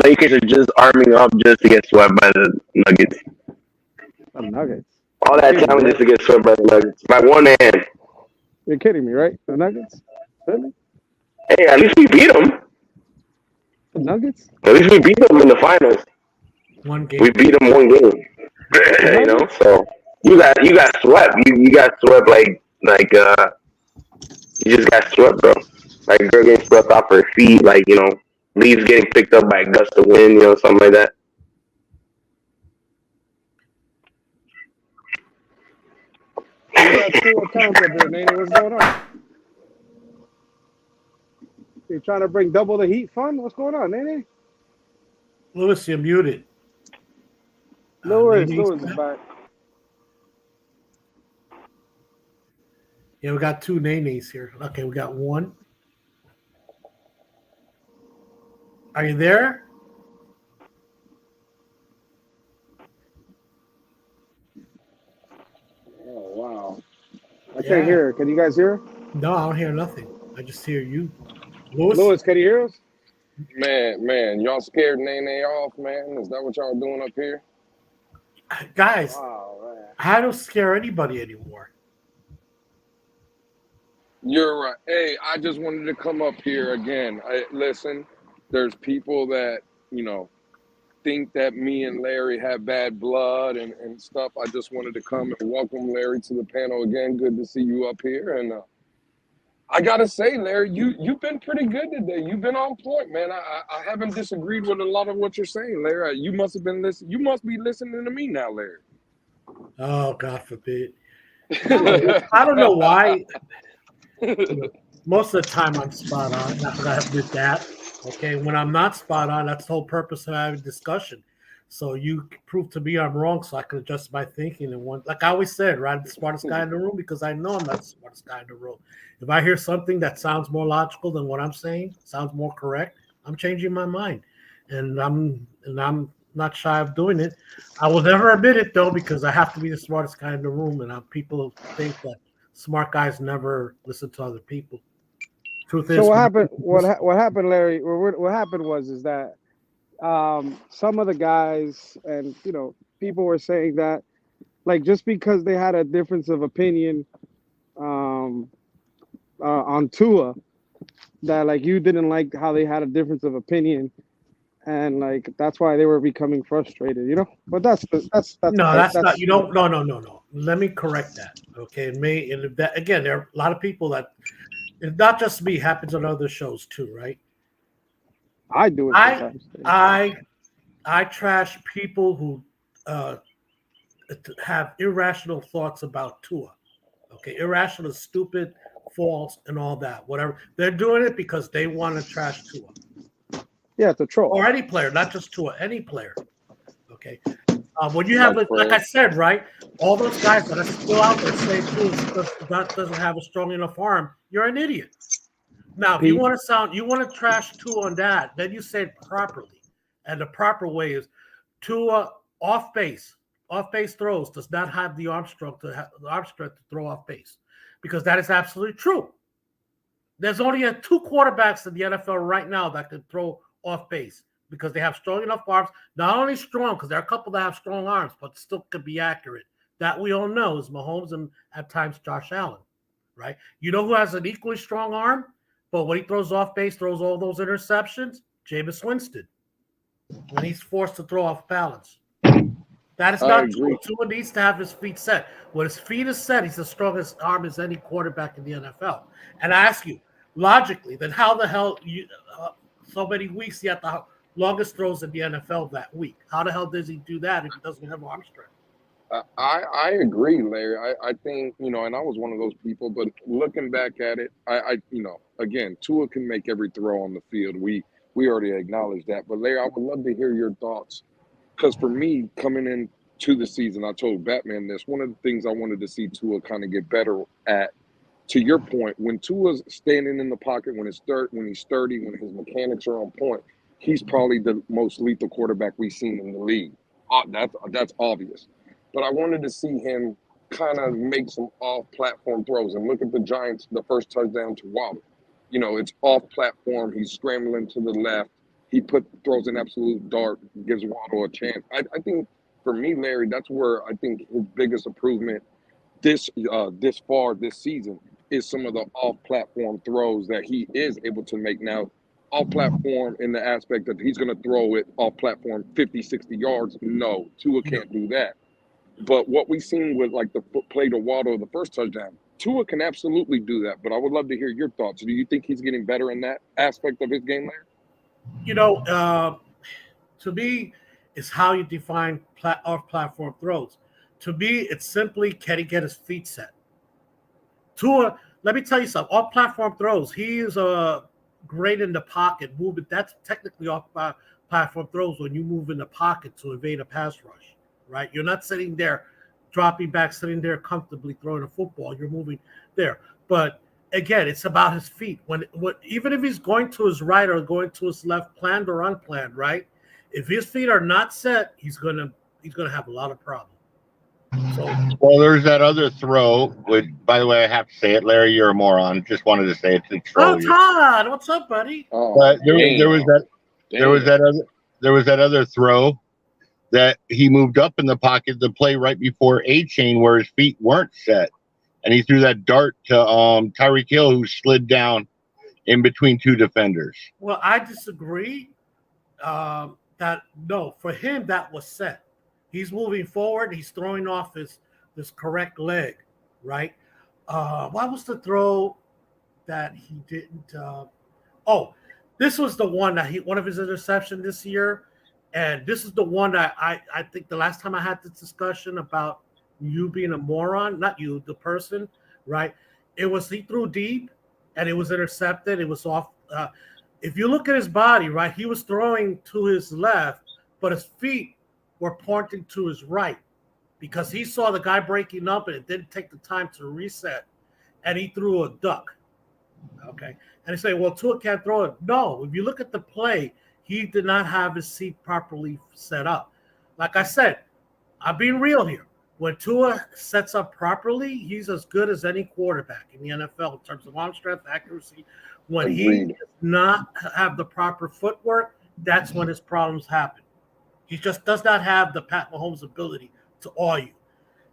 J: Lakers are just arming up just to get swept by the Nuggets.
H: The Nuggets.
J: All that time just to get swept by the Nuggets by one man.
H: You're kidding me, right? The Nuggets? Really?
J: Hey, at least we beat them.
H: The Nuggets?
J: At least we beat them in the finals.
R: One game.
J: We beat them one game. So you got swept. You got swept like you just got swept, bro. Like a girl getting swept off her feet, leaves getting picked up by a gust of wind, something like that.
H: You got two accounts up there, Nene. What's going on? You trying to bring double the Heat fun? What's going on, Nene?
R: Lewis, you're muted.
H: Lewis
R: Nene's
H: is back.
R: Yeah, we got two Nenes here. Okay, we got one. Are you there?
H: Oh, wow. I can't hear her. Can you guys hear her?
R: No, I don't hear nothing. I just hear you. Lewis?
H: Lewis, can you hear us?
M: Man, y'all scared Nene off, man? Is that what y'all doing up here?
R: Guys,
H: wow,
R: I don't scare anybody anymore.
M: You're right. Hey, I just wanted to come up here again. Listen, there's people that, think that me and Larry have bad blood and stuff. I just wanted to come and welcome Larry to the panel again. Good to see you up here. And I got to say, Larry, you've been pretty good today. You've been on point, man. I haven't disagreed with a lot of what you're saying, Larry. You must have been listening. You must be listening to me now, Larry.
R: Oh, God forbid. I don't know why. Most of the time I'm spot on. Not that I admit that. Okay, when I'm not spot on, that's the whole purpose of having a discussion. So you prove to me I'm wrong, so I can adjust my thinking. And like I always said, right, I'm the smartest guy in the room because I know I'm not the smartest guy in the room. If I hear something that sounds more logical than what I'm saying, sounds more correct, I'm changing my mind, and I'm not shy of doing it. I will never admit it though, because I have to be the smartest guy in the room, and people think that smart guys never listen to other people. Truth
H: So
R: is,
H: what happened? What happened, Larry? What happened was that some of the guys and people were saying that like just because they had a difference of opinion on Tua, that like you didn't like how they had a difference of opinion, and like that's why they were becoming frustrated. But that's
R: no, that's not. You don't. No. Let me correct that. Okay, and that again, there are a lot of people that it's not just me. Happens on other shows too, right?
H: I do it sometimes.
R: I trash people who have irrational thoughts about Tua. Okay, irrational, stupid, false, and all that. Whatever they're doing it because they want to trash Tua.
H: Yeah, it's a troll.
R: Or any player, not just Tua, any player. Okay. When you have, like I said, right, all those guys that are still out there saying Tua doesn't have a strong enough arm, you're an idiot. Now, if you want to trash Tua on that, then you say it properly, and the proper way is Tua off base throws does not have the arm strength to throw off base, because that is absolutely true. There's only two quarterbacks in the NFL right now that can throw off base because they have strong enough arms. Not only strong, because there are a couple that have strong arms, but still could be accurate. That we all know is Mahomes and at times Josh Allen, right? You know who has an equally strong arm, but when he throws off base, throws all those interceptions? Jameis Winston, when he's forced to throw off balance. That is not true. Tua needs to have his feet set. When his feet is set, he's the strongest arm as any quarterback in the NFL. And I ask you, logically, then how the hell so many weeks he had the longest throws in the NFL that week? How the hell does he do that if he doesn't have arm strength?
M: I agree, Larry. I think, and I was one of those people, but looking back at it, again, Tua can make every throw on the field. We already acknowledged that. But Larry, I would love to hear your thoughts. Because for me, coming into the season, I told Batman this, one of the things I wanted to see Tua kind of get better at, to your point, when Tua's standing in the pocket, when he's sturdy, when his mechanics are on point, he's probably the most lethal quarterback we've seen in the league. That's obvious. But I wanted to see him kind of make some off-platform throws. And look at the Giants, the first touchdown to Waddle. It's off-platform. He's scrambling to the left. He throws an absolute dart, gives Waddle a chance. I think, for me, Larry, that's where I think his biggest improvement this far this season is some of the off-platform throws that he is able to make now. Off-platform in the aspect that he's going to throw it off-platform 50, 60 yards. No, Tua can't do that. But what we've seen with like the play to Waddle, the first touchdown, Tua can absolutely do that. But I would love to hear your thoughts. Do you think he's getting better in that aspect of his game, Larry?
R: To me, it's how you define off-platform throws. To me, it's simply can he get his feet set. Tua, let me tell you something. Off-platform throws, he is great in the pocket movement. That's technically off-platform throws when you move in the pocket to evade a pass rush, right? You're not sitting there, dropping back, sitting there comfortably throwing a football. You're moving there. But again, it's about his feet. Even if he's going to his right or going to his left, planned or unplanned, right? If his feet are not set, he's gonna have a lot of problems.
U: Well, there's that other throw. By the way, I have to say it, Larry. You're a moron. Just wanted to say it to troll you.
R: Todd, what's up, buddy?
U: But there was that other throw that he moved up in the pocket to play right before A-Chain where his feet weren't set. And he threw that dart to Tyreek Hill, who slid down in between two defenders.
R: Well, I disagree. For him, that was set. He's moving forward. He's throwing off this correct leg, right? What was the throw that he didn't? This was the one that one of his interceptions this year. And this is the one that I think the last time I had this discussion about you being a moron, not you, the person, right? He threw deep and it was intercepted. It was off. If you look at his body, right, he was throwing to his left, but his feet were pointing to his right because he saw the guy breaking up and it didn't take the time to reset. And he threw a duck. Okay. And they say, well, Tua can't throw it. No, if you look at the play, he did not have his seat properly set up. Like I said, I'm being real here. When Tua sets up properly, he's as good as any quarterback in the NFL in terms of arm strength, accuracy. When he does not have the proper footwork, that's when his problems happen. He just does not have the Pat Mahomes ability to awe you.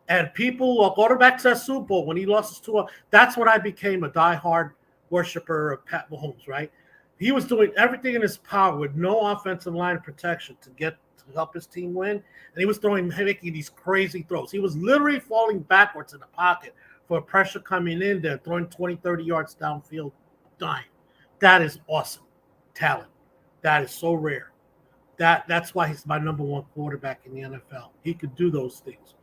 R: And people will go back to that Super Bowl when he lost his Tua. That's when I became a diehard worshiper of Pat Mahomes, right? He was doing everything in his power with no offensive line protection to help his team win. And he was making these crazy throws. He was literally falling backwards in the pocket for pressure coming in there, throwing 20, 30 yards downfield, dying. That is awesome talent. That is so rare. That's why he's my number one quarterback in the NFL. He could do those things.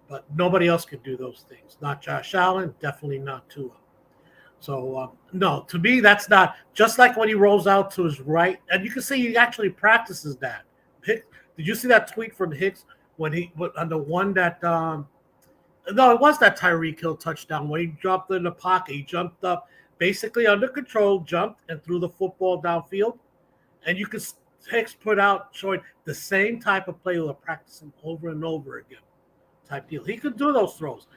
R: But nobody else could do those things. Not Josh Allen, definitely not Tua. So, no, to me, that's not – just like when he rolls out to his right, and you can see he actually practices that. Did you see that tweet from Hicks when on the one that no, it was that Tyreek Hill touchdown when he jumped in the pocket. He jumped up basically under control, jumped, and threw the football downfield. And you could – Hicks put out showing the same type of play they're practicing over and over again type deal. He could do those throws.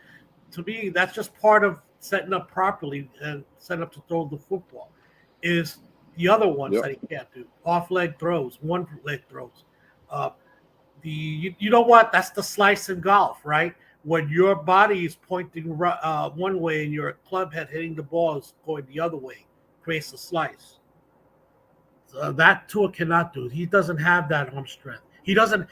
R: To me, that's just part of setting up properly and setting up to throw the football. Is the other ones that he can't do. Off-leg throws, one-leg throws. You know what? That's the slice in golf, right? When your body is pointing one way and your club head hitting the ball is going the other way, creates a slice. That Tua cannot do. He doesn't have that arm strength. He doesn't.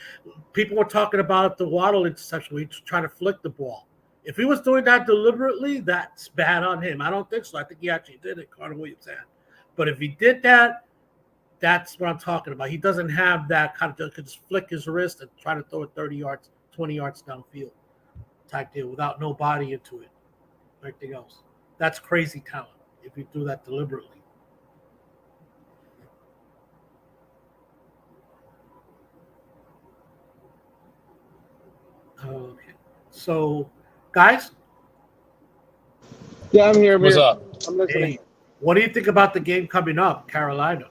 R: People were talking about the Waddle interception where he's trying to flick the ball. If he was doing that deliberately, that's bad on him. I don't think so. I think he actually did it, Carter Williams had. But if he did that, that's what I'm talking about. He doesn't have that kind of could just flick his wrist and try to throw it 30 yards, 20 yards downfield type deal without no body into it. Everything else. That's crazy talent if you do that deliberately. Okay. So, guys?
H: Yeah, I'm here.
O: What's up?
H: I'm listening.
R: Hey, what do you think about the game coming up, Carolina?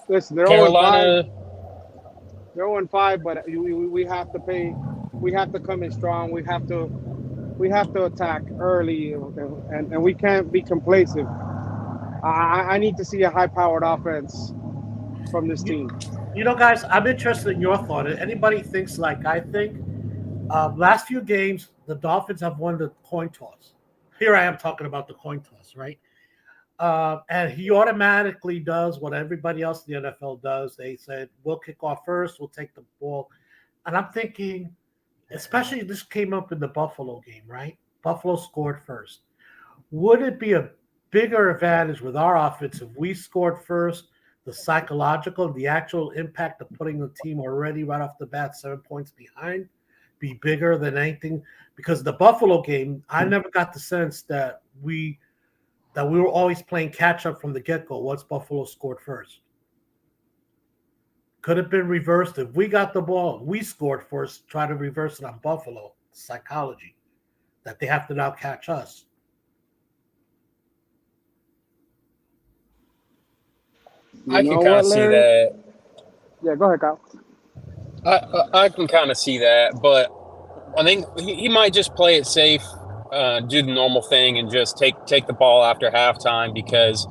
H: Listen, they're
O: Carolina.
H: 0-5. They're 0-5, but we have to pay. We have to come in strong. We have to attack early, and we can't be complacent. I need to see a high-powered offense from this team.
R: You know, guys, I'm interested in your thought. Anybody thinks like I think? Last few games, the Dolphins have won the coin toss. Here I am talking about the coin toss, right? And he automatically does what everybody else in the NFL does. They said, we'll kick off first, we'll take the ball. And I'm thinking, especially this came up in the Buffalo game, right? Buffalo scored first. Would it be a bigger advantage with our offense if we scored first, the psychological, the actual impact of putting the team already right off the bat 7 points behind be bigger than anything? Because the Buffalo game, I never got the sense that we were always playing catch up from the get-go once Buffalo scored first. Could have been reversed if we got the ball, we scored first, try to reverse it on Buffalo. Psychology that they have to now catch us.
O: I can kind of see that.
H: Yeah, go ahead, Kyle.
O: I can kind of see that, but I think he might just play it safe, do the normal thing, and just take the ball after halftime, because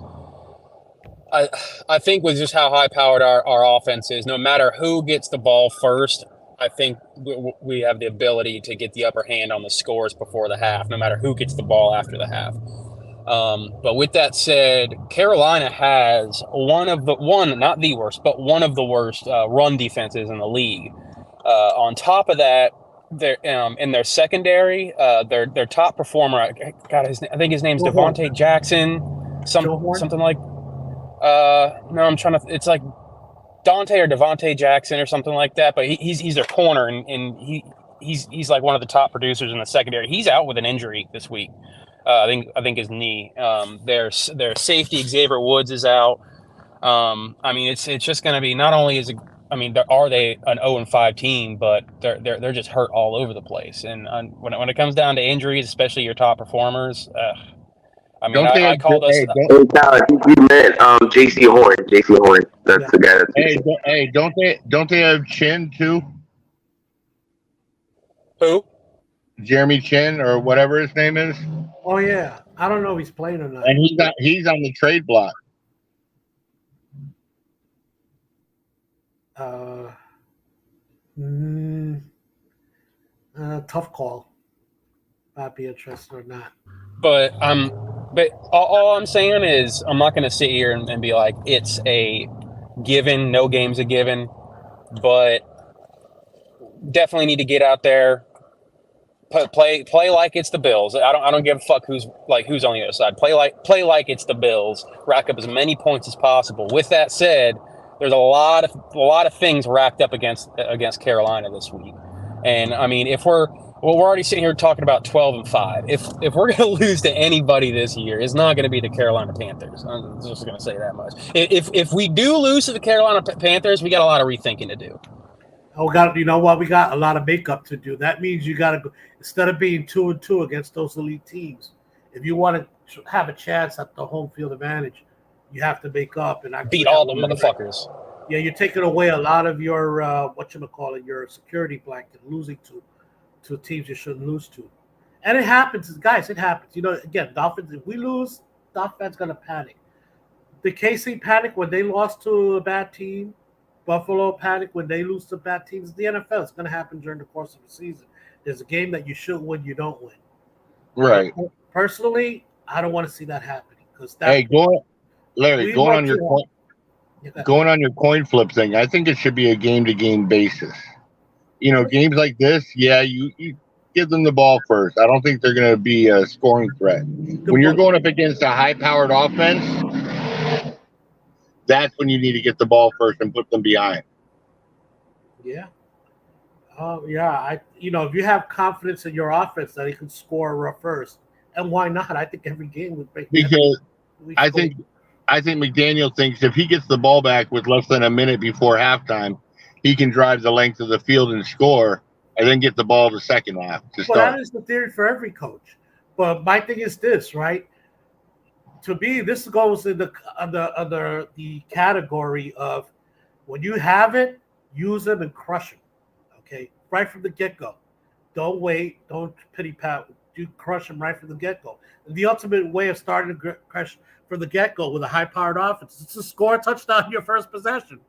O: I think with just how high-powered our offense is, no matter who gets the ball first, I think we have the ability to get the upper hand on the scores before the half, no matter who gets the ball after the half. But with that said, Carolina has not the worst, but one of the worst run defenses in the league. On top of that, they're in their secondary, their top performer, I think his name's Devontae Jackson, something like. No, I'm trying to. It's like Dante or Devontae Jackson or something like that. But he's their corner, and he's like one of the top producers in the secondary. He's out with an injury this week. I think his knee. Their safety Xavier Woods is out. I mean, it's just going to be, not only is it, I mean, are they an 0-5 team, but they're just hurt all over the place. And when it comes down to injuries, especially your top performers, I mean, I called us.
J: Hey, Tyler, I think you meant J.C. Horn. J.C. Horn. That's the guy.
U: Hey, don't they have Chin too?
O: Who?
U: Jeremy Chin or whatever his name is.
R: Oh yeah, I don't know if he's playing or not.
U: And he's on the trade block.
R: Tough call. I'd be interested or not.
O: But all I'm saying is I'm not going to sit here and be like it's a given. No game's a given, but definitely need to get out there, play like it's the Bills. I don't give a fuck who's on the other side. Play like it's the Bills. Rack up as many points as possible. With that said, there's a lot of things racked up against Carolina this week, and I mean if we're already sitting here talking about 12-5. If we're going to lose to anybody this year, it's not going to be the Carolina Panthers. I'm just going to say that much. If we do lose to the Carolina Panthers, we got a lot of rethinking to do.
R: You know what? We got a lot of makeup to do. That means you got to go, instead of being 2-2 against those elite teams, if you want to have a chance at the home field advantage, you have to make up and
O: beat all the motherfuckers.
R: Yeah, you're taking away a lot of your your security blanket, losing to teams you shouldn't lose to. And it happens, guys. It happens. You know, again, Dolphins, if we lose, Dolphins going to panic. The KC panic when they lost to a bad team. Buffalo panic when they lose to bad teams. The NFL, it's going to happen during the course of the season. There's a game that you should win, you don't win.
U: Right.
R: Personally, I don't want to see that happening.
U: Going on your coin flip thing, I think it should be a game-to-game basis. You know, games like this, yeah, you give them the ball first. I don't think they're going to be a scoring threat. When you're going up against a high-powered offense, that's when you need to get the ball first and put them behind.
R: Yeah. If you have confidence in your offense that he can score first, and why not? I think every game would break.
U: Because I think McDaniel thinks if he gets the ball back with less than a minute before halftime, he can drive the length of the field and score, and then get the ball the second half to start.
R: Well, that is the theory for every coach. But my thing is this, right? To me, this goes in under the category of when you have it, use them and crush them. Okay, right from the get-go. Don't wait. Don't pity pat. Do crush them right from the get-go. And the ultimate way of starting to crush from the get-go with a high-powered offense is to score a touchdown your first possession.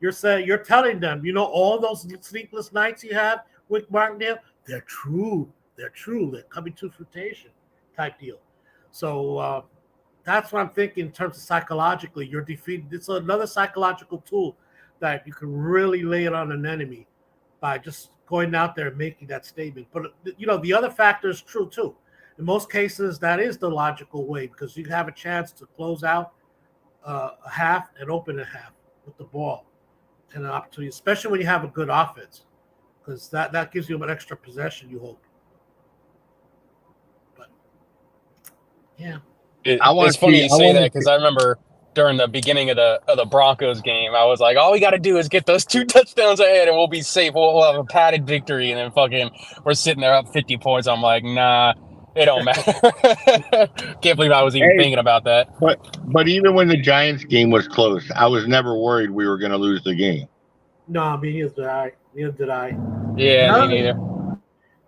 R: You're telling them, all those sleepless nights you have with Martindale, they're true. They're coming to fruition type deal. So that's what I'm thinking in terms of psychologically. You're defeated. It's another psychological tool that you can really lay it on an enemy by just going out there and making that statement. But, the other factor is true too. In most cases, that is the logical way because you have a chance to close out a half and open a half with the ball. And an opportunity, especially when you have a good offense, because that gives you an extra possession, you hope. But yeah,
O: it's funny you say that because I remember during the beginning of the Broncos game, I was like, all we got to do is get those 2 touchdowns ahead, and we'll be safe. We'll have a padded victory, and then fucking we're sitting there up 50 points. I'm like, nah. It don't matter. Can't believe I was even thinking about that.
U: But even when the Giants game was close, I was never worried we were going to lose the game.
R: No, neither did I.
O: Yeah, me neither.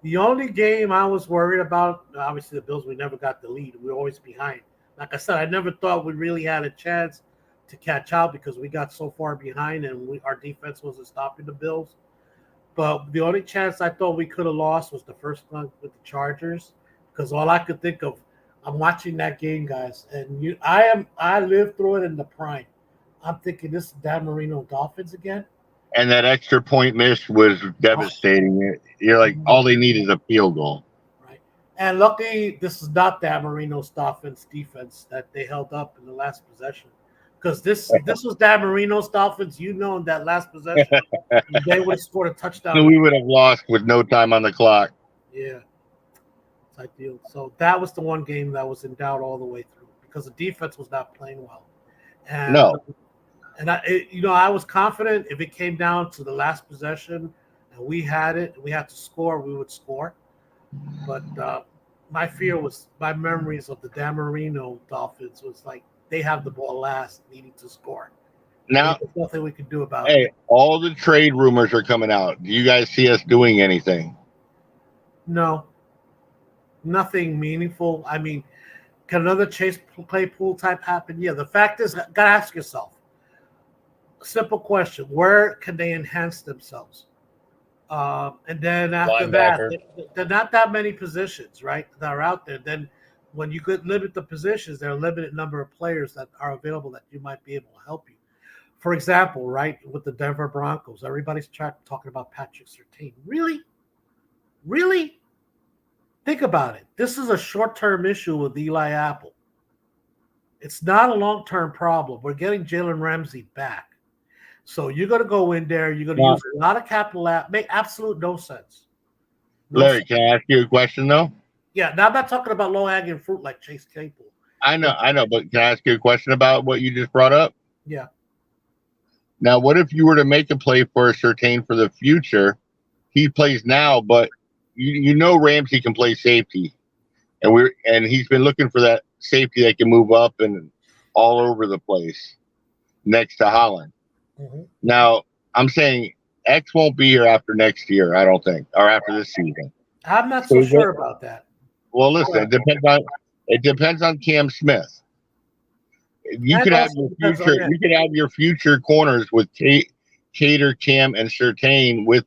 R: The only game I was worried about, obviously the Bills, we never got the lead. We were always behind. Like I said, I never thought we really had a chance to catch out because we got so far behind and our defense wasn't stopping the Bills. But the only chance I thought we could have lost was the first one with the Chargers. Because all I could think of, I'm watching that game, guys, and I lived through it in the prime. I'm thinking this is Dan Marino Dolphins again.
U: And that extra point miss was devastating. You're like, all they need is a field goal.
R: Right. And luckily, this is not Dan Marino's Dolphins defense that they held up in the last possession. Because this was Dan Marino's Dolphins, in that last possession, they would have scored a touchdown.
U: So we would have lost with no time on the clock.
R: Yeah. Deal. So that was the one game that was in doubt all the way through because the defense was not playing well. And, and I was confident if it came down to the last possession and we had it, we had to score, we would score. But my fear was my memories of the Dan Marino Dolphins was like they have the ball last, needing to score.
U: Now,
R: There's nothing we can do about
U: hey,
R: it.
U: all the trade rumors are coming out. Do you guys see us doing anything?
R: No, nothing meaningful. I mean, can another Chase Claypool type happen? Yeah. The fact is, gotta ask yourself. Simple question: where can they enhance themselves? And then after that,
O: Linebacker.
R: there are not that many positions, right, that are out there. Then when you could limit the positions, there are a limited number of players that are available that you might be able to help you. For example, right, with the Denver Broncos, everybody's talking about Patrick Surtain. Really? Really? Think about it. This is a short-term issue with Eli Apple. It's not a long-term problem. We're getting Jalen Ramsey back. So you're going to go in there. You're going to use a lot of capital. Make absolute no sense.
U: Larry, can I ask you a question though?
R: Yeah, now I'm not talking about low-hanging fruit like Chase Claypool.
U: I know, but can I ask you a question about what you just brought up?
R: Yeah.
U: Now, what if you were to make a play for a Surtain for the future? He plays now, but you know Ramsey can play safety, and he's been looking for that safety that can move up and all over the place next to Holland.
R: Mm-hmm.
U: Now, I'm saying X won't be here after next year, I don't think, or after this season.
R: I'm not so sure about that.
U: Well, listen, it depends on Cam Smith. You could have your future corners with Cater, Cam, and Surtain, with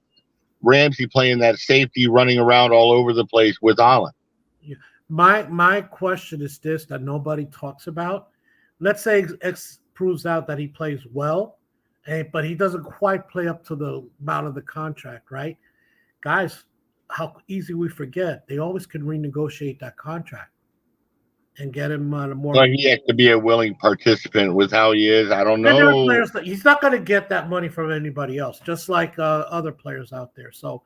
U: Ramsey playing that safety, running around all over the place with Holland.
R: My question is this that nobody talks about. Let's say X proves out that he plays well, but he doesn't quite play up to the amount of the contract, right? Guys, how easy we forget. They always can renegotiate that contract and get him on a more.
U: But he has to be a willing participant with how he is. I don't know.
R: He's not going to get that money from anybody else, just like other players out there. So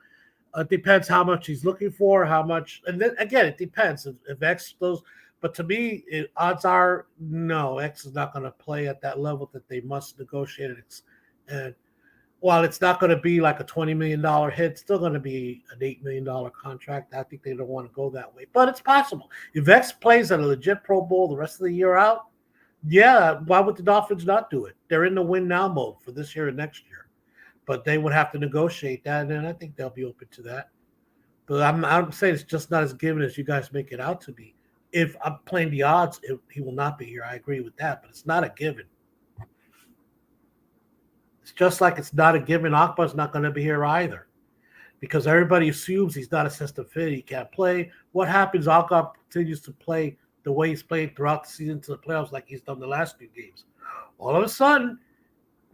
R: it depends how much he's looking for, how much. And then again, it depends if X goes. But to me, odds are no, X is not going to play at that level that they must negotiate it. And while it's not going to be like a $20 million hit, it's still going to be an $8 million contract. I think they don't want to go that way. But it's possible. If X plays at a legit Pro Bowl the rest of the year out, yeah, why would the Dolphins not do it? They're in the win now mode for this year and next year. But they would have to negotiate that, and I think they'll be open to that. But I'm saying it's just not as given as you guys make it out to be. If I'm playing the odds, he will not be here. I agree with that, but it's not a given. It's just like it's not a given Akbar's not going to be here either, because everybody assumes he's not a system fit. He can't play. What happens? Akbar continues to play the way he's played throughout the season to the playoffs, like he's done the last few games. All of a sudden,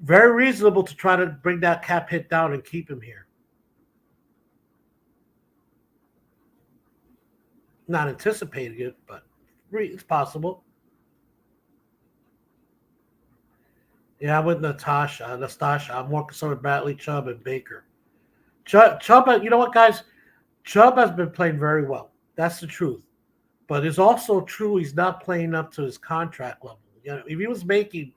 R: very reasonable to try to bring that cap hit down and keep him here. Not anticipating it, but it's possible. Yeah, I'm with Nastasha. I'm more concerned with Bradley Chubb and Baker. Chubb, you know what, guys? Chubb has been playing very well. That's the truth. But it's also true he's not playing up to his contract level. You know, if he was making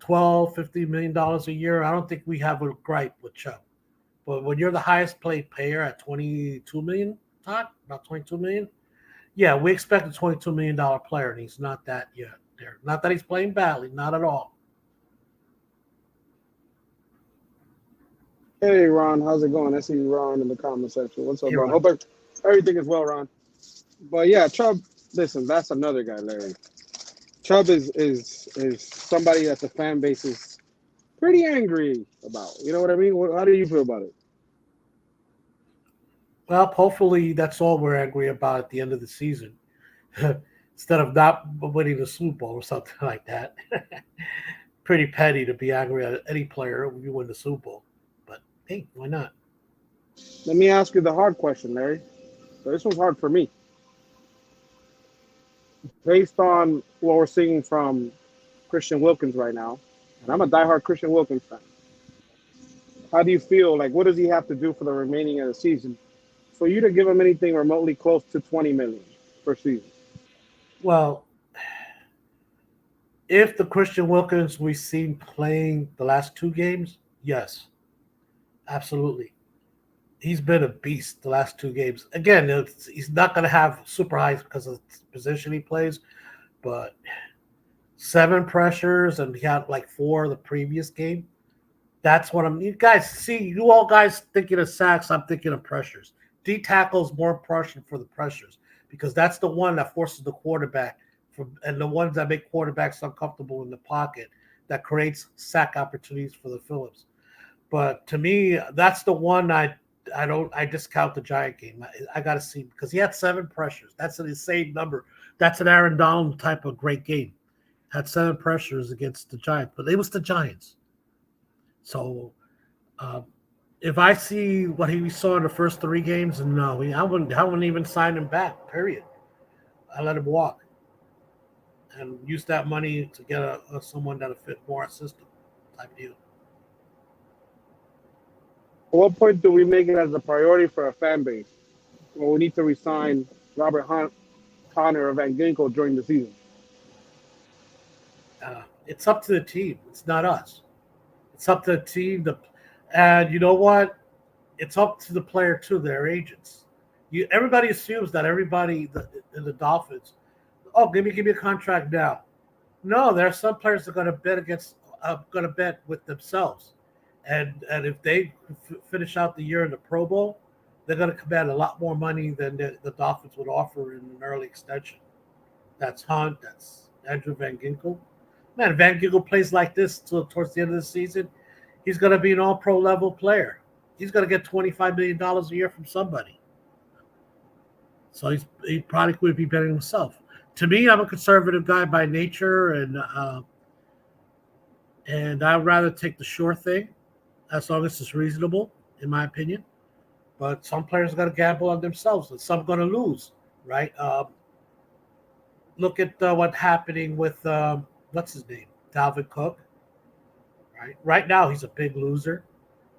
R: $12, $15 million a year, I don't think we have a gripe with Chubb. But when you're the highest paid player at $22 million, Todd, about $22 million, yeah, we expect a $22 million player, and he's not that yet. There, not that he's playing badly, not at all.
H: Hey, Ron, how's it going? I see Ron in the comment section. What's up, Ron? Hope everything is well, Ron. But yeah, Chubb, listen, that's another guy, Larry. Chubb is somebody that the fan base is pretty angry about. You know what I mean? How do you feel about it?
R: Well, hopefully that's all we're angry about at the end of the season. Instead of not winning the Super Bowl or something like that. Pretty petty to be angry at any player when you win the Super Bowl. But hey, why not?
H: Let me ask you the hard question, Larry. So this one's hard for me. Based on what we're seeing from Christian Wilkins right now, and I'm a diehard Christian Wilkins fan. How do you feel? Like, what does he have to do for the remaining of the season for you to give him anything remotely close to $20 million per season?
R: Well, if the Christian Wilkins we've seen playing the last two games, yes, absolutely. he's been a beast the last 2 games. Again, he's not going to have super high because of the position he plays, but 7 pressures and he had like 4 the previous game. That's what you guys see. You all guys thinking of sacks. I'm thinking of pressures. D tackles more pressure for the pressures because that's the one that forces the quarterback and the ones that make quarterbacks uncomfortable in the pocket that creates sack opportunities for the Phillips. But to me, that's the one I discount the Giant game. I got to see because he had 7 pressures. That's an insane number. That's an Aaron Donald type of great game. Had 7 pressures against the Giants, but it was the Giants. So if I see what he saw in the first 3 games, no, I wouldn't even sign him back, period. I let him walk and use that money to get someone that'll fit more a system type deal.
H: At what point do we make it as a priority for a fan base? Well, we need to resign Robert Connor or Van Ginkel during the season.
R: It's up to the team. It's not us. It's up to the team. And you know what? It's up to the player too. Their agents. Everybody assumes that everybody in the Dolphins. Oh, give me a contract now. No, there are some players that are going to bet with themselves, and if they finish out the year in the Pro Bowl, they're going to command a lot more money than the Dolphins would offer in an early extension. That's Hunt. That's Andrew Van Ginkel. Man, Van Ginkel plays like this towards the end of the season. He's going to be an all-pro level player. He's going to get $25 million a year from somebody. So he probably could be betting himself. To me, I'm a conservative guy by nature, and I'd rather take the sure thing as long as it's reasonable, in my opinion. But some players got to gamble on themselves, and some going to lose, right? Look at what's happening with what's his name, Dalvin Cook. Right now, he's a big loser.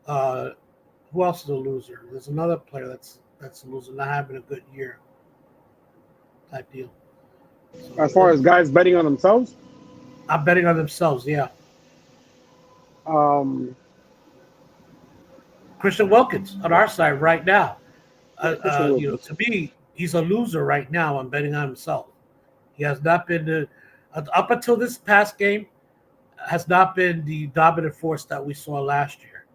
R: Who else is a loser? There's another player that's a loser, not having a good year. Type deal. So,
H: as far as guys betting on themselves,
R: I'm betting on themselves. Yeah. Christian Wilkins on our side right now. To me, he's a loser right now. I'm betting on himself. He has not been up until this past game. Has not been the dominant force that we saw last year.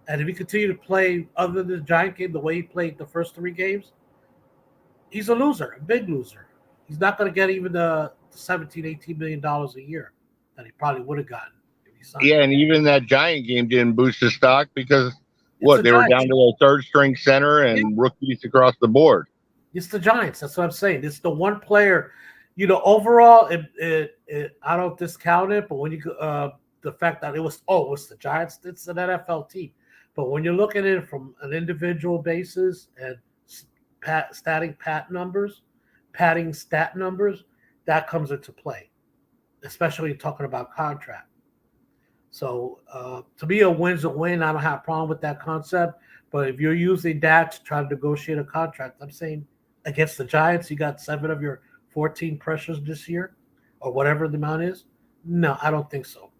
R: And if he continue to play other than the Giant game the way he played the first 3 games, he's a loser, a big loser. He's not going to get even the $17, $18 million a year that he probably would have gotten.
U: Yeah, and even that Giant game didn't boost his stock because they were down to a 3rd string center and rookies across the board.
R: It's the Giants. That's what I'm saying. It's the one player. Overall, I don't discount it, but when you the fact that it was the Giants, it's an NFL team. But when you look at it from an individual basis and padding stat numbers, that comes into play, especially when you're talking about contract. So to me, a win's a win. I don't have a problem with that concept. But if you're using that to try to negotiate a contract, I'm saying against the Giants, you got 7 of your 14 pressures this year, or whatever the amount is. No, I don't think so.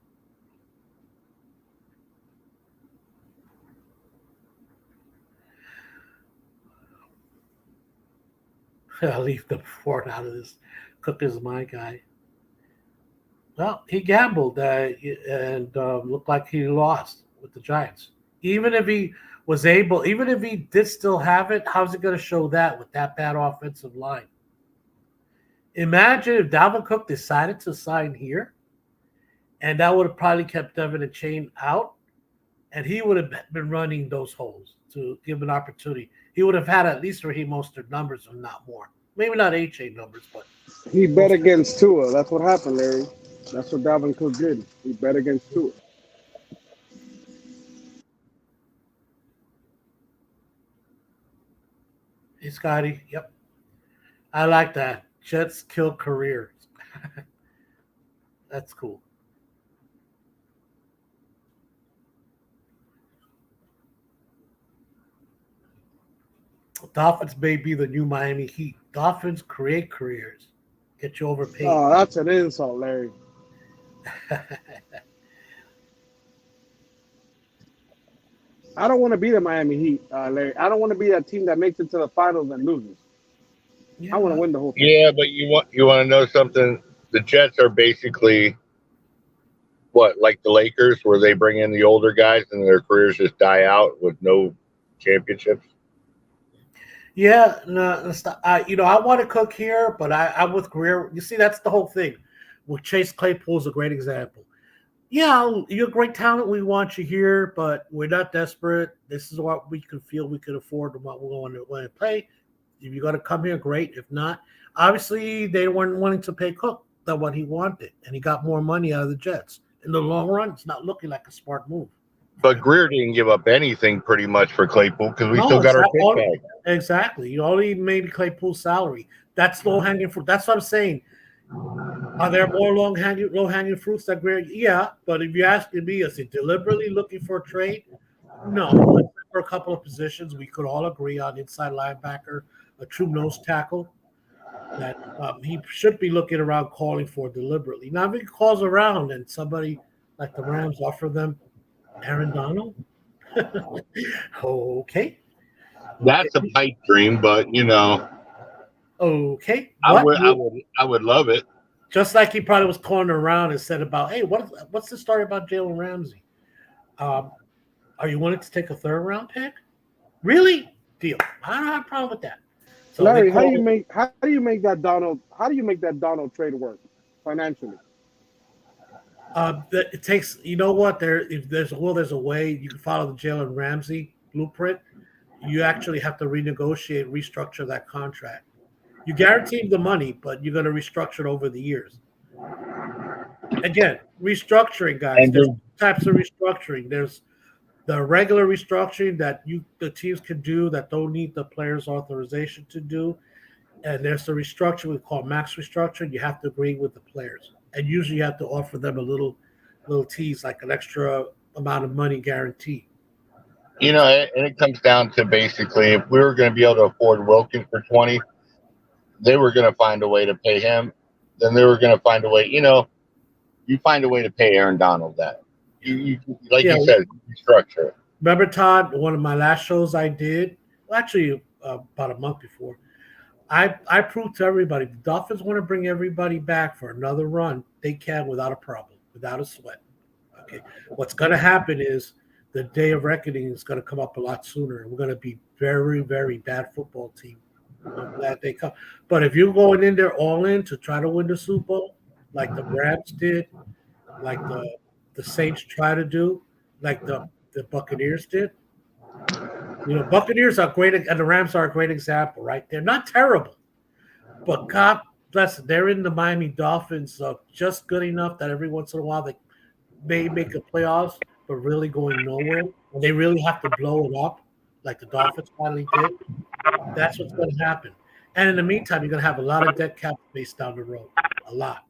R: I'll leave the Ford out of this. Cook is my guy. Well, he gambled and looked like he lost with the Giants. Even if he did still have it, how's it going to show that with that bad offensive line? Imagine if Dalvin Cook decided to sign here, and that would have probably kept Devin and Chain out, and he would have been running those holes to give an opportunity. He would have had at least Raheem Mostert numbers, if not more. Maybe not A-Chain numbers, but
H: he bet against Tua. That's what happened, Larry. That's what Dalvin Cook did. He bet against Tua.
R: Hey, Scotty. Yep. I like that. Jets kill careers. That's cool. Dolphins may be the new Miami Heat. Dolphins create careers. Get you overpaid.
H: Oh, that's an insult, Larry. I don't want to be the Miami Heat, Larry. I don't want to be that team that makes it to the finals and loses. I want to win the whole thing.
U: Yeah, but you want to know something? The Jets are basically what, like the Lakers, where they bring in the older guys and their careers just die out with no championships.
R: Yeah, no, it's not, I want to cook here, but I'm with Greer. You see, that's the whole thing. Well, Chase Claypool is a great example. Yeah, you're a great talent. We want you here, but we're not desperate. This is what we can feel we can afford and what we're going to play. If you're going to come here, great. If not, obviously they weren't wanting to pay Cook than what he wanted, and he got more money out of the Jets. In the long run, it's not looking like a smart move.
U: But Greer didn't give up anything pretty much for Claypool because we
R: No,
U: still got our
R: it's not
U: kickback.
R: exactly. You only made Claypool's salary. That's low hanging fruit. That's what I'm saying. Are there more low hanging fruits that Greer? Yeah, but if you ask me, is he deliberately looking for a trade? No. For a couple of positions, we could all agree on inside linebacker, a true nose tackle that he should be looking around calling for deliberately. Now, if he calls around and somebody like the Rams offer them Aaron Donald, okay.
U: That's a pipe dream, but
R: Okay.
U: I would love it.
R: Just like he probably was calling around and said about, hey, what's the story about Jalen Ramsey? Are you wanting to take a third round pick? Really? Deal. I don't have a problem with that. So
H: Larry, how do you make that Donald trade work financially?
R: It takes, you know what? There's a way you can follow the Jalen Ramsey blueprint. You actually have to renegotiate, restructure that contract. You guarantee him the money, but you're going to restructure it over the years. Again, restructuring, guys. There's two types of restructuring. There's the regular restructuring that the teams can do that don't need the player's authorization to do, and there's the restructuring we call max restructuring. You have to agree with the players, and usually you have to offer them a little tease, like an extra amount of money guaranteed.
U: And it comes down to basically if we were going to be able to afford Wilkins for 20, they were going to find a way to pay him. Then they were going to find a way. You find a way to pay Aaron Donald that. You said, restructure it.
R: Remember, Todd, one of my last shows I did, actually about a month before, I proved to everybody the Dolphins want to bring everybody back for another run. They can without a problem, without a sweat. Okay, what's going to happen is the day of reckoning is going to come up a lot sooner, and we're going to be very, very bad football team. I'm glad they come. But if you're going in there all in to try to win the Super Bowl, like the Rams did, like the Saints try to do, like the Buccaneers did. Buccaneers are great, and the Rams are a great example, right? They're not terrible, but God bless them, they're in the Miami Dolphins, just good enough that every once in a while they may make a playoffs, but really going nowhere. And they really have to blow it up, like the Dolphins finally did. That's what's going to happen. And in the meantime, you're going to have a lot of dead cap space down the road, a lot.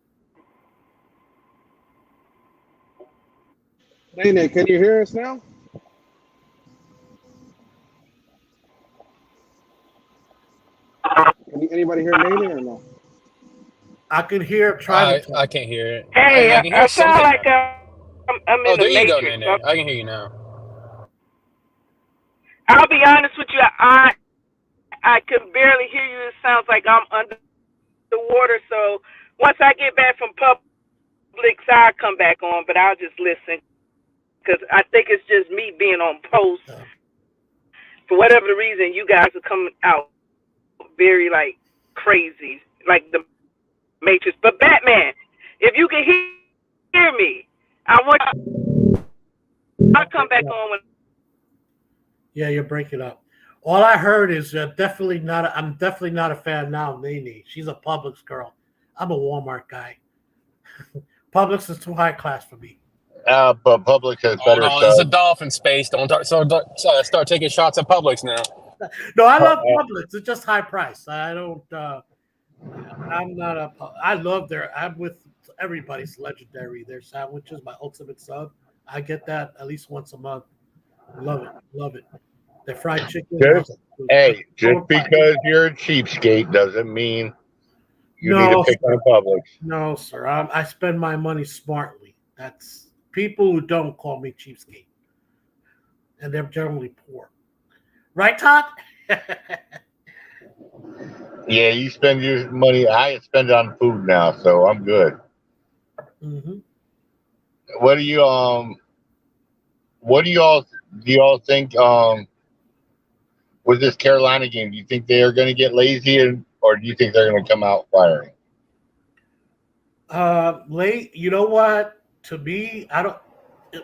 H: Nene, can you hear us now? Anybody hear Nene or no?
R: I can hear.
O: I can't hear it.
D: Hey,
O: I can hear
D: I sound
O: something.
D: like I'm in
O: Oh,
D: the
O: there you go,
D: Matrix.
O: Nene. I can hear you now.
D: I'll be honest with you. I could barely hear you. It sounds like I'm under the water. So once I get back from Publix, I'll come back on. But I'll just listen because I think it's just me being on post. For whatever the reason, you guys are coming out very crazy, like the Matrix. But Batman, if you can hear me, I'll come back on when.
R: Yeah, you're breaking up. All I heard is I'm definitely not a fan now of Nene. She's a Publix girl. I'm a Walmart guy. Publix is too high class for me.
U: But Publix has better
O: Oh, no, it's a
U: stuff.
O: Dolphin space. Don't start taking shots at Publix now.
R: No, I love Publix. It's just high price. I don't. I'm not a. I love I'm with everybody's legendary. Their sandwiches, my ultimate sub. I get that at least once a month. Love it. The fried chicken.
U: Just because you're a cheapskate doesn't mean you need to pick on Publix.
R: No, sir. I spend my money smartly. That's people who don't call me cheapskate. and they're generally poor. Right, Todd?
U: Yeah, you spend your money. I spend it on food now, so I'm good.
R: Mm-hmm.
U: What do you What do y'all think with this Carolina game? Do you think they are going to get lazy, or do you think they're going to come out firing?
R: Late. You know what? To me, I don't.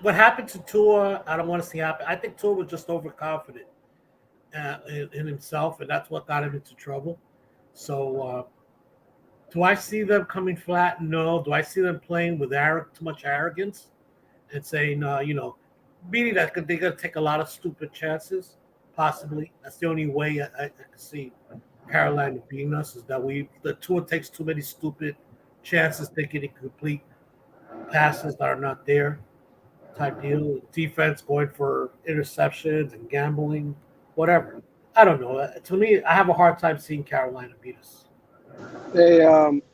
R: What happened to Tua? I don't want to see happen. I think Tua was just overconfident in himself, and that's what got him into trouble. So, do I see them coming flat? No. Do I see them playing with too much arrogance and saying, meaning that they're going to take a lot of stupid chances? Possibly. That's the only way I can see Carolina beating us is that the Tua takes too many stupid chances, thinking he can complete passes that are not there. Type deal. Defense going for interceptions and gambling, whatever. I don't know. To me, I have a hard time seeing Carolina beat us.
H: Hey,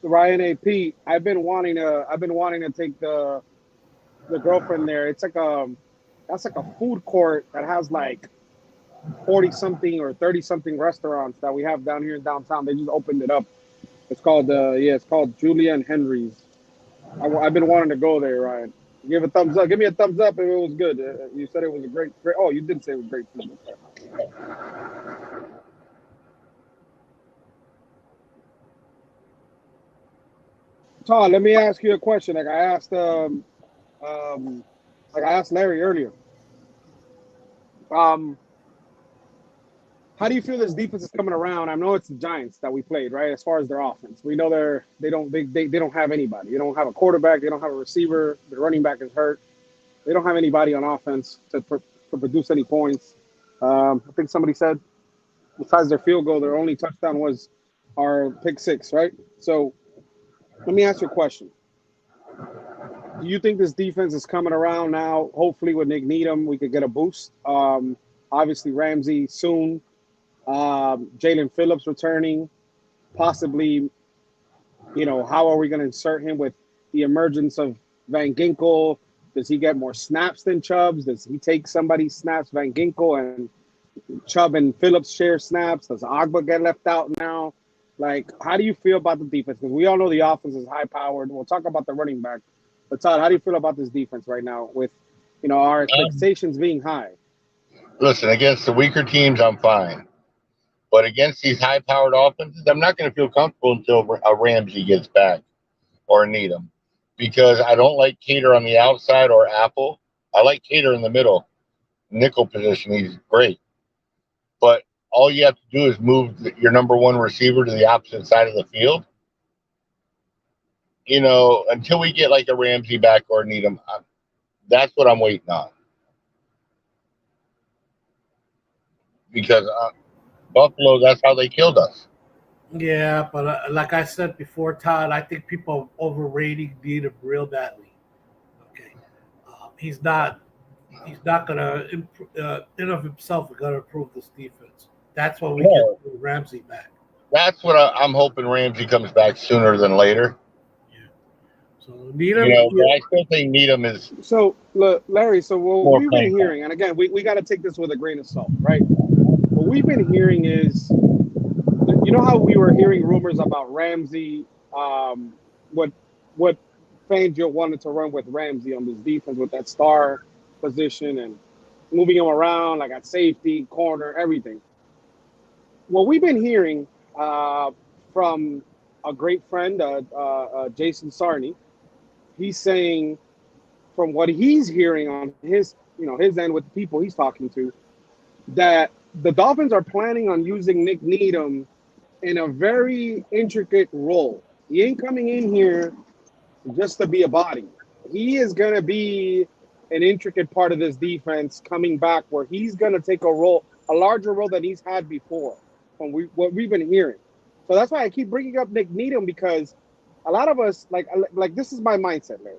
H: Ryan A. Pete, I've been wanting to take the girlfriend there. It's like that's like a food court that has like 40 something or 30 something restaurants that we have down here in downtown. They just opened it up. It's called it's called Julia and Henry's. I've been wanting to go there, Ryan. Give a thumbs up. Give me a thumbs up if it was good. You said it was a great. Oh, you did say it was great food. Todd, let me ask you a question. Like I asked Larry earlier. How do you feel this defense is coming around? I know it's the Giants that we played, right? As far as their offense, we know they don't have anybody. They don't have a quarterback. They don't have a receiver. The running back is hurt. They don't have anybody on offense to produce any points. I think somebody said besides their field goal, their only touchdown was our pick six, right? So let me ask you a question. Do you think this defense is coming around now? Hopefully with Nick Needham, we could get a boost. Obviously Ramsey soon. Jalen Phillips returning, possibly, how are we going to insert him with the emergence of Van Ginkel? Does he get more snaps than Chubbs? Does he take somebody's snaps, Van Ginkel, and Chubb and Phillips share snaps? Does Agba get left out now? Like, how do you feel about the defense? Because we all know the offense is high-powered. We'll talk about the running back. But, Todd, how do you feel about this defense right now with, our expectations being high?
U: Listen, against the weaker teams, I'm fine. But against these high-powered offenses, I'm not going to feel comfortable until a Ramsey gets back or Needham, because I don't like Cater on the outside or Apple. I like Cater in the middle, nickel position. He's great. But all you have to do is move your number one receiver to the opposite side of the field. Until we get like a Ramsey back or Needham, that's what I'm waiting on. Because Buffalo, that's how they killed us.
R: Yeah, but like I said before, Todd, I think people are overrating Needham real badly. Okay, he's not gonna in of himself gonna improve this defense. That's why we get Ramsey back.
U: That's what I'm hoping. Ramsey comes back sooner than later.
R: So Needham,
U: but I still think Needham is.
H: So look, Larry. So what we've been hearing, and again, we got to take this with a grain of salt, right? What we've been hearing is, how we were hearing rumors about Ramsey, what Fangio wanted to run with Ramsey on this defense with that star position and moving him around like at safety, corner, everything. What we've been hearing from a great friend, Jason Sarney, he's saying from what he's hearing on his end with the people he's talking to, that the Dolphins are planning on using Nick Needham in a very intricate role. He ain't coming in here just to be a body. He is going to be an intricate part of this defense coming back, where he's going to take a larger role than he's had before from what we've been hearing. So that's why I keep bringing up Nick Needham, because a lot of us, like this is my mindset, Larry.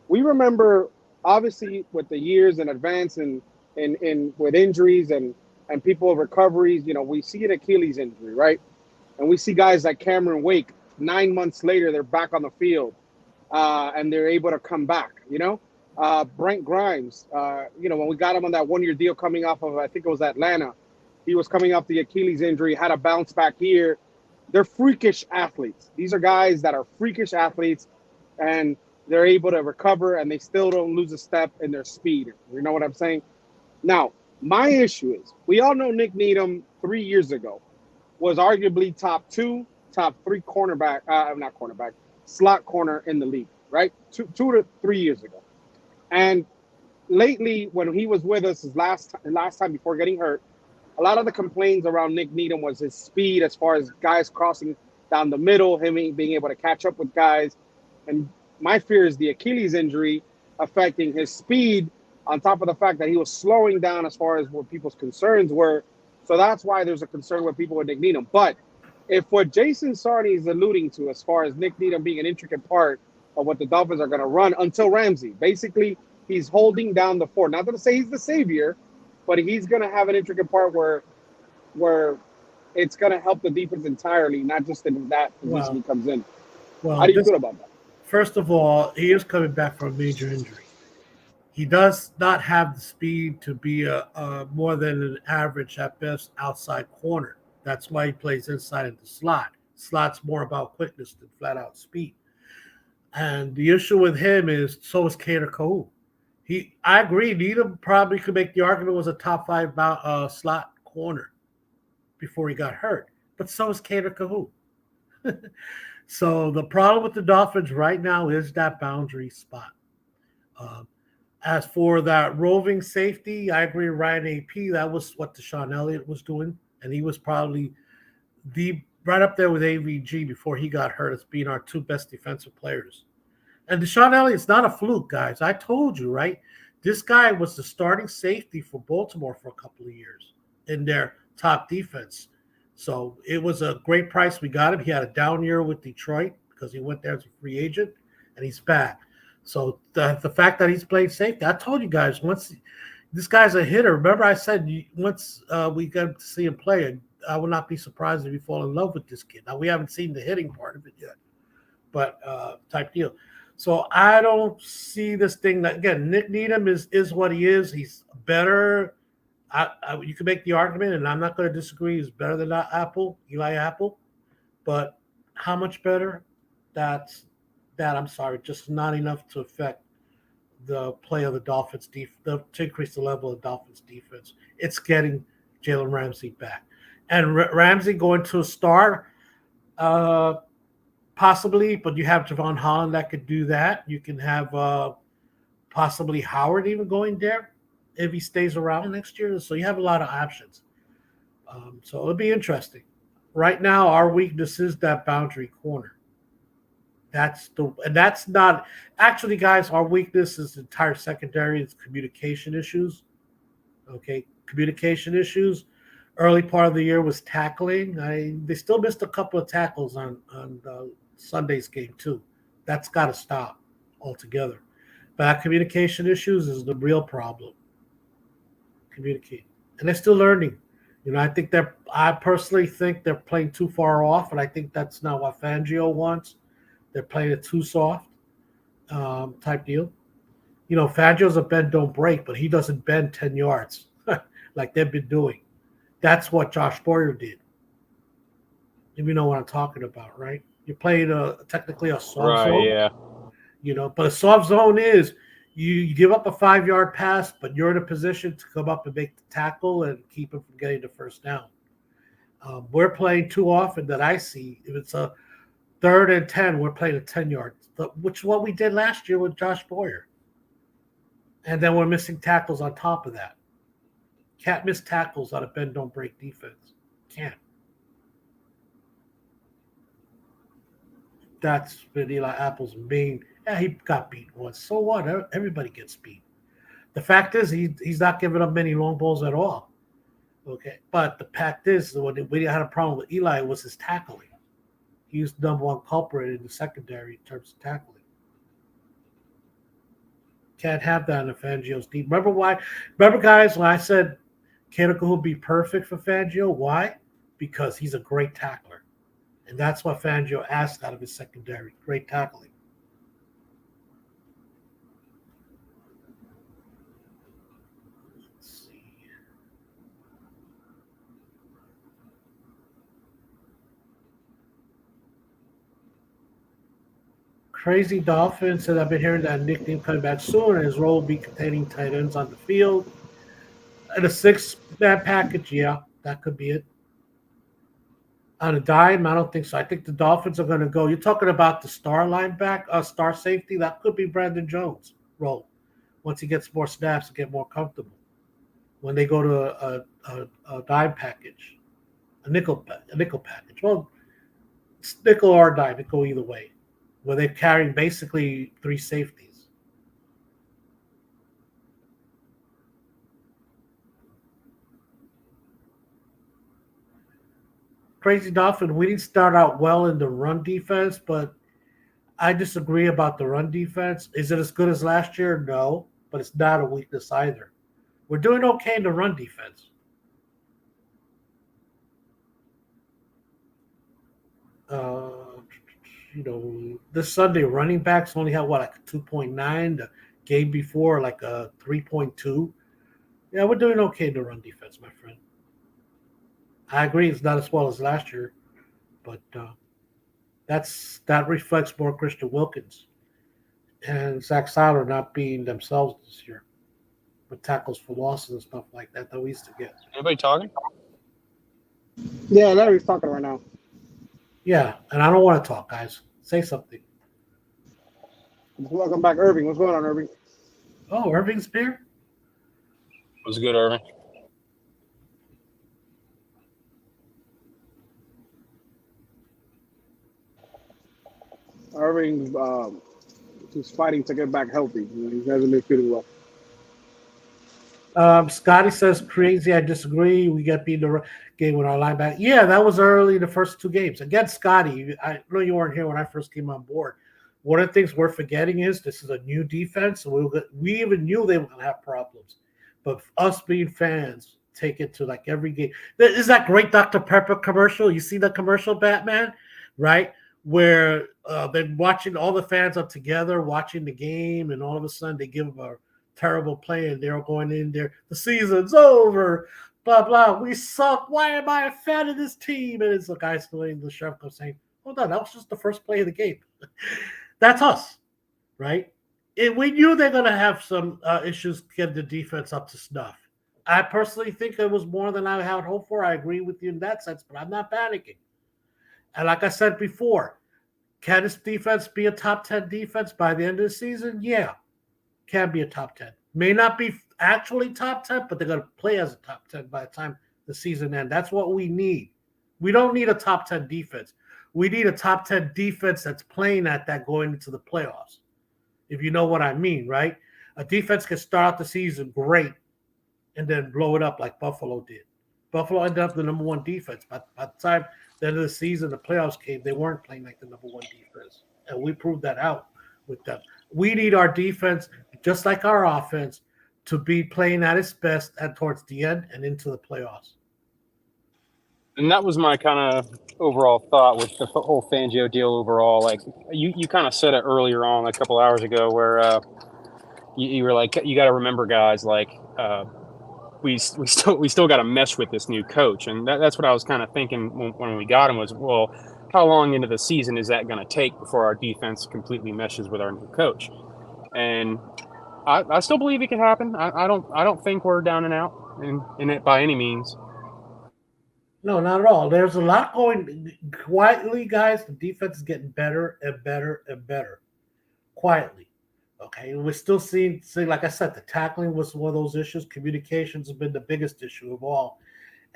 H: We remember, obviously, with the years in advance and with injuries and people recoveries, we see an Achilles injury, right? And we see guys like Cameron Wake, 9 months later, they're back on the field and they're able to come back, Brent Grimes, when we got him on that 1-year deal coming off of, I think it was Atlanta, he was coming off the Achilles injury, had a bounce back here. They're freakish athletes. These are guys that are freakish athletes, and they're able to recover, and they still don't lose a step in their speed. You know what I'm saying? Now, my issue is, we all know Nick Needham 3 years ago was arguably top 3 cornerback, not cornerback, slot corner in the league, right? 2 to 3 years ago. And lately, when he was with us his last time before getting hurt, a lot of the complaints around Nick Needham was his speed as far as guys crossing down the middle, him being able to catch up with guys. And my fear is the Achilles injury affecting his speed, on top of the fact that he was slowing down as far as what people's concerns were. So that's why there's a concern with people with Nick Needham. But if what Jason Sarney is alluding to as far as Nick Needham being an intricate part of what the Dolphins are going to run until Ramsey, basically he's holding down the fort. Not going to say he's the savior, but he's going to have an intricate part where it's going to help the defense entirely, not just in that position he comes in.
R: Well,
H: how do you feel about that?
R: First of all, he is coming back from a major injury. He does not have the speed to be a more than an average at best outside corner. That's why he plays inside in the slot. Slot's more about quickness than flat out speed. And the issue with him is so is Kader Kahu. I agree. Needham probably could make the argument was a top 5 slot corner before he got hurt, but so is Kader Kahu. So the problem with the Dolphins right now is that boundary spot. As for that roving safety, I agree. Ryan AP, that was what Deshaun Elliott was doing, and he was probably right up there with AVG before he got hurt as being our 2 best defensive players. And Deshaun Elliott's not a fluke, guys. I told you, right? This guy was the starting safety for Baltimore for a couple of years in their top defense. So it was a great price we got him. He had a down year with Detroit because he went there as a free agent, and he's back. So the fact that he's played safety, I told you guys, once this guy's a hitter. Remember I said once we got to see him play, I would not be surprised if you fall in love with this kid. Now, we haven't seen the hitting part of it yet, but type deal. So I don't see this thing that, again, Nick Needham is what he is. He's better. You can make the argument, and I'm not going to disagree. He's better than Eli Apple. But how much better? I'm sorry, just not enough to affect the play of the Dolphins to increase the level of Dolphins defense. It's getting Jalen Ramsey back. And Ramsey going to a star, possibly, but you have Javon Holland that could do that. You can have possibly Howard even going there if he stays around next year. So you have a lot of options. So it'll be interesting. Right now, our weakness is that boundary corner. That's not actually, guys. Our weakness is the entire secondary. It's communication issues. Okay, communication issues. Early part of the year was tackling. They still missed a couple of tackles on Sunday's game too. That's got to stop altogether. But communication issues is the real problem. Communicate, and they're still learning. I personally think they're playing too far off, and I think that's not what Fangio wants. They're playing it too soft type deal. Fangio's a bend, don't break, but he doesn't bend 10 yards like they've been doing. That's what Josh Boyer did. If you know what I'm talking about, right? You're playing technically a soft zone.
O: Yeah.
R: But a soft zone is you give up a 5-yard pass, but you're in a position to come up and make the tackle and keep him from getting the first down. We're playing too often that I see. If it's a 3rd and 10, we're playing a 10-yard, which is what we did last year with Josh Boyer. And then we're missing tackles on top of that. Can't miss tackles on a bend, don't break defense. Can't. That's been Eli Apple's main. Yeah, he got beat once. So what? Everybody gets beat. The fact is, he's not giving up many long balls at all. Okay, but the fact is, when we had a problem with Eli, it was his tackling. He was the number 1 culprit in the secondary in terms of tackling. Can't have that in a Fangio's team. Remember, guys, when I said Kader would be perfect for Fangio? Why? Because he's a great tackler. And that's what Fangio asked out of his secondary. Great tackling. Crazy Dolphins said, I've been hearing that nickname coming back soon, and his role will be containing tight ends on the field. And a 6-man package, yeah, that could be it. On a dime, I don't think so. I think the Dolphins are going to go. You're talking about the star linebacker, star safety. That could be Brandon Jones' role once he gets more snaps and get more comfortable. When they go to a dime package, a nickel package. Well, it's nickel or dime, it go either way. Where they're carrying basically 3 safeties. Crazy Dolphin, we didn't start out well in the run defense, but I disagree about the run defense. Is it as good as last year? No, but it's not a weakness either. We're doing okay in the run defense. This Sunday running backs only had like a 2.9. The game before like a 3.2. Yeah, we're doing okay in the run defense, my friend. I agree it's not as well as last year, but that reflects more Christian Wilkins and Zach Seiler not being themselves this year with tackles for losses and stuff like that we used to get.
O: Anybody talking?
H: Yeah, Larry's talking right now.
R: Yeah, and I don't want to talk, guys. Say something.
H: Welcome back, Irving. What's going on, Irving?
R: Oh, Irving's here?
O: What's good, Irving?
H: Irving, he's fighting to get back healthy. He hasn't been feeling well.
R: Scotty says, crazy, I disagree. We got beat in the game with our linebacker. Yeah, that was early the first 2 games. Again, Scotty, I know you weren't here when I first came on board. One of the things we're forgetting is this is a new defense. So we even knew they were going to have problems. But us being fans take it to like every game. Is that great Dr. Pepper commercial? You see the commercial, Batman? Right? Where they're watching, all the fans are together watching the game, and all of a sudden they give them a terrible play, and they're going in there. The season's over. Blah blah. We suck. Why am I a fan of this team? And it's the guy still in the sheriff saying, "Hold on, that was just the first play of the game." That's us, right? And we knew they're going to have some issues getting the defense up to snuff. I personally think it was more than I had hoped for. I agree with you in that sense, but I'm not panicking. And like I said before, can this defense be a top 10 defense by the end of the season? Yeah, can be a top 10. May not be actually top 10, but they're going to play as a top 10 by the time the season ends. That's what we need. We don't need a top 10 defense. We need a top 10 defense that's playing at that going into the playoffs, if you know what I mean, right? A defense can start out the season great and then blow it up like Buffalo did. Buffalo ended up the number 1 defense. But by the time the end of the season, the playoffs came, they weren't playing like the number 1 defense. And we proved that out with them. We need our defense, just like our offense, to be playing at its best and towards the end and into the playoffs.
O: And that was my kind of overall thought with the whole Fangio deal overall. Like you kind of said it earlier on a couple hours ago where you were like, you got to remember, guys, like we still got to mesh with this new coach. And that's what I was kind of thinking when we got him was, well, how long into the season is that going to take before our defense completely meshes with our new coach? And I still believe it can happen. I don't think we're down and out in it by any means.
R: No, not at all. There's a lot going quietly, guys. The defense is getting better and better and better. Quietly. Okay. And we're still seeing, like I said, the tackling was one of those issues. Communications has been the biggest issue of all.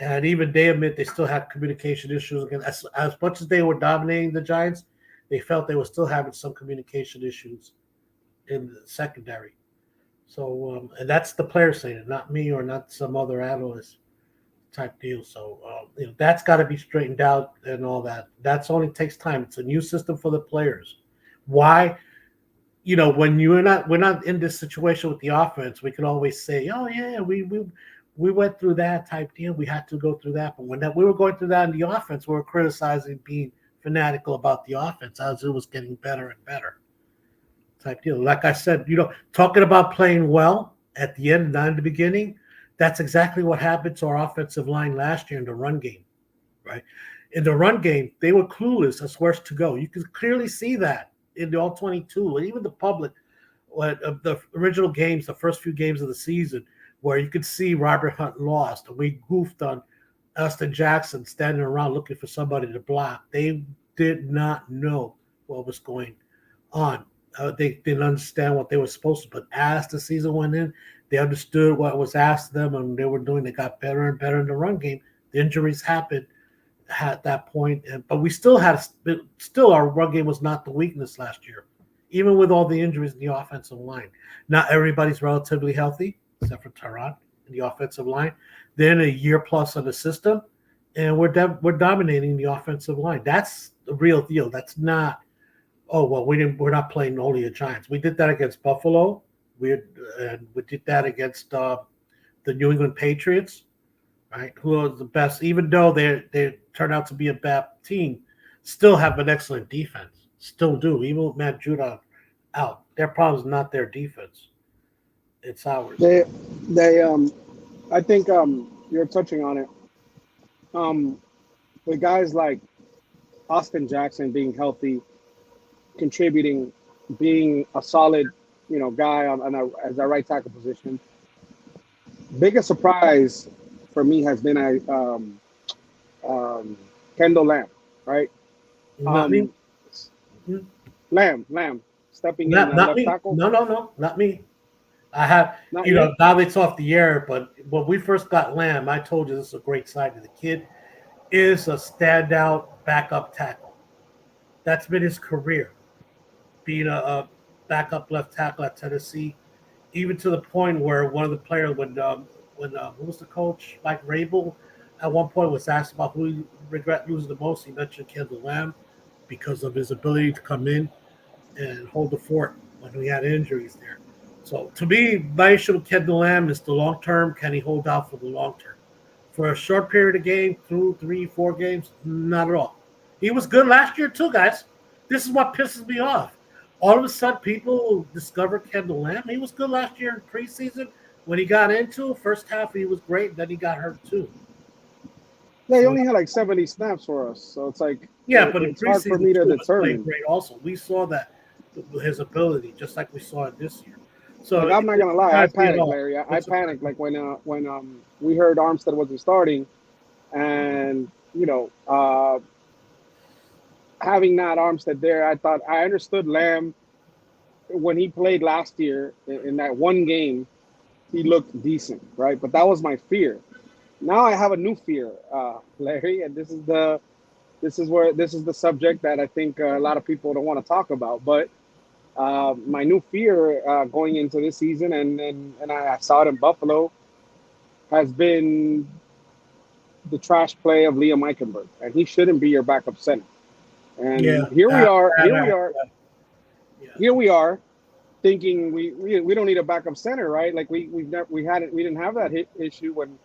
R: And even they admit they still have communication issues. Again, as much as they were dominating the Giants, they felt they were still having some communication issues in the secondary. So, and that's the player saying it, not me or not some other analyst type deal. So, that's got to be straightened out and all that. That's only takes time. It's a new system for the players. Why? When we're not in this situation with the offense, we can always say, "Oh yeah, we went through that type deal. We had to go through that." But when we were going through that in the offense, we were criticizing being fanatical about the offense as it was getting better and better. Type deal. Like I said, talking about playing well at the end, not in the beginning, that's exactly what happened to our offensive line last year in the run game, right? In the run game, they were clueless as where to go. You could clearly see that in the all 22, and even the public, of the original games, the first few games of the season, where you could see Robert Hunt lost, and we goofed on Austin Jackson standing around looking for somebody to block. They did not know what was going on. They didn't understand what they were supposed to. But as the season went in, they understood what was asked of them, and they were doing. They got better and better in the run game. The injuries happened at that point, but we still had. Still, our run game was not the weakness last year, even with all the injuries in the offensive line. Not everybody's relatively healthy, except for Tehran in the offensive line. Then a year plus of the system, and we're dominating the offensive line. That's the real deal. That's not. Oh well, we're not playing only the Giants. We did that against Buffalo. We did that against the New England Patriots, right? Who are the best, even though they turned out to be a bad team, still have an excellent defense. Still do, even with Matt Judon out. Their problem is not their defense; it's ours.
H: I think you're touching on it. With guys like Austin Jackson being healthy, contributing, being a solid, guy as a right tackle position. Biggest surprise for me has been Kendall Lamb, right? Lamb stepping in at left tackle.
R: No, not me. I have, now it's off the air, but when we first got Lamb, I told you this is a great sign. The kid is a standout backup tackle. That's been his career, being a backup left tackle at Tennessee, even to the point where one of the players, when who was the coach, Mike Rabel, at one point was asked about who he regret losing the most. He mentioned Kendall Lamb because of his ability to come in and hold the fort when we had injuries there. So to me, my issue with Kendall Lamb is the long term. Can he hold out for the long term? For a short period of game, 2, 3, 4 games, not at all. He was good last year too, guys. This is what pisses me off. All of a sudden, people discover Kendall Lamb. He was good last year in preseason. When he got into first half, he was great. Then he got hurt too.
H: Yeah, he only had like 70 snaps for us, so it's like
R: but
H: it's hard for me to determine.
R: Great. Also, we saw that his ability, just like we saw it this year. So
H: I'm not gonna lie, I panicked, Larry. I panicked like when we heard Armstead wasn't starting, and having not Armstead there, I understood Lamb when he played last year in that one game. He looked decent, right? But that was my fear. Now I have a new fear, Larry, and this is the subject that I think a lot of people don't want to talk about. But my new fear going into this season, and I saw it in Buffalo, has been the trash play of Liam Eichenberg, and he shouldn't be your backup center. And here we are, thinking we don't need a backup center, right? Like we didn't have that issue when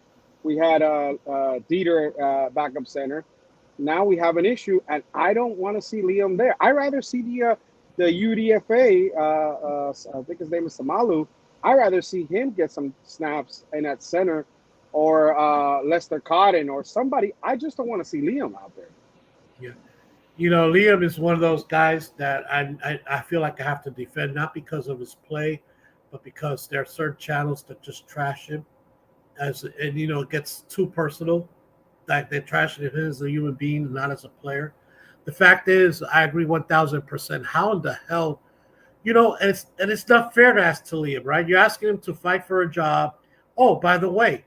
H: we had Dieter backup center. Now we have an issue, and I don't want to see Liam there. I rather see the UDFA. I think his name is Samalu. I rather see him get some snaps in at center, or Lester Cotton or somebody. I just don't want to see Liam out there.
R: Yeah. Liam is one of those guys that I feel like I have to defend, not because of his play, but because there are certain channels that just trash him, it gets too personal. Like they're trashing him as a human being, not as a player. The fact is, I agree 1,000%. How in the hell, and it's not fair to ask to Liam, right? You're asking him to fight for a job. Oh, by the way,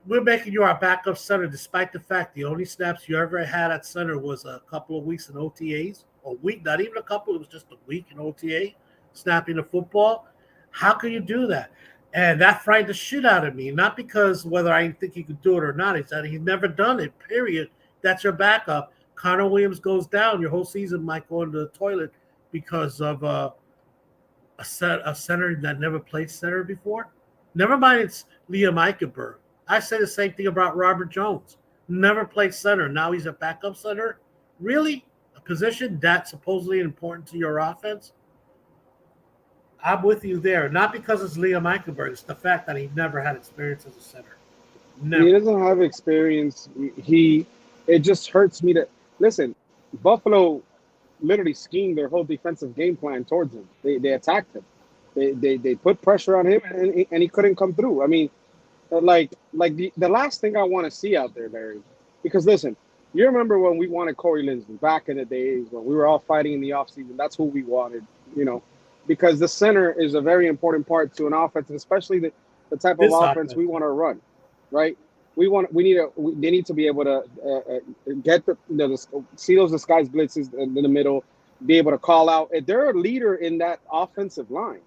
R: we're making you our backup center, despite the fact the only snaps you ever had at center was a couple of weeks in OTAs, a week, not even a couple, it was just a week in OTA, snapping the football. How can you do that? And that frightened the shit out of me, not because whether I think he could do it or not. It's that he's never done it, period. That's your backup. Connor Williams goes down, your whole season might go into the toilet because of a center that never played center before. Never mind it's Liam Eichenberg. I say the same thing about Robert Jones. Never played center. Now he's a backup center. Really? A position that's supposedly important to your offense? I'm with you there. Not because it's Liam Eichenberg. It's the fact that he never had experience as a center. Never.
H: He doesn't have experience. It just hurts me to listen. Buffalo literally schemed their whole defensive game plan towards him. They attacked him. They put pressure on him, and he couldn't come through. I mean, the last thing I want to see out there, Larry, because listen, you remember when we wanted Corey Linsley back in the days when we were all fighting in the offseason? That's who we wanted, because the center is a very important part to an offense, especially the type of offense we want to run, right? They need to be able to get see those disguised blitzes in the middle, be able to call out. They're a leader in that offensive line,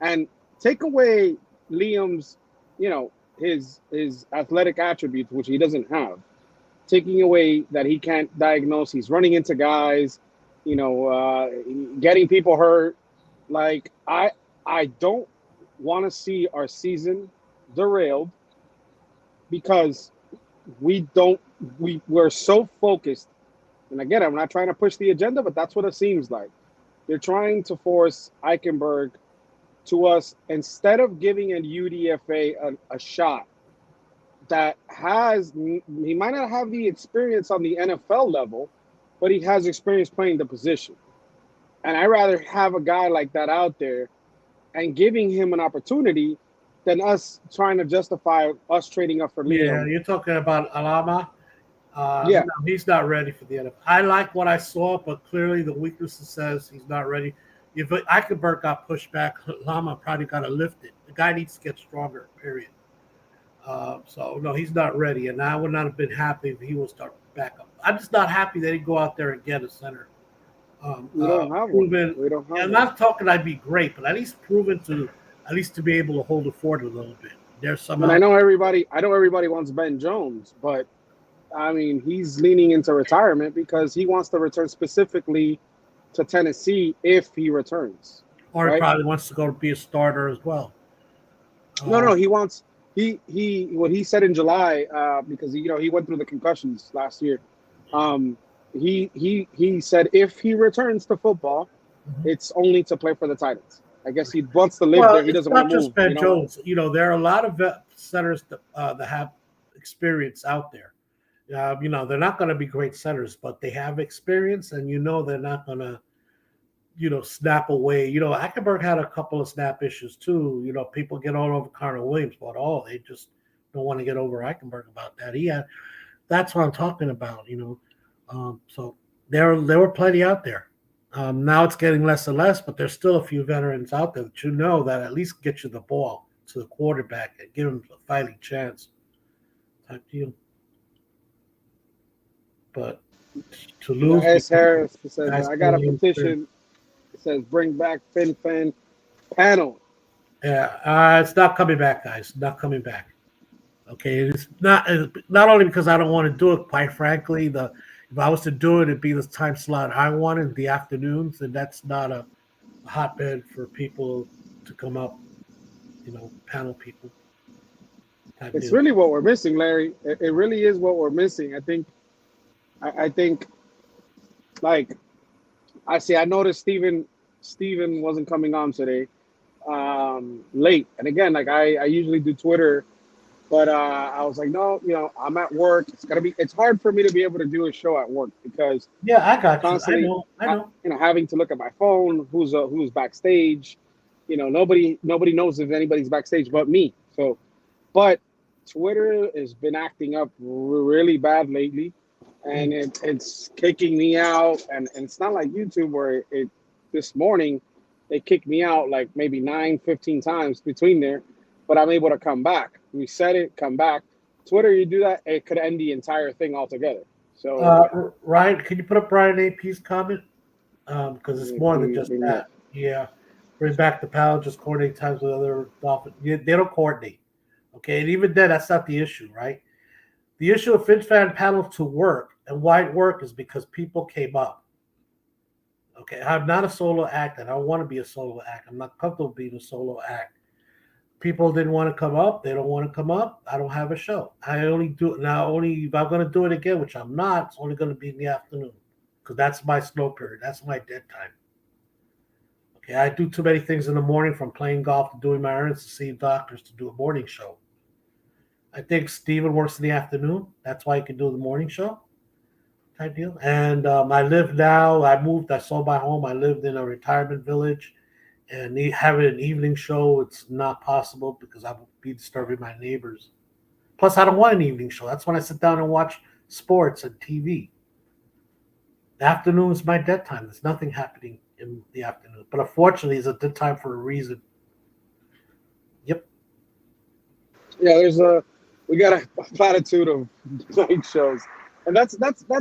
H: and take away Liam's, his athletic attributes, which he doesn't have. Taking away that he can't diagnose, he's running into guys, getting people hurt. Like I don't want to see our season derailed because we're so focused. And again, I'm not trying to push the agenda, but that's what it seems like. They're trying to force Eichenberg to us instead of giving a UDFA a shot that he might not have the experience on the NFL level, but he has experience playing the position. And I'd rather have a guy like that out there and giving him an opportunity than us trying to justify us trading up for Liam.
R: Yeah, you're talking about Alama.
H: Yeah.
R: No, he's not ready for the NFL. I like what I saw, but clearly the weaknesses says he's not ready. If Eichenberg got pushed back, Lama probably got to lift it. The guy needs to get stronger, period. So, no, he's not ready. And I would not have been happy if he was start back up. I'm just not happy that he go out there and get a center.
H: We don't have one. We don't have
R: I'm not talking I'd be great, but at least proven to be able to hold the fort a little bit. There's some.
H: And I know everybody wants Ben Jones, but I mean, he's leaning into retirement because he wants to return specifically to Tennessee if he returns.
R: Or he probably wants to go to be a starter as well.
H: No, he wants what he said in July because he went through the concussions last year. He said if he returns to football, it's only to play for the Titans. I guess he wants to live there. He doesn't want to move.
R: Not just Ben Jones. There are a lot of centers that have experience out there. They're not going to be great centers, but they have experience, and they're not going to, snap away. Eichenberg had a couple of snap issues too. People get all over Connor Williams, but they just don't want to get over Eichenberg about that. That's what I'm talking about. So there were plenty out there. Now it's getting less and less, but there's still a few veterans out there that that at least get you the ball to the quarterback and give him a fighting chance type deal. But to lose,
H: S. Harris says, I got a petition. It says bring back Fin panel.
R: Yeah, it's not coming back, guys. Not coming back. Okay, it's not only because I don't want to do it. Quite frankly, if I was to do it, it'd be the time slot I wanted, the afternoons, and that's not a hotbed for people to come up. Panel people.
H: It's really what we're missing, Larry. It really is what we're missing. I think, like, I noticed Steven wasn't coming on today, late. And again, like I usually do Twitter, but I was like, no, I'm at work. It's hard for me to be able to do a show at work because
R: I got
H: constantly,
R: you. I know.
H: Having to look at my phone, who's backstage. Nobody knows if anybody's backstage but me. So, but Twitter has been acting up really bad lately. And it's kicking me out, and it's not like YouTube where this morning they kicked me out like maybe 9-15 times between there, but I'm able to come back. Reset it, come back. Twitter, you do that, it could end the entire thing altogether. So,
R: Ryan, can you put up Brian AP's comment? Because it's more than just that. Yeah, bring back the panel, just coordinate times with other Dolphins. They don't coordinate. Okay, and even then, that's not the issue, right? The issue of FinFan panel to work and why it worked is because people came up. Okay, I'm not a solo act, and I don't want to be a solo act. I'm not comfortable being a solo act. People didn't want to come up. They don't want to come up. I don't have a show. I only do it now. Only if I'm going to do it again, which I'm not, it's only going to be in the afternoon because that's my slow period. That's my dead time. Okay, I do too many things in the morning, from playing golf to doing my errands to seeing doctors to do a morning show. I think Steven works in the afternoon. That's why he can do the morning show. type deal. And I live now. I moved. I sold my home. I lived in a retirement village, and having an evening show, it's not possible because I would be disturbing my neighbors. Plus, I don't want an evening show. That's when I sit down and watch sports and TV. The afternoon is my dead time. There's nothing happening in the afternoon. But unfortunately, it's a dead time for a reason. Yep.
H: Yeah, we got a platitude of night shows, and that's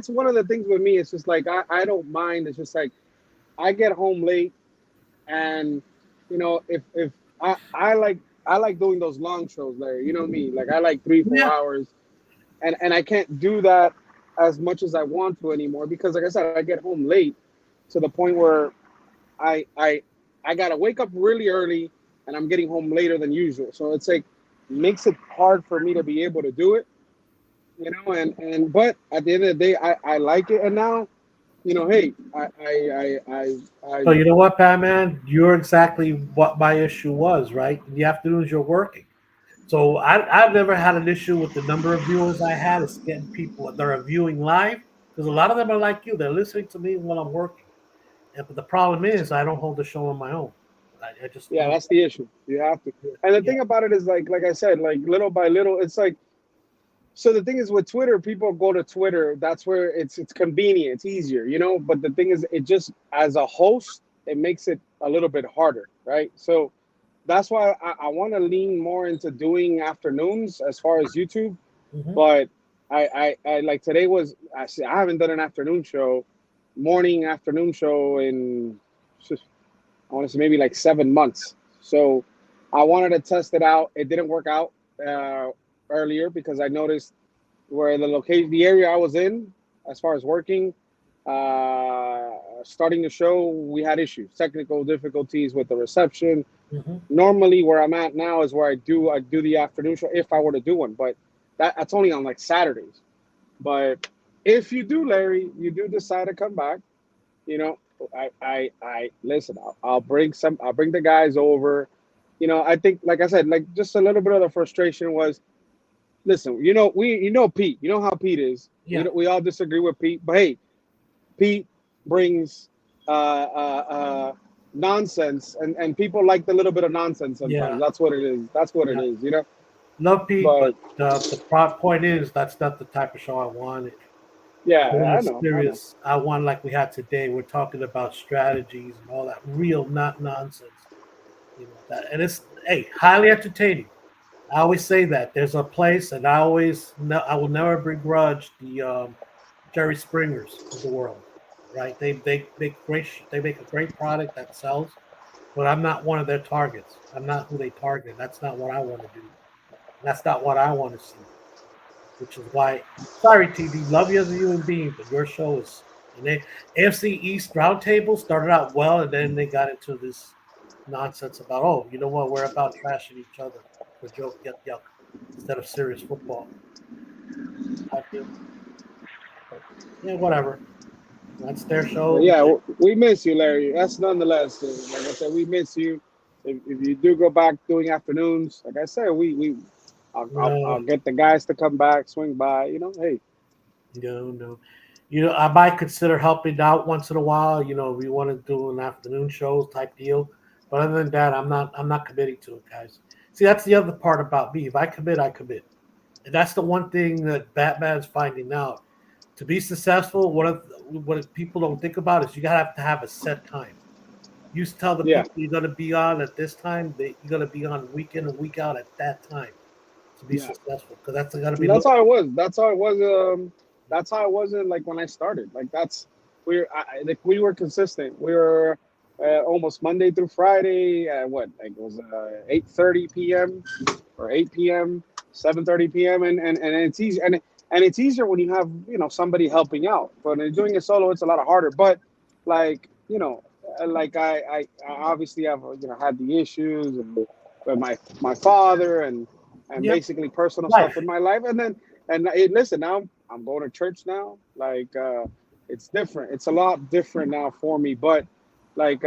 H: one of the things with me. It's just like I don't mind. It's just like I get home late, and if I like doing those long shows, Larry. You know me. Like I like 3-4 hours, and I can't do that as much as I want to anymore because, like I said, I get home late to the point where I gotta wake up really early, and I'm getting home later than usual. So it's like makes it hard for me to be able to do it, and but at the end of the day, I like it, and now, hey,
R: So you know what, Batman? You're exactly what my issue was, right? In the afternoons, you're working. So I've never had an issue with the number of viewers I had. It's getting people that are viewing live because a lot of them are like you. They're listening to me while I'm working. But the problem is I don't hold the show on my own. I just
H: yeah,
R: don't.
H: that's the issue. You have to, and the thing about it is like I said, like little by little, it's like. So the thing is with Twitter, people go to Twitter. That's where it's convenient, it's easier, But the thing is, it just as a host, it makes it a little bit harder, right? So that's why I want to lean more into doing afternoons as far as YouTube. But I like today was I haven't done an afternoon show, morning afternoon show in I want to say maybe like 7 months. So I wanted to test it out. It didn't work out earlier because I noticed where the area I was in, as far as working, starting the show, we had issues, technical difficulties with the reception. Normally, where I'm at now is where I do the afternoon show if I were to do one, but that's only on like Saturdays. But if you do, Larry, you do decide to come back, I listen. I'll bring the guys over. I think, like I said, like just a little bit of the frustration was, listen, Pete, you know how Pete is.
R: Yeah.
H: We all disagree with Pete, but hey, Pete brings nonsense, and people like the little bit of nonsense sometimes.
R: Yeah.
H: That's what it is. That's what it is,
R: Love Pete, but the point is that's not the type of show I wanted.
H: Yeah, I know.
R: Serious. I want like we had today. We're talking about strategies and all that real, not nonsense. And it's highly entertaining. I always say that there's a place, and I will never begrudge the Jerry Springers of the world, right? They make a great product that sells, but I'm not one of their targets. I'm not who they target. That's not what I want to do. That's not what I want to see. Which is why, sorry, TV, love you as a human being, but your show is. And AFC East Roundtable started out well, and then they got into this nonsense about, you know what, we're about trashing each other for joke, yuck, instead of serious football. Yeah, whatever. That's their show.
H: Yeah, we miss you, Larry. That's nonetheless, like I said, we miss you. If you do go back doing afternoons, like I said, I'll get the guys to come back, swing by. Hey.
R: No. I might consider helping out once in a while. We want to do an afternoon show type deal, but other than that, I'm not committing to it, guys. See, that's the other part about me. If I commit, I commit, and that's the one thing that Batman's finding out. To be successful, what people don't think about is you gotta have to have a set time. You tell the people you're gonna be on at this time, you're gonna be on week in and week out at that time to be successful. Because that's gotta be.
H: That's how it was. That's how it was. That's how it was like when I started. Like we were consistent. We were almost Monday through Friday. It was 8:30 p.m. or 8 p.m., 7:30 p.m. and it's easy and it's easier when you have somebody helping out. But when you're doing it solo, it's a lot harder. But I obviously have had the issues with my father and basically personal stuff in my life, listen, now I'm going to church now. It's different. It's a lot different now for me. But look,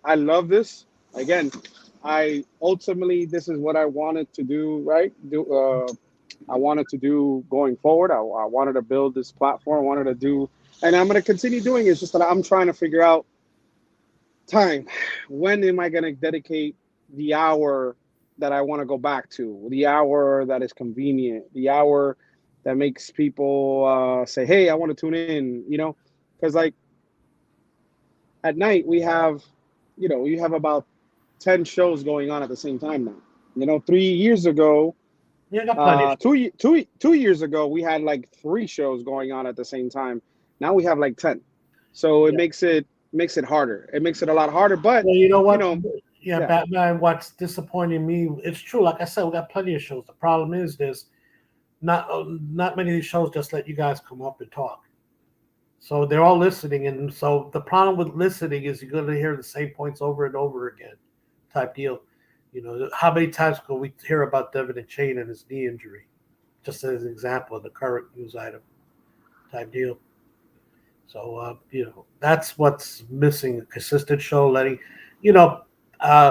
H: I love this. Again, this is what I wanted to do, right? I wanted to do going forward. I wanted to build this platform. I wanted to do, and I'm going to continue doing it. It's just that I'm trying to figure out time. When am I going to dedicate the hour that I want to go back to? The hour that is convenient, the hour that makes people say, "Hey, I want to tune in." Because like at night we have, you have about 10 shows going on at the same time now. 3 years ago,
R: You got plenty. Of
H: 2 years ago, we had like 3 shows going on at the same time. Now we have like 10. So it makes it harder. It makes it a lot harder. But
R: well, you know what?
H: Yeah.
R: Batman. What's disappointing me? It's true. Like I said, we got plenty of shows. The problem is there's not many of these shows just let you guys come up and talk. So they're all listening, and so the problem with listening is you're going to hear the same points over and over again, type deal. How many times can we hear about Devin and Chain and his knee injury? Just as an example of the current news item type deal. So, that's what's missing. A consistent show letting,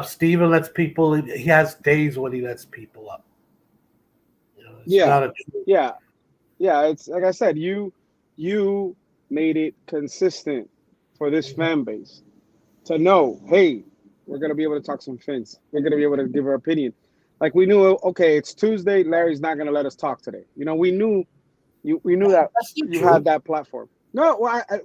R: Steven lets people, he has days when he lets people up.
H: Yeah. It's like I said, you made it consistent for this fan base to know, hey, we're going to be able to talk some Fins. We're going to be able to give our opinion. Like we knew, okay, it's Tuesday. Larry's not going to let us talk today. We knew that you had that platform. No,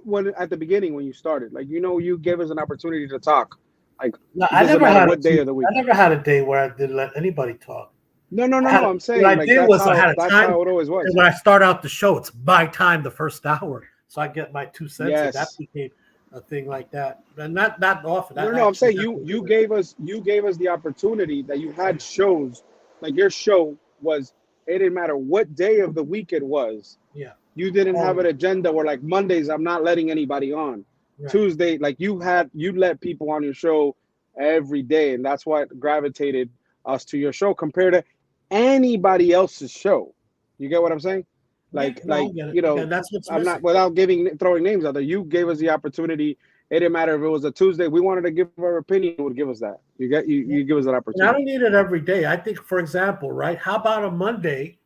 H: when at the beginning when you started, like you gave us an opportunity to talk. Like
R: I never had what day of the week. I never had a day where I didn't let anybody talk.
H: No. I'm saying
R: what I did was I had a
H: that's
R: time.
H: How it always was.
R: And when I start out the show, it's my time the first hour, so I get my 2 cents.
H: Yes.
R: And that became a thing like that, and not often.
H: No, I'm saying you gave us the opportunity that you had shows like your show was. It didn't matter what day of the week it was.
R: Yeah.
H: You didn't have an agenda where like Mondays I'm not letting anybody on. Right. Tuesday, like you let people on your show every day, and that's what gravitated us to your show compared to anybody else's show. You get what I'm saying? Like
R: that's what's
H: I'm
R: missing.
H: not without throwing names out there. You gave us the opportunity. It didn't matter if it was a Tuesday. We wanted to give our opinion. You would give us that. You give us that opportunity.
R: And I don't need it every day. I think, for example, right? How about a Monday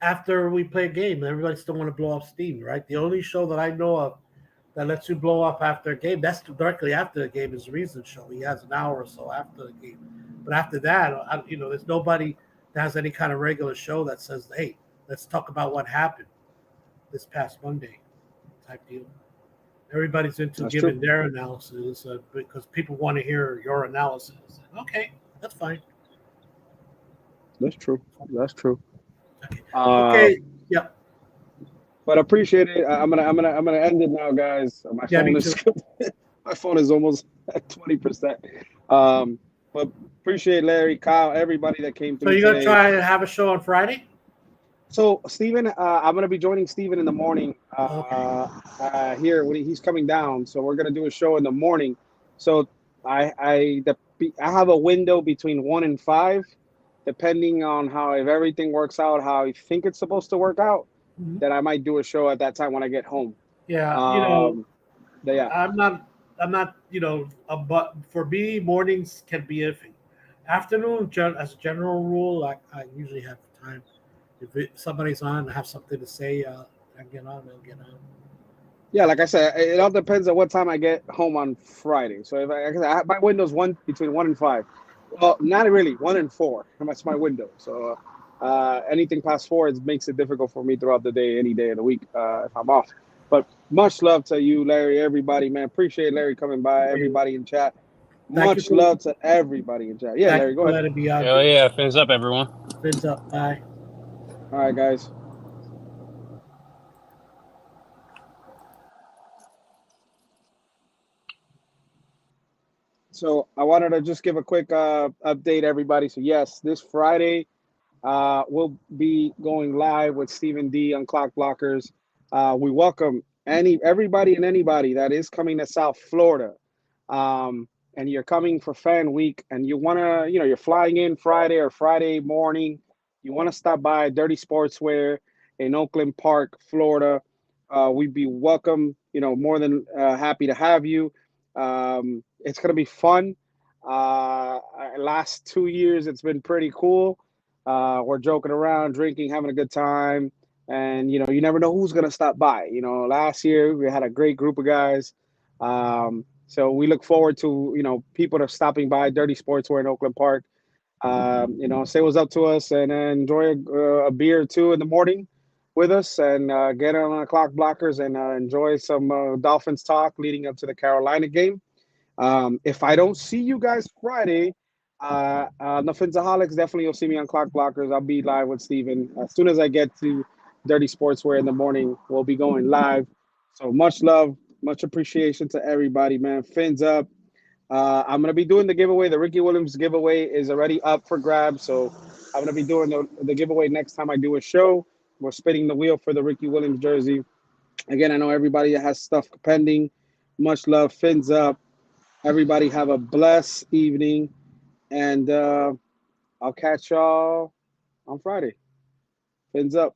R: after we play a game? Everybody still want to blow off steam, right? The only show that I know of that lets you blow off after a game, that's directly after the game, is Reason Show. He has an hour or so after the game. But after that, there's nobody that has any kind of regular show that says, hey, let's talk about what happened this past Monday type deal. Everybody's into giving their analysis because people want to hear your analysis. Okay, that's fine.
H: That's true.
R: Okay. Yeah.
H: But I appreciate it. I'm gonna end it now, guys. My phone is almost at 20%. But appreciate Larry, Kyle, everybody that came through.
R: So you're gonna try and have a show on Friday?
H: So Steven, I'm gonna be joining Steven in the morning here when he's coming down. So we're gonna do a show in the morning. So I have a window between 1 and 5, depending on if everything works out how I think it's supposed to work out. Mm-hmm. Then I might do a show at that time when I get home.
R: Yeah, I'm not. But for me, mornings can be iffy. Afternoon, as a general rule, I usually have time. If somebody's on and have something to say, I get on. I'll get on.
H: Yeah, like I said, it all depends on what time I get home on Friday. So if my window's between 1 and 5. Well, not really, 1 and 4. That's my window. So anything past 4, it makes it difficult for me throughout the day, any day of the week, if I'm off. But much love to you, Larry, everybody, man. Appreciate Larry coming by, everybody in chat. Much love to everybody in chat. Yeah, Larry, go ahead.
O: Hell yeah, fins up, everyone.
R: Fins up, bye.
H: All right, guys. So I wanted to just give a quick update, everybody. So yes, this Friday we'll be going live with Stephen D on Clock Blockers. We welcome everybody and anybody that is coming to South Florida, and you're coming for Fan Week, and you wanna, you're flying in Friday or Friday morning. You want to stop by Dirty Sportswear in Oakland Park, Florida. We'd be welcome. More than happy to have you. It's gonna be fun. Last 2 years, it's been pretty cool. We're joking around, drinking, having a good time. And, you never know who's going to stop by. Last year we had a great group of guys. So we look forward to, people that are stopping by Dirty Sportswear in Oakland Park. Say what's up to us and enjoy a beer or two in the morning with us and get on the clock blockers and enjoy some Dolphins talk leading up to the Carolina game. If I don't see you guys Friday, the Phinsaholics, definitely you'll see me on Clock Blockers. I'll be live with Steven. As soon as I get to Dirty Sportswear in the morning, we'll be going live. So much love, much appreciation to everybody, man. Fins up. I'm going to be doing the giveaway. The Ricky Williams giveaway is already up for grabs. So I'm going to be doing the giveaway next time I do a show. We're spinning the wheel for the Ricky Williams jersey. Again, I know everybody that has stuff pending. Much love. Fins up. Everybody have a blessed evening. And I'll catch y'all on Friday. Fins up.